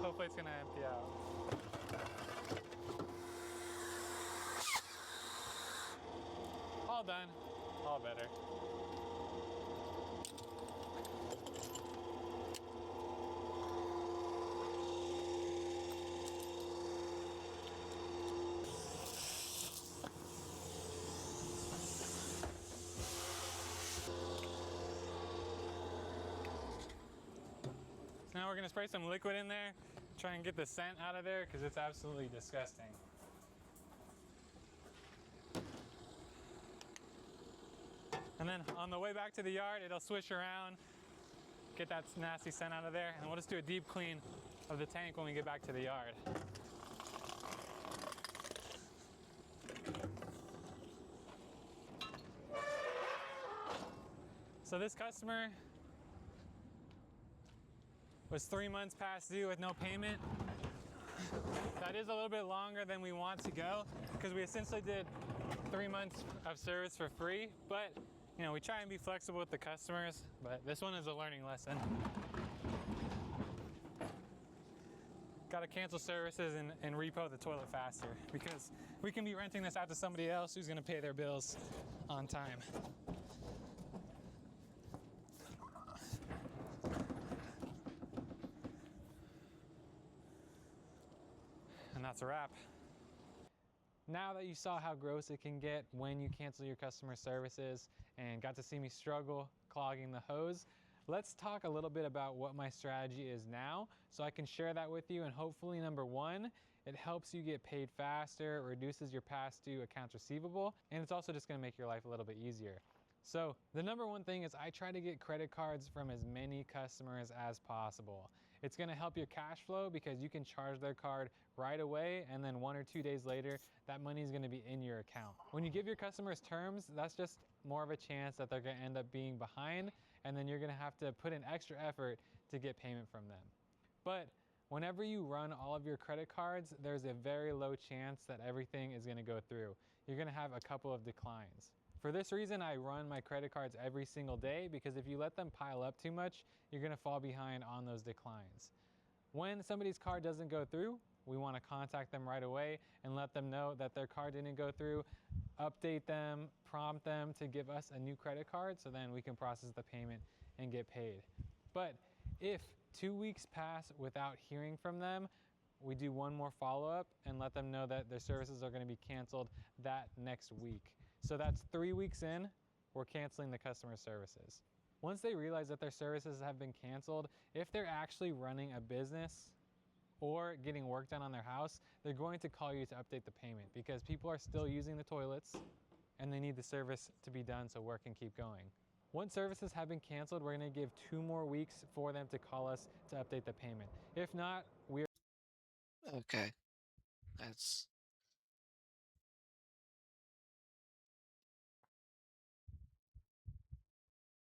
Hopefully it's gonna empty out. All done. All better. Now we're gonna spray some liquid in there, try and get the scent out of there because it's absolutely disgusting. And then on the way back to the yard, it'll swish around, get that nasty scent out of there, and we'll just do a deep clean of the tank when we get back to the yard. So this customer was 3 months past due with no payment. That is a little bit longer than we want to go because we essentially did 3 months of service for free, but you know, we try and be flexible with the customers, but this one is a learning lesson. Got to cancel services and repo the toilet faster because we can be renting this out to somebody else who's going to pay their bills on time. And that's a wrap. Now that you saw how gross it can get when you cancel your customer services and got to see me struggle clogging the hose, let's talk a little bit about what my strategy is now so I can share that with you. And hopefully, number one, it helps you get paid faster, reduces your past due accounts receivable, and it's also just going to make your life a little bit easier. So the number one thing is I try to get credit cards from as many customers as possible. It's going to help your cash flow because you can charge their card right away, and then 1 or 2 days later, that money is going to be in your account. When you give your customers terms, that's just more of a chance that they're going to end up being behind, and then you're going to have to put in extra effort to get payment from them. But whenever you run all of your credit cards, there's a very low chance that everything is going to go through. You're going to have a couple of declines. For this reason, I run my credit cards every single day because if you let them pile up too much, you're going to fall behind on those declines. When somebody's card doesn't go through, we want to contact them right away and let them know that their card didn't go through, update them, prompt them to give us a new credit card so then we can process the payment and get paid. But if 2 weeks pass without hearing from them, we do one more follow-up and let them know that their services are going to be canceled that next week. So that's 3 weeks in, we're canceling the customer services. Once they realize that their services have been canceled, if they're actually running a business or getting work done on their house, they're going to call you to update the payment because people are still using the toilets and they need the service to be done so work can keep going. Once services have been canceled, we're going to give 2 more weeks for them to call us to update the payment. If not, we're Okay. That's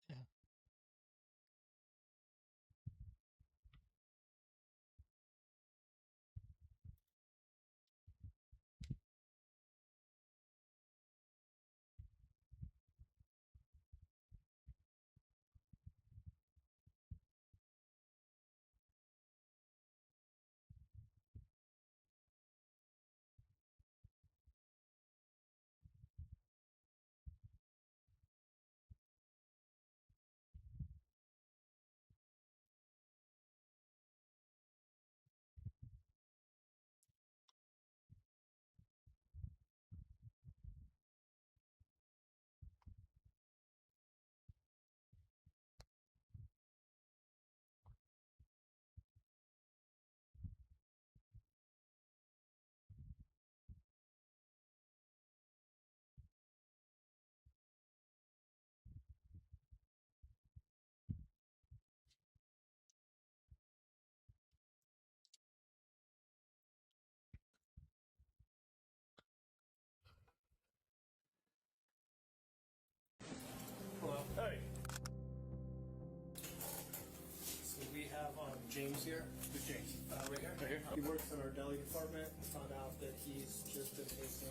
yeah. Hello. Hey. So we have James here. Who's James? Right here. Right here. He works in our deli department. Found out that he's just been taking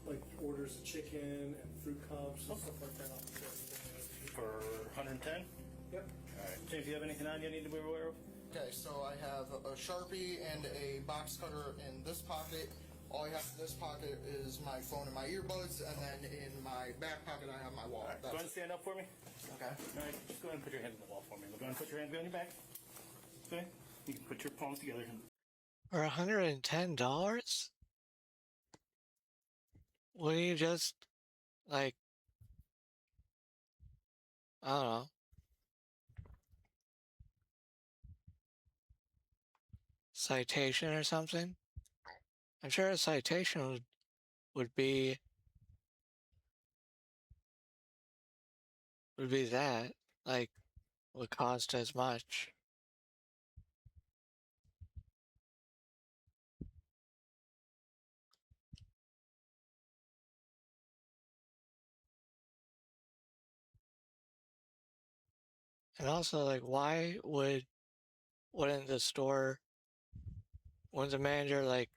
like orders of chicken and fruit cups and stuff like that off the shelf. For 110? Yep. Alright. James, do you have anything on you need to be aware of? Okay, so I have a Sharpie and a box cutter in this pocket. All I have in this pocket is my phone and my earbuds, and then in my back pocket I have my wallet. Alright, go ahead and stand up for me. Okay. Alright, just go ahead and put your hands on the wall for me. Go ahead and put your hands behind your back. Okay? You can put your palms together. For $110? Wouldn't you just, like, I don't know, citation or something? I'm sure a citation would be that, like, would cost as much. And also, like, why wouldn't the store, wouldn't the manager, like,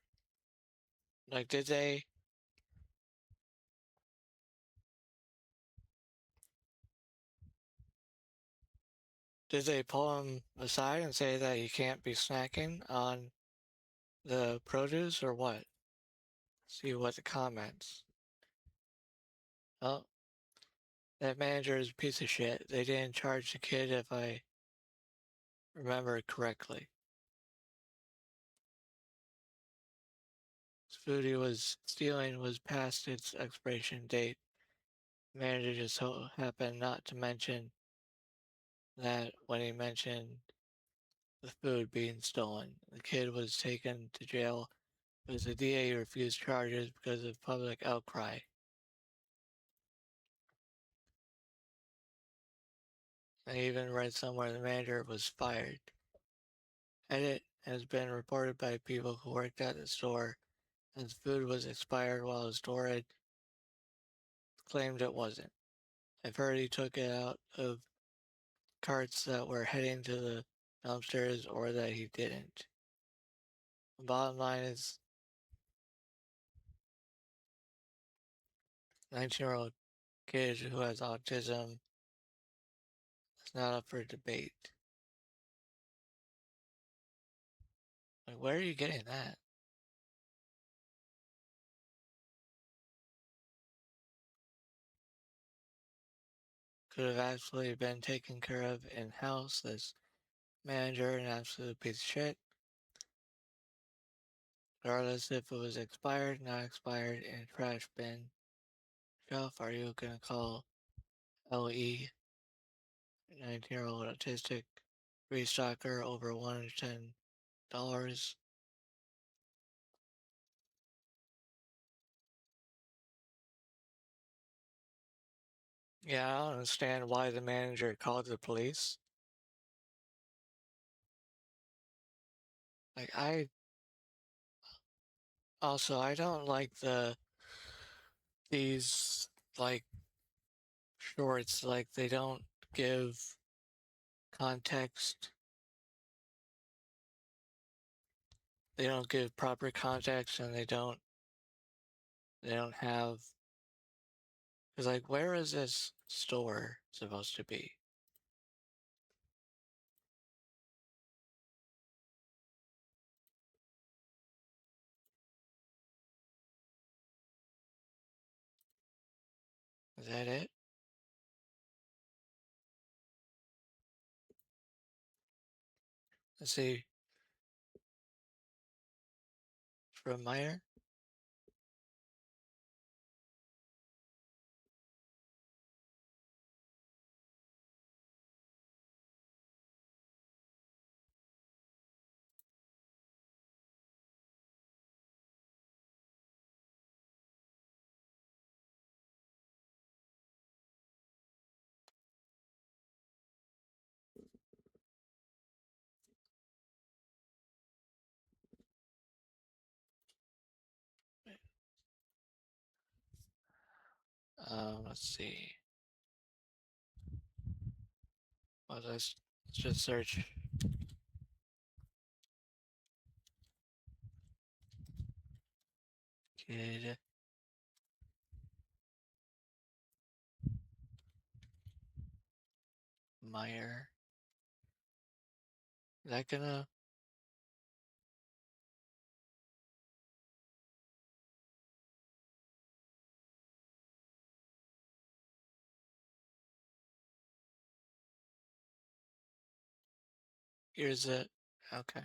did they pull him aside and say that he can't be snacking on The produce or what? See what the comments. Oh, that manager is a piece of shit. They didn't charge the kid if I remember correctly. This food he was stealing was past its expiration date. The manager just so happened not to mention that when he mentioned the food being stolen. The kid was taken to jail because the DA refused charges because of public outcry. I even read somewhere the manager was fired. Edit has been reported by people who worked at the store that the food was expired while the store had claimed it wasn't. I've heard he took it out of carts that were heading to the dumpsters or that he didn't. The bottom line is 19-year-old kid who has autism is not up for debate. Like, where are you getting that? Could have actually been taken care of in-house. This manager, an absolute piece of shit. Regardless if it was expired, not expired, in a trash bin. Shelf, are you gonna call LE, 19-year-old autistic restocker, over $110? Yeah, I don't understand why the manager called the police. Like, I don't like these, like, shorts, like, they don't give context. They don't give proper context, and they don't have, because, like, where is this store supposed to be? Is that it? Let's see. From Meyer? Let's see. Well, let's just search. Kid Meyer. Is that gonna? Here's it. Okay.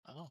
Oh.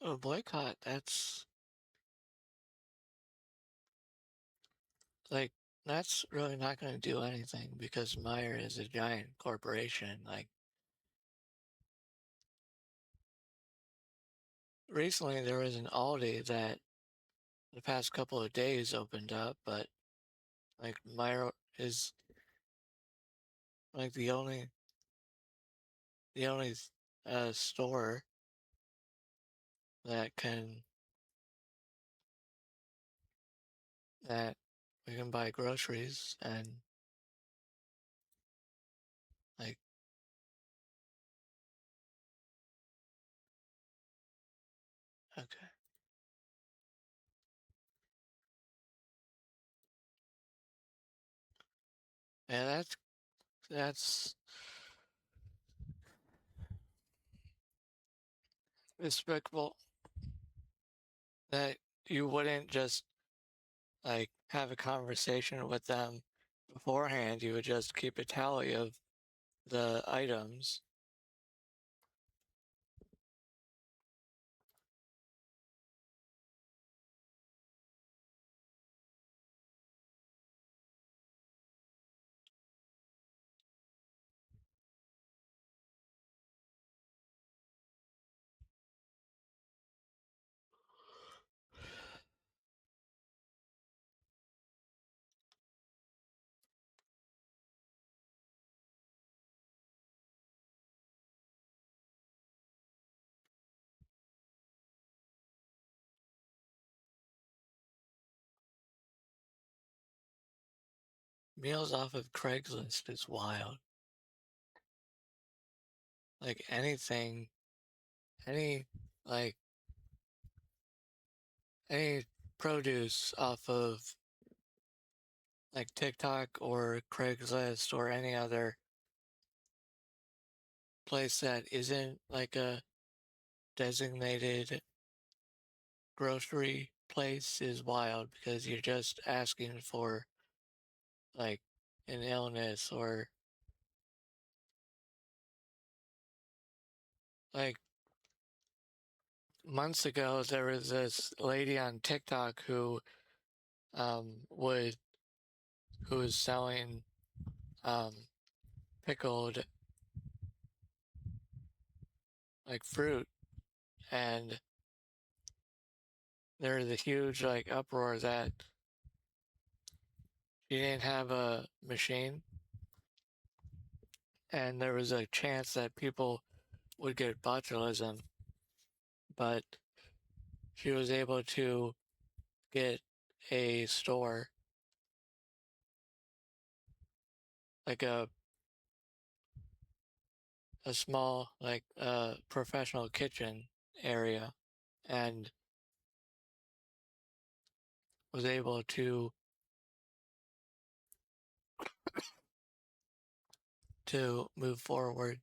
A boycott, that's like that's really not going to do anything because Meyer is a giant corporation. Like recently there was an Aldi that the past couple of days opened up, but like Meyer is like the only store that we can buy groceries and like okay. Yeah, that's despicable that you wouldn't just like have a conversation with them beforehand. You would just keep a tally of the items. Meals off of Craigslist is wild. Like anything, any like any produce off of like TikTok or Craigslist or any other place that isn't like a designated grocery place is wild because you're just asking for like an illness or like months ago there was this lady on TikTok would who was selling um pickled like fruit, and there was a huge like uproar that she didn't have a machine and there was a chance that people would get botulism, but she was able to get a store, like a small like professional kitchen area, and was able to move forward.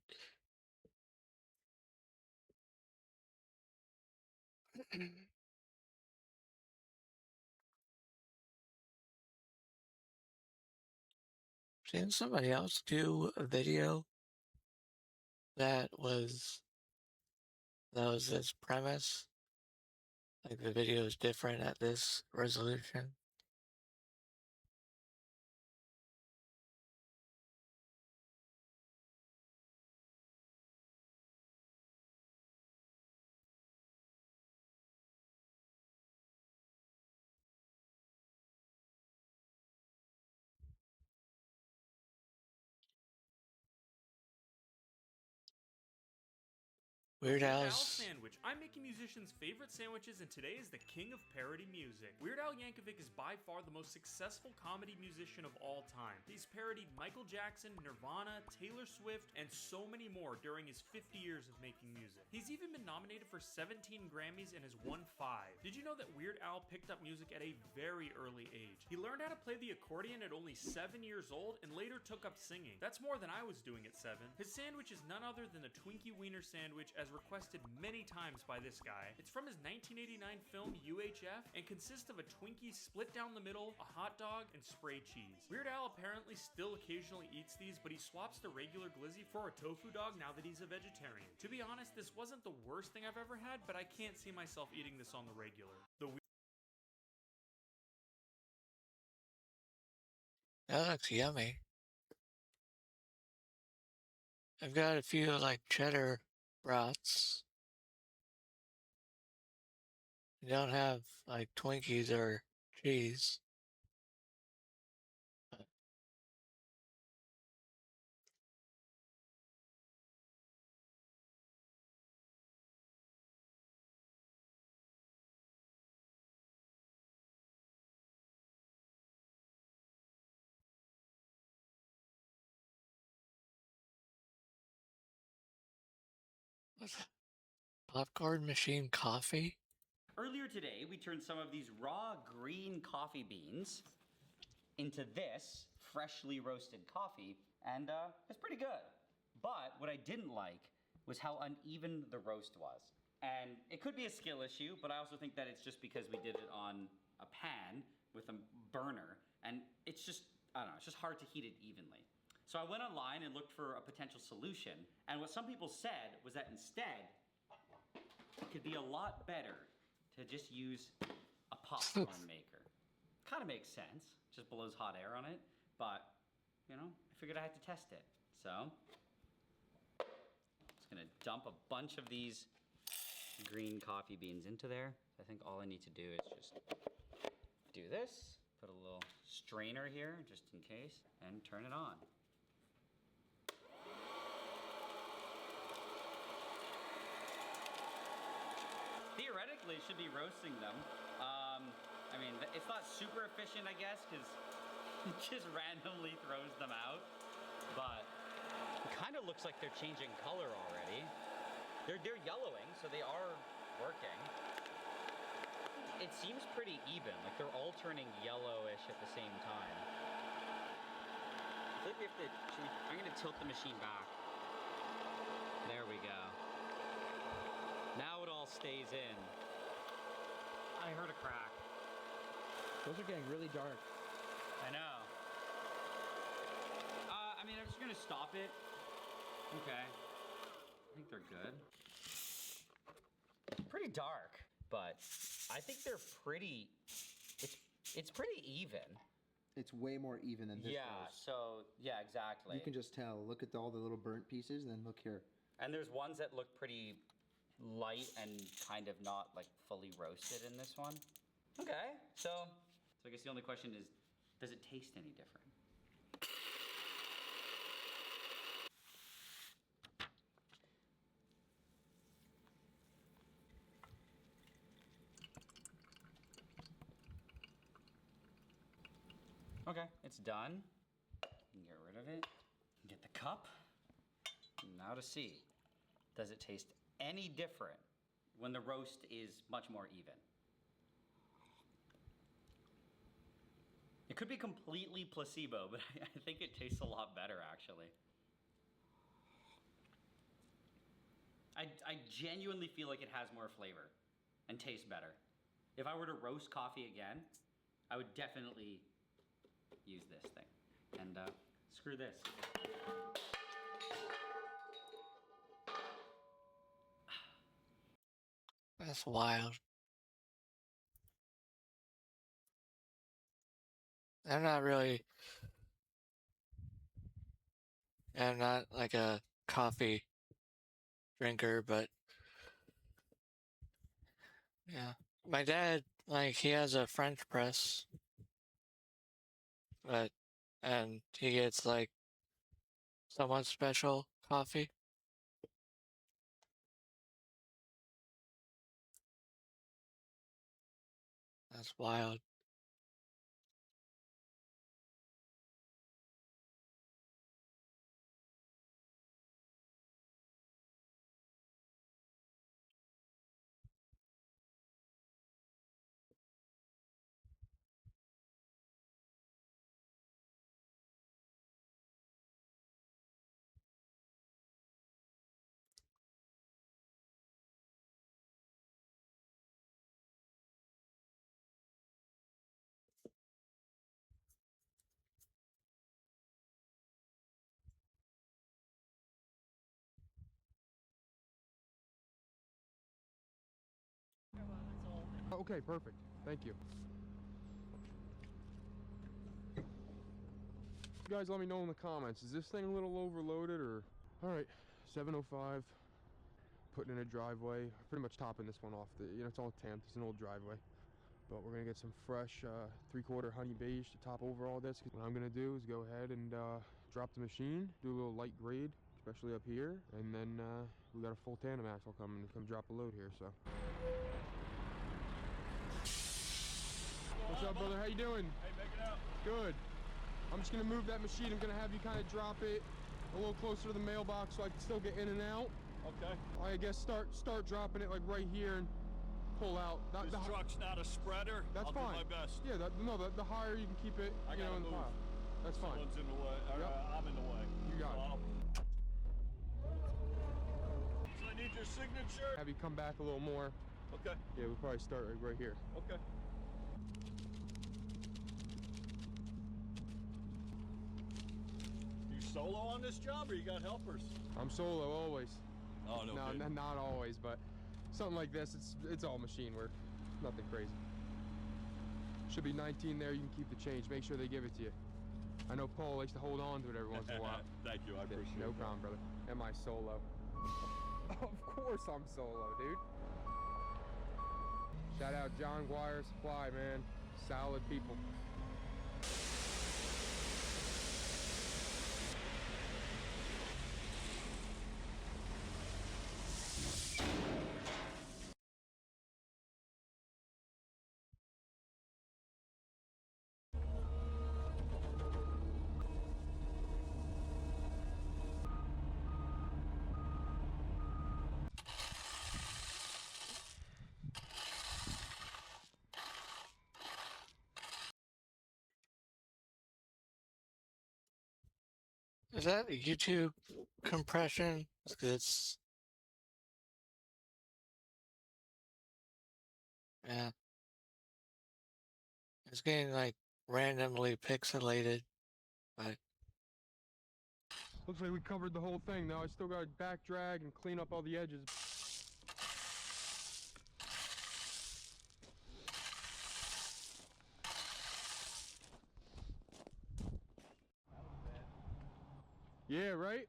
Seen somebody else do a video that was this premise. Like the video is different at this resolution. Weird Al's Sandwich. I'm making musicians' favorite sandwiches, and today is the king of parody music. Weird Al Yankovic is by far the most successful comedy musician of all time. He's parodied Michael Jackson, Nirvana, Taylor Swift, and so many more during his 50 years of making music. He's even been nominated for 17 Grammys and has won 5. Did you know that Weird Al picked up music at a very early age? He learned how to play the accordion at only 7 years old and later took up singing. That's more than I was doing at 7. His sandwich is none other than a Twinkie Wiener sandwich, as requested many times by this guy. It's from his 1989 film UHF and consists of a Twinkie split down the middle, a hot dog, and spray cheese. Weird Al apparently still occasionally eats these, but he swaps the regular glizzy for a tofu dog now that he's a vegetarian. To be honest, this wasn't the worst thing I've ever had, but I can't see myself eating this on the regular. That looks yummy. I've got a few like cheddar brats. You don't have like Twinkies or cheese. What's that? Popcorn machine coffee? Earlier today, we turned some of these raw green coffee beans into this freshly roasted coffee, and it's pretty good. But what I didn't like was how uneven the roast was. And it could be a skill issue, but I also think that it's just because we did it on a pan with a burner, and it's just, I don't know, it's just hard to heat it evenly. So I went online and looked for a potential solution, and what some people said was that instead, it could be a lot better to just use a popcorn maker. Kind of makes sense, just blows hot air on it, but, you know, I figured I had to test it. So, just gonna dump a bunch of these green coffee beans into there. I think all I need to do is just do this, put a little strainer here just in case, and turn it on. Theoretically, should be roasting them. I mean, it's not super efficient, I guess, because it just randomly throws them out. But it kind of looks like they're changing color already. They're yellowing, so they are working. It seems pretty even, like they're all turning yellowish at the same time. I think we have to, I'm gonna tilt the machine back. There we go. Now it all stays in. I heard a crack. Those are getting really dark. I know. I mean, I'm just gonna stop it. Okay. I think they're good. Pretty dark, but I think they're pretty, it's pretty even. It's way more even than this was. So, yeah, exactly. You can just tell. Look at all the little burnt pieces, and then look here. And there's ones that look pretty light and kind of not like fully roasted in this one. Okay, so I guess the only question is, does it taste any different? Okay, it's done. Get rid of it. Get the cup. Now to see, does it taste any different when the roast is much more even? It could be completely placebo, but I think it tastes a lot better, actually. I genuinely feel like it has more flavor and tastes better. If I were to roast coffee again, I would definitely use this thing. And screw this. That's wild. I'm not really. I'm not like a coffee drinker, but yeah. My dad, like, he has a French press, and he gets like somewhat special coffee. That's wild. Okay, perfect. Thank you. You guys let me know in the comments. Is this thing a little overloaded or... Alright, 705. Putting in a driveway. Pretty much topping this one off. It's all tamped. It's an old driveway. But we're going to get some fresh 3/4 honey beige to top over all this. What I'm going to do is go ahead and drop the machine, do a little light grade, especially up here, and then we got a full tandem axle coming to come drop a load here, so. What's up, brother? How you doing? Hey, make it out. Good. I'm just going to move that machine. I'm going to have you kind of drop it a little closer to the mailbox so I can still get in and out. Okay. I guess start dropping it like right here and pull out. This truck's not a spreader. That's I'll fine. do my best. Yeah, the higher you can keep it, I in gotta the move. pile. That's fine. Someone's in the way. I'm in the way. You got it. So I need your signature. Have you come back a little more. Okay. Yeah, we'll probably start right here. Okay. You solo on this job or you got helpers? I'm solo always. Oh, no. No, not always, but something like this, it's all machine work. Nothing crazy. Should be 19 there. You can keep the change. Make sure they give it to you. I know Paul likes to hold on to it every once in a while. Thank you. I appreciate it. No problem, brother. Am I solo? Of course I'm solo, dude. Shout out John Guire Supply, man. Solid people. Is that a YouTube compression? Yeah. It's getting like randomly pixelated, but Looks like we covered the whole thing. Now I still got to back drag and clean up all the edges. Yeah, right?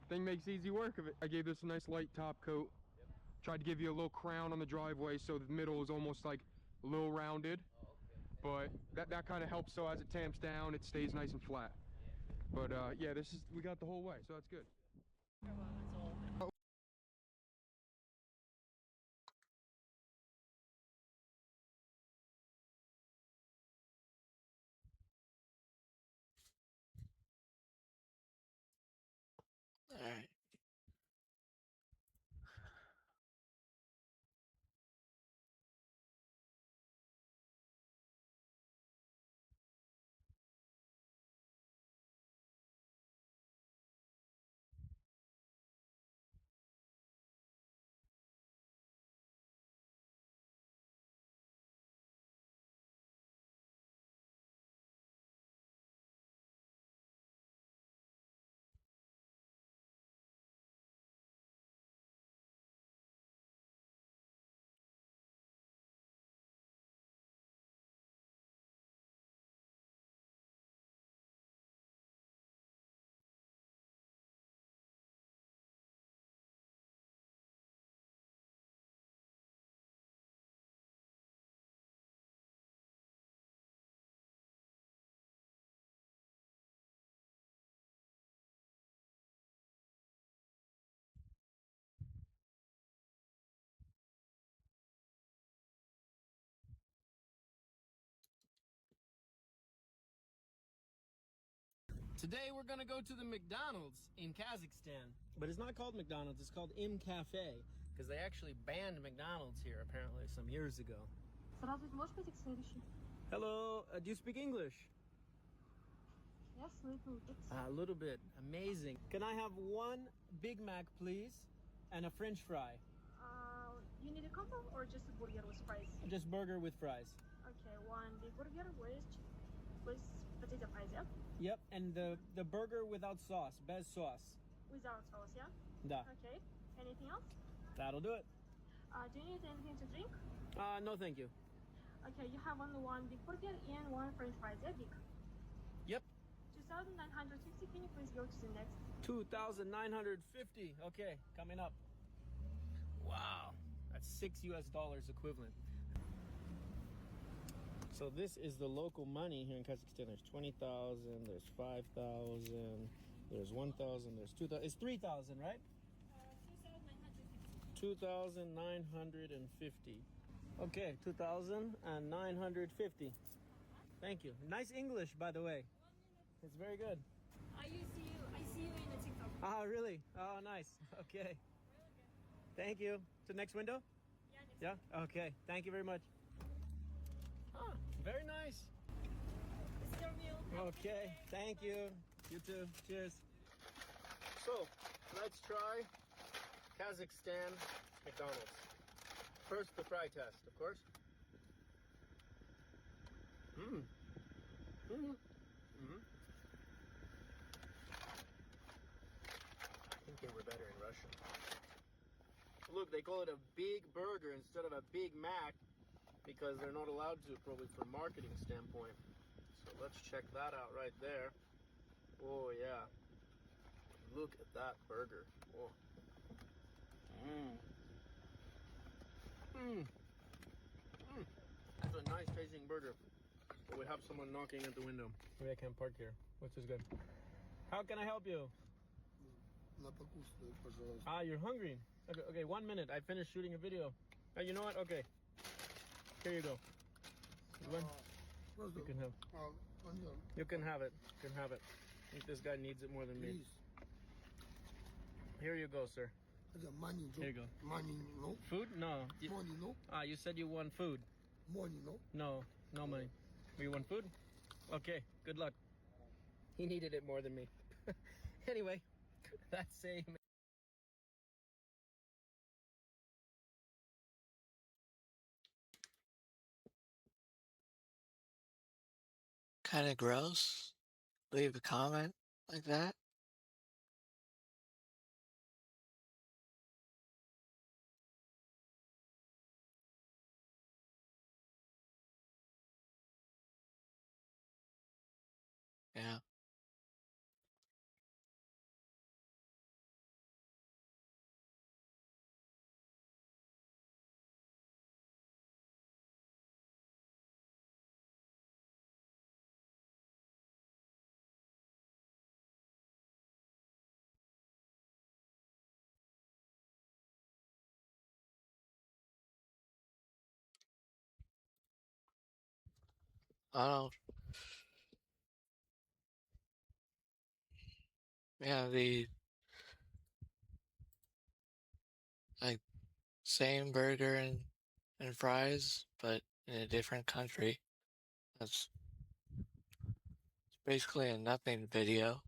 Thing makes easy work of it. I gave this a nice light top coat. Tried to give you a little crown on the driveway so the middle is almost like a little rounded. But that kind of helps so as it tamps down, it stays nice and flat. But yeah, we got the whole way, so that's good. all right. Today we're gonna go to the McDonald's in Kazakhstan. But it's not called McDonald's, it's called M Cafe. Because they actually banned McDonald's here apparently some years ago. Здравствуйте, можешь пойти к следующей? Hello, do you speak English? Yes, little bit. A little bit. Amazing. Can I have one Big Mac, please? And a French fry. You need a combo or just a burger with fries? Just burger with fries. Okay, one big burger with potato fries, yeah? Yep, and the burger without sauce, bez sauce. Without sauce, yeah? Da. Okay, anything else? That'll do it. Do you need anything to drink? No, thank you. Okay, you have only one big burger and one French fries. Yeah, big. Yep. 2,960. Can you please go to the next? 2,950. Okay, coming up. Wow, that's $6 equivalent. So this is the local money here in Kazakhstan. There's 20,000. There's 5,000. There's 1,000. There's 2,000. It's 3,000, right? 2,950. Okay, 2,950. Thank you. Nice English, by the way. It's very good. I see you in the TikTok. Ah, really? Oh, nice. Okay. Thank you. To next window? Yeah. Okay. Thank you very much. Ah, very nice. It's your meal. Okay. Thank you. You too. Cheers. So, let's try Kazakhstan McDonald's. First, the fry test, of course. I think they were better in Russian. Look, they call it a big burger instead of a Big Mac because they're not allowed to, probably from marketing standpoint. So let's check that out right there. Oh yeah. Look at that burger. Oh. That's a nice tasting burger. But we have someone knocking at the window. Maybe I can't park here. Which is good. How can I help you? Ah, you're hungry. Okay, okay, 1 minute. I finished shooting a video. You know what? Okay. Here you go. You can have. You can have it. You can have it. I think this guy needs it more than me. Here you go, sir. Here you go. Money, no? Food? No. Money, no? Ah, you said you want food. Money, no? No, no money. You want food? Okay, good luck. He needed it more than me. Anyway, that's same. Kind of gross. Leave a comment like that. Yeah. Oh. Yeah, the like same burger and fries, but in a different country. That's it's basically a nothing video.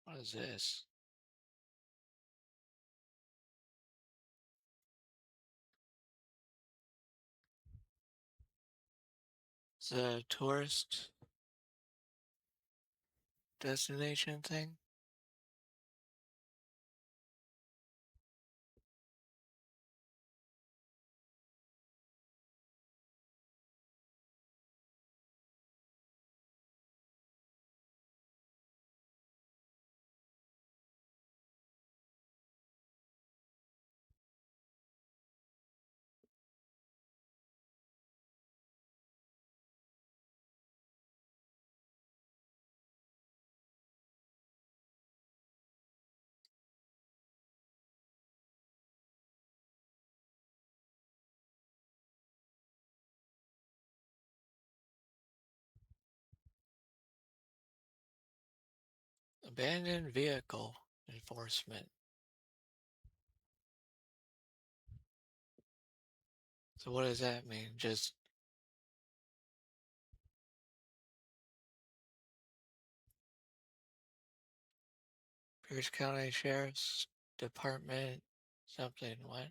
What is this? It's a tourist destination thing? Abandoned vehicle enforcement. So what does that mean? Just Pierce County Sheriff's Department something, what?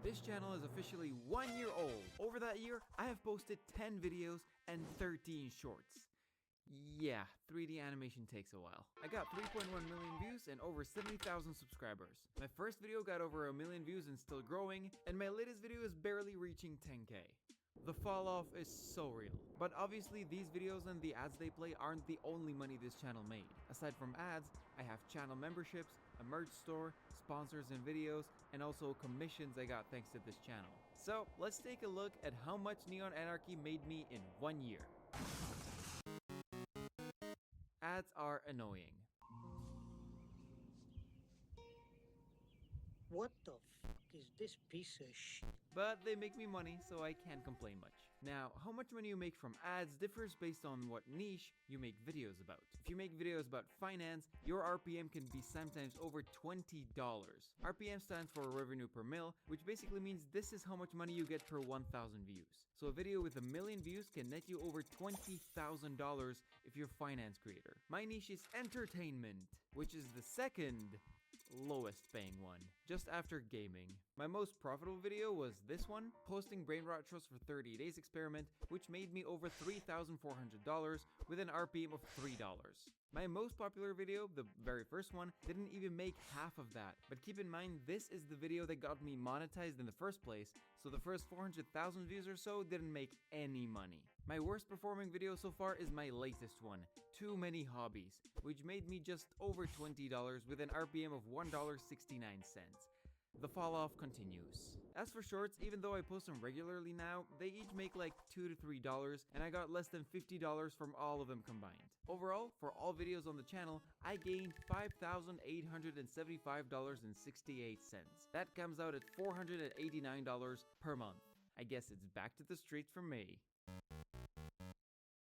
This channel is officially 1 year old. Over that year, I have posted 10 videos and 13 shorts. Yeah, 3D animation takes a while. I got 3.1 million views and over 70,000 subscribers. My first video got over 1 million views and still growing, and my latest video is barely reaching 10k. The fall off is so real. But obviously these videos and the ads they play aren't the only money this channel made. Aside from ads, I have channel memberships, a merch store, sponsors and videos, and also commissions I got thanks to this channel. So let's take a look at how much Neon Anarchy made me in 1 year. Ads are annoying. What the fuck is this piece of shit? But they make me money, so I can't complain much. Now, how much money you make from ads differs based on what niche you make videos about. If you make videos about finance, your RPM can be sometimes over $20. RPM stands for revenue per mil, which basically means this is how much money you get per 1,000 views. So a video with 1 million views can net you over $20,000 if you're a finance creator. My niche is entertainment, which is the second lowest paying one, just after gaming. My most profitable video was this one, posting Brain Rot Trust for 30 days experiment, which made me over $3,400 with an RPM of $3. My most popular video, the very first one, didn't even make half of that. But keep in mind, this is the video that got me monetized in the first place, so the first 400,000 views or so didn't make any money. My worst performing video so far is my latest one, Too Many Hobbies, which made me just over $20 with an RPM of $1.69. The fall off continues. As for shorts, even though I post them regularly now, they each make like $2 to $3, and I got less than $50 from all of them combined. Overall, for all videos on the channel, I gained $5,875.68. That comes out at $489 per month. I guess it's back to the streets for me.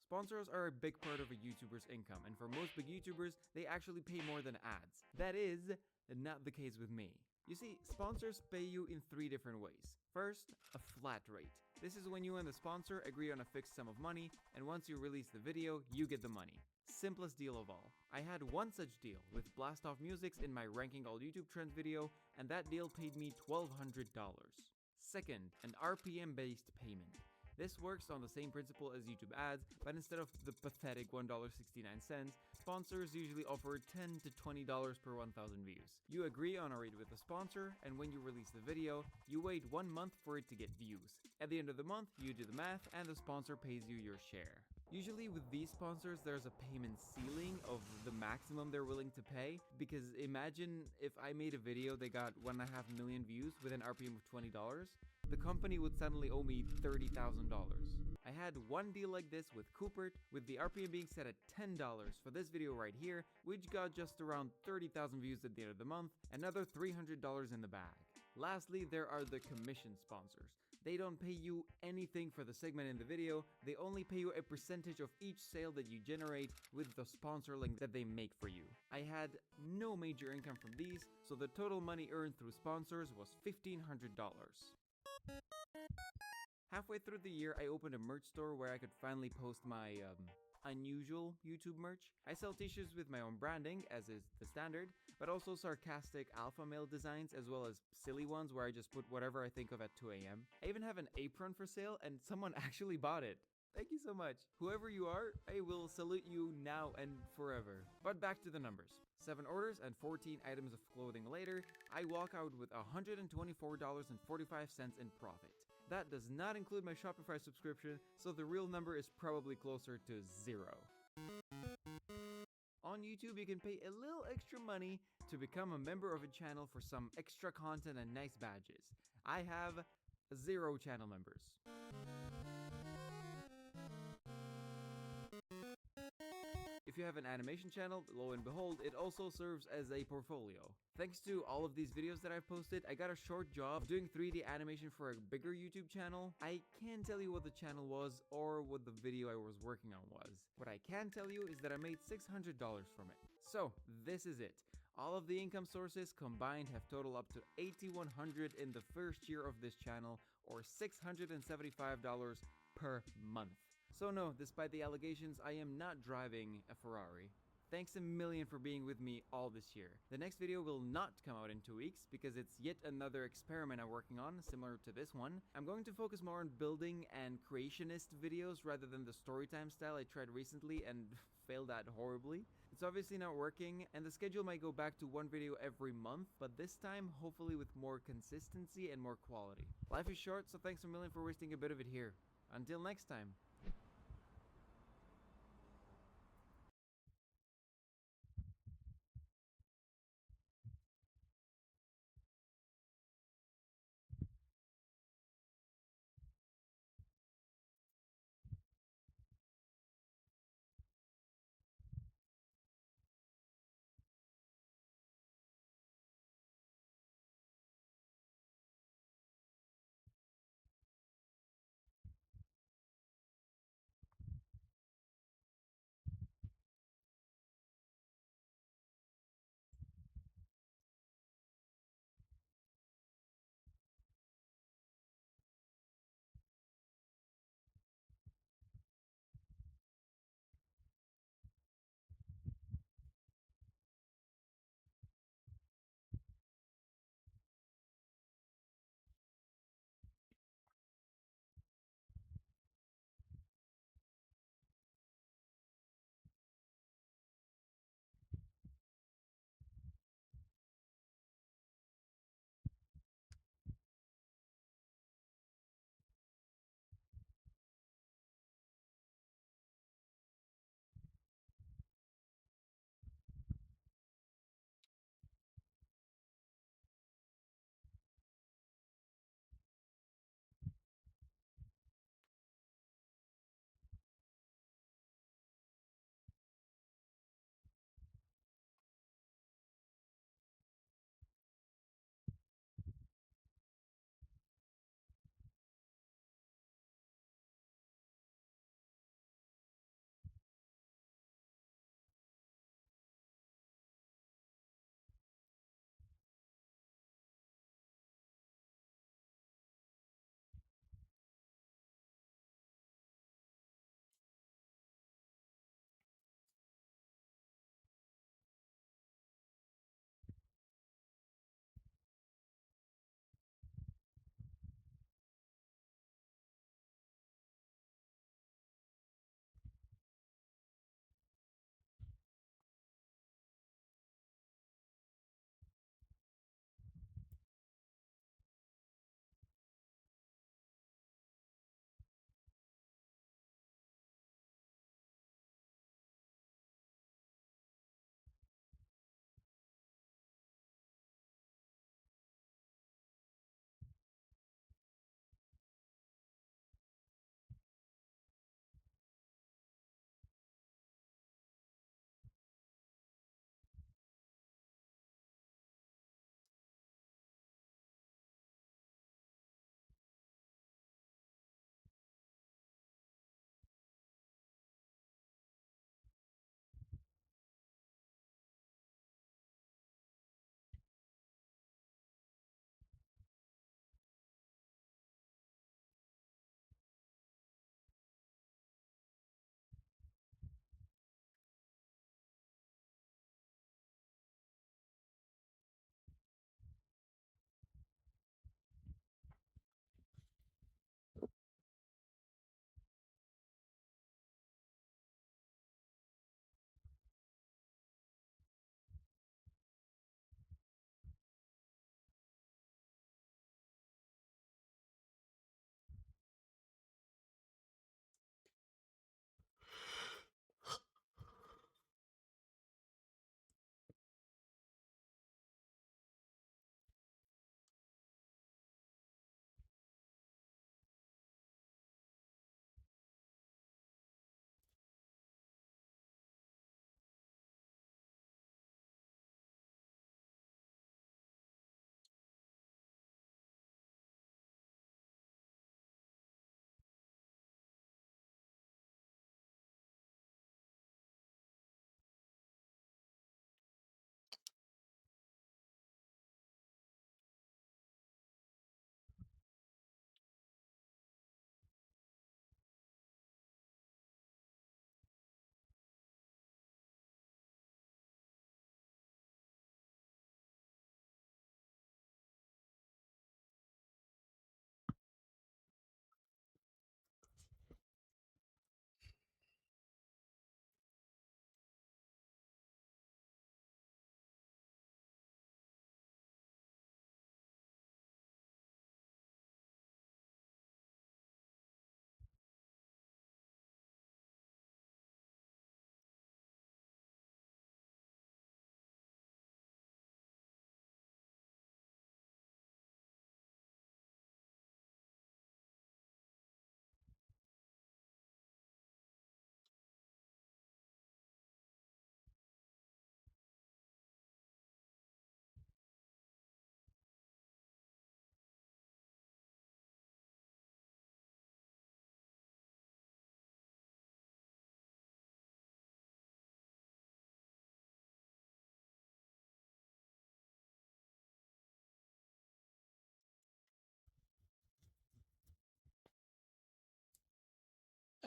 Sponsors are a big part of a YouTuber's income, and for most big YouTubers, they actually pay more than ads. That is not the case with me. You see, sponsors pay you in 3 different ways. First, a flat rate. This is when you and the sponsor agree on a fixed sum of money, and once you release the video, you get the money. Simplest deal of all. I had one such deal with Blast Off Musics in my Ranking All YouTube Trends video, and that deal paid me $1,200. Second, an RPM-based payment. This works on the same principle as YouTube ads, but instead of the pathetic $1.69, sponsors usually offer $10 to $20 per 1,000 views. You agree on a rate with the sponsor, and when you release the video, you wait 1 month for it to get views. At the end of the month, you do the math, and the sponsor pays you your share. Usually with these sponsors, there's a payment ceiling of the maximum they're willing to pay, because imagine if I made a video that got 1.5 million views with an RPM of $20, the company would suddenly owe me $30,000. I had one deal like this with Coopert, with the RPM being set at $10 for this video right here, which got just around 30,000 views at the end of the month, another $300 in the bag. Lastly, there are the commission sponsors. They don't pay you anything for the segment in the video, they only pay you a percentage of each sale that you generate with the sponsor link that they make for you. I had no major income from these, so the total money earned through sponsors was $1,500. Halfway through the year, I opened a merch store where I could finally post my unusual YouTube merch. I sell t-shirts with my own branding, as is the standard, but also sarcastic alpha male designs, as well as silly ones where I just put whatever I think of at 2 a.m. I even have an apron for sale, and someone actually bought it. Thank you so much. Whoever you are, I will salute you now and forever. But back to the numbers. 7 orders and 14 items of clothing later, I walk out with $124.45 in profit. That does not include my Shopify subscription, so the real number is probably closer to 0. On YouTube, you can pay a little extra money to become a member of a channel for some extra content and nice badges. I have 0 channel members. If you have an animation channel, lo and behold, it also serves as a portfolio. Thanks to all of these videos that I've posted, I got a short job doing 3D animation for a bigger YouTube channel. I can't tell you what the channel was or what the video I was working on was. What I can tell you is that I made $600 from it. So, this is it. All of the income sources combined have totaled up to $8,100 in the first year of this channel, or $675 per month. So no, despite the allegations, I am not driving a Ferrari. Thanks a million for being with me all this year. The next video will not come out in 2 weeks because it's yet another experiment I'm working on, similar to this one. I'm going to focus more on building and creationist videos rather than the storytime style I tried recently and failed at horribly. It's obviously not working, and the schedule might go back to 1 video every month, but this time hopefully with more consistency and more quality. Life is short, so thanks a million for wasting a bit of it here. Until next time.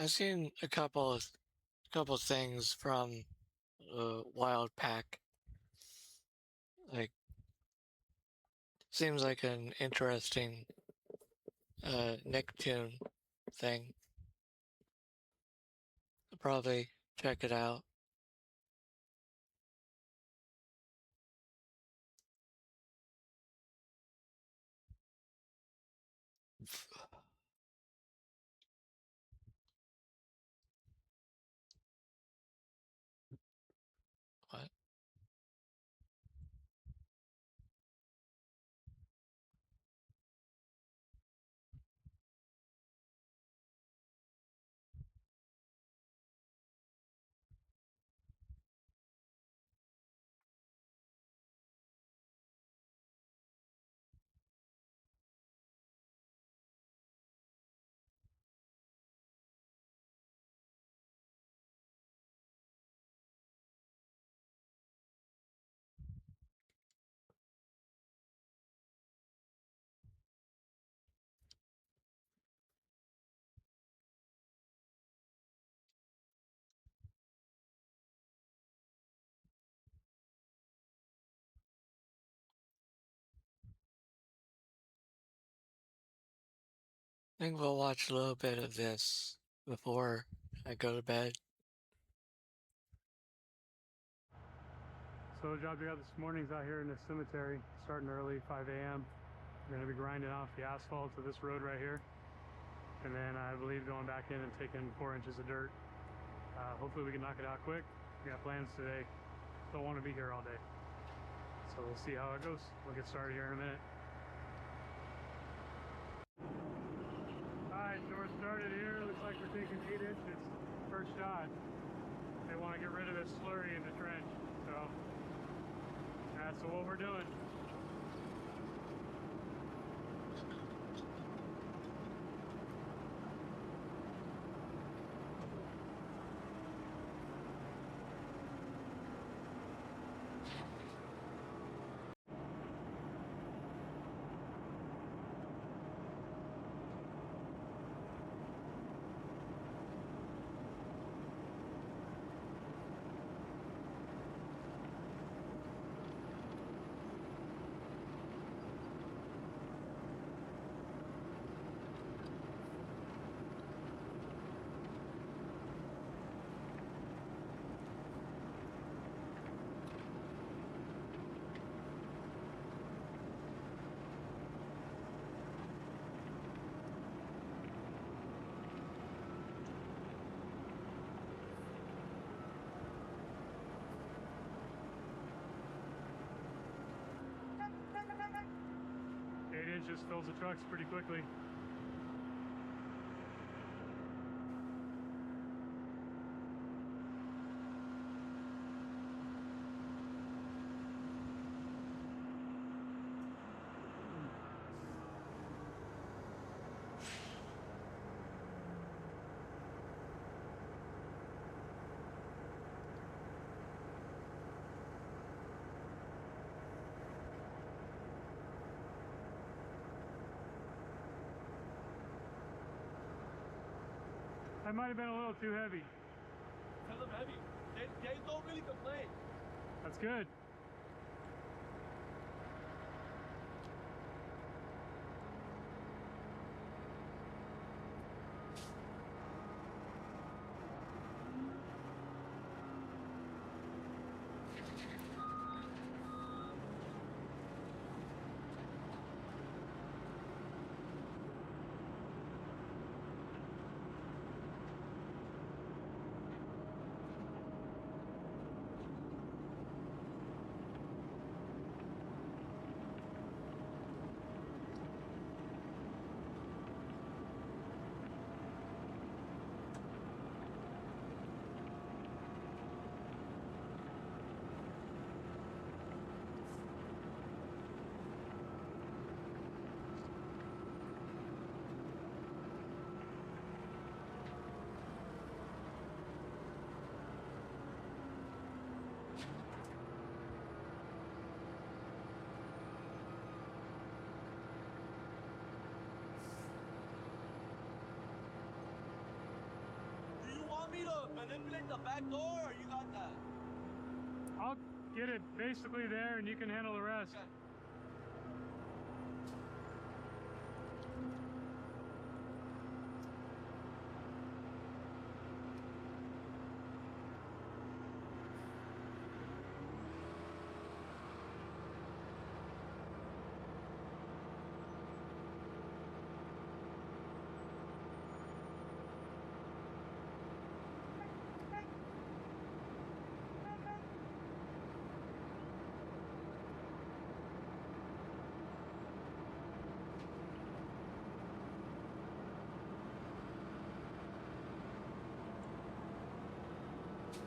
I've seen a couple things from Wild Pack. Like, seems like an interesting Nicktoon thing. I'll probably check it out. What? I think we'll watch a little bit of this before I go to bed. So the job we got this morning is out here in the cemetery, starting early, 5 a.m. We're going to be grinding off the asphalt to this road right here. And then I believe going back in and taking 4 inches of dirt. Hopefully we can knock it out quick. We got plans today. Don't want to be here all day. So we'll see how it goes. We'll get started here in a minute. Alright, so we're started here. Looks like we're taking 8 inches. First shot. They want to get rid of this slurry in the trench. So that's what we're doing. Just fills the trucks pretty quickly. That might have been a little too heavy. Tell them heavy. They don't really complain. That's good. manipulate the back door, or you got that? I'll get it basically there, and you can handle the rest. Okay.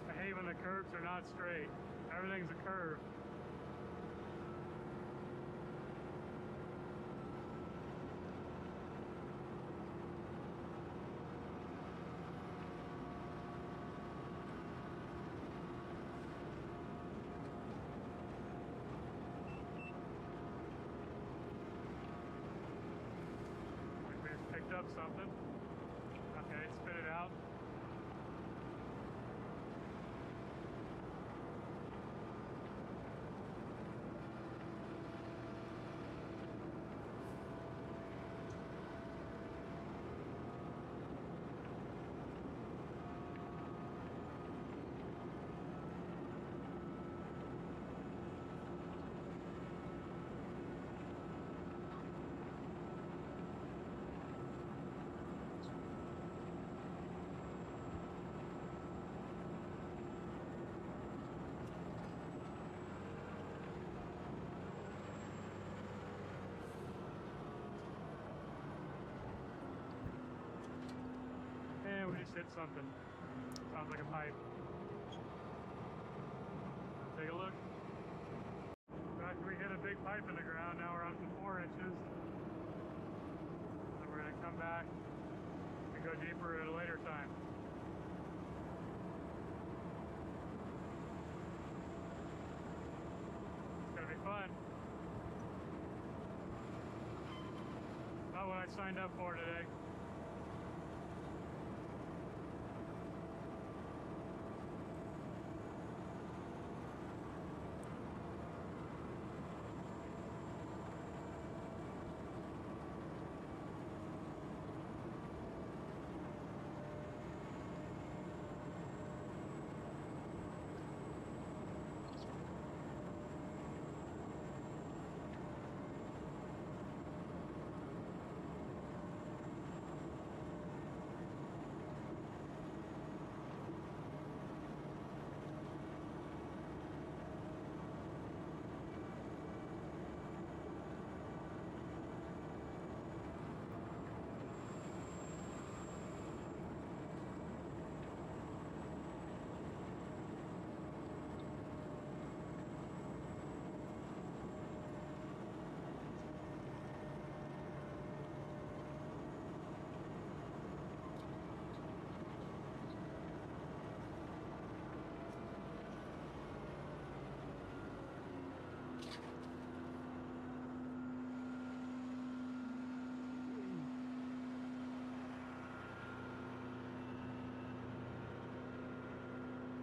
I hate when the curves are not straight. Everything's a curve. We just picked up something. Okay, spit it out. And we just hit something. Sounds like a pipe. Take a look. After we hit a big pipe in the ground, now we're up to 4 inches. And we're going to come back and go deeper at a later time. It's going to be fun. Not what I signed up for today.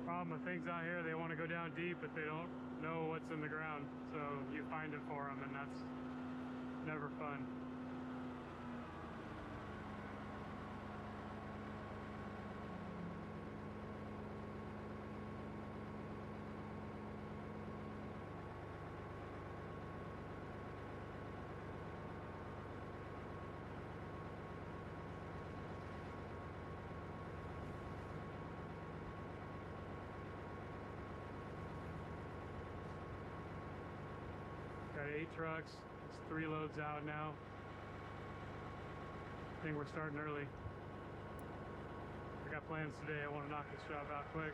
Problem with things out here, they want to go down deep, but they don't know what's in the ground. So you find it for them, and that's never fun. Got 8 trucks. It's 3 loads out now. I think we're starting early. I got plans today. I want to knock this job out quick.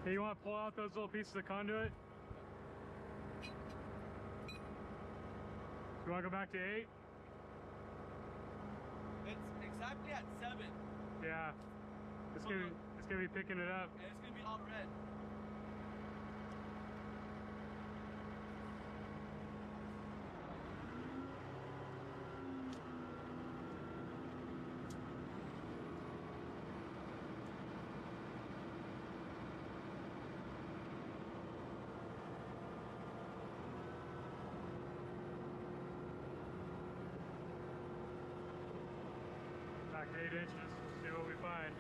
Hey, you want to pull out those little pieces of conduit? You want to go back to 8? It's exactly at 7. Yeah. It's gonna be picking it up. And it's gonna be all red. Back 8 inches. We'll see what we find.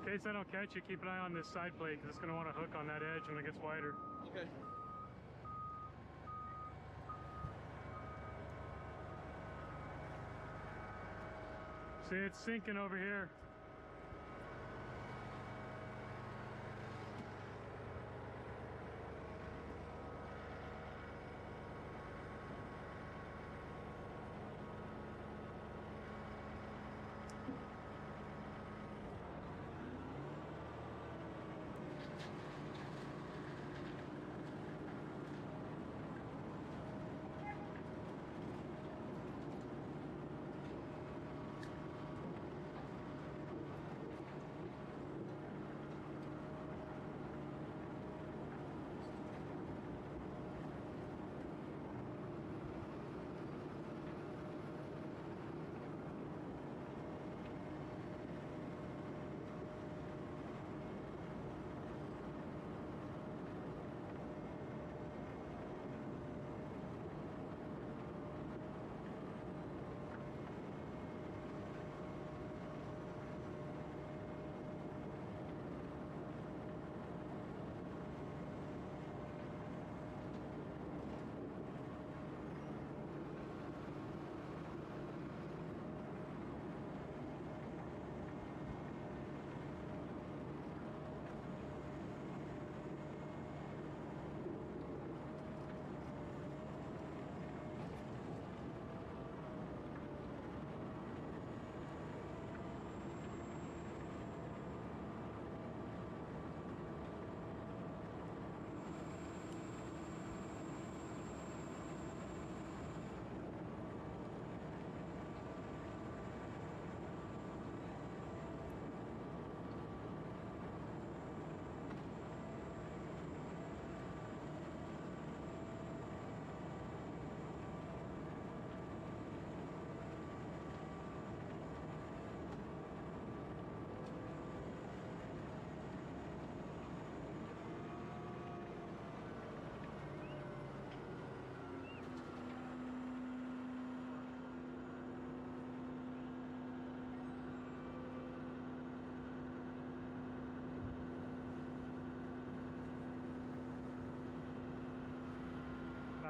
In case I don't catch it, keep an eye on this side plate because it's going to want to hook on that edge when it gets wider. Okay. See, it's sinking over here.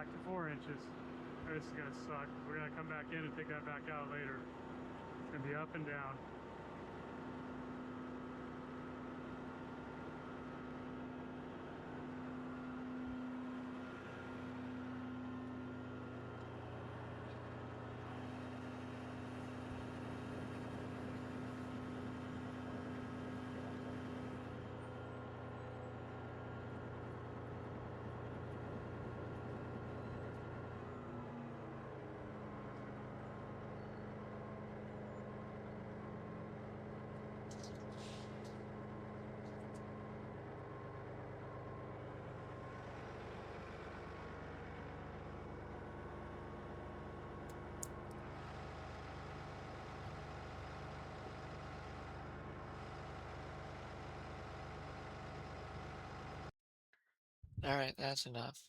back to 4 inches. This is gonna suck. We're gonna come back in and take that back out later. It's gonna be up and down. All right, that's enough.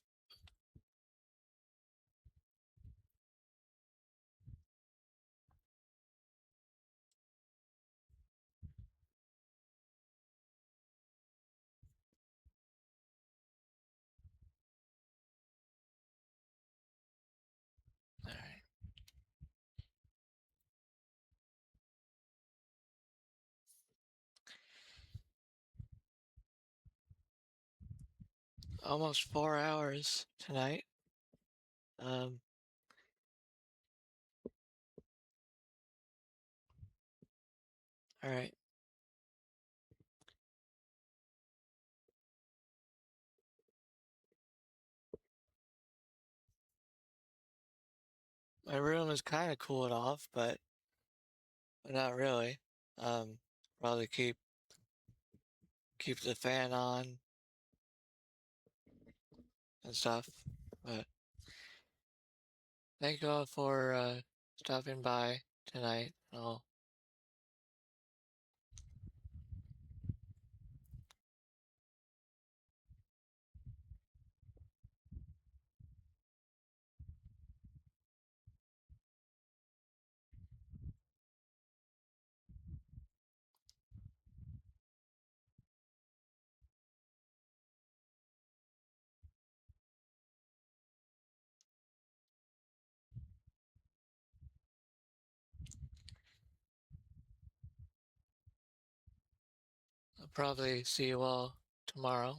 All right. Almost 4 hours tonight. All right. My room is kind of cooled off, but not really. Probably keep the fan on and stuff. But thank you all for stopping by tonight. I'll probably see you all tomorrow.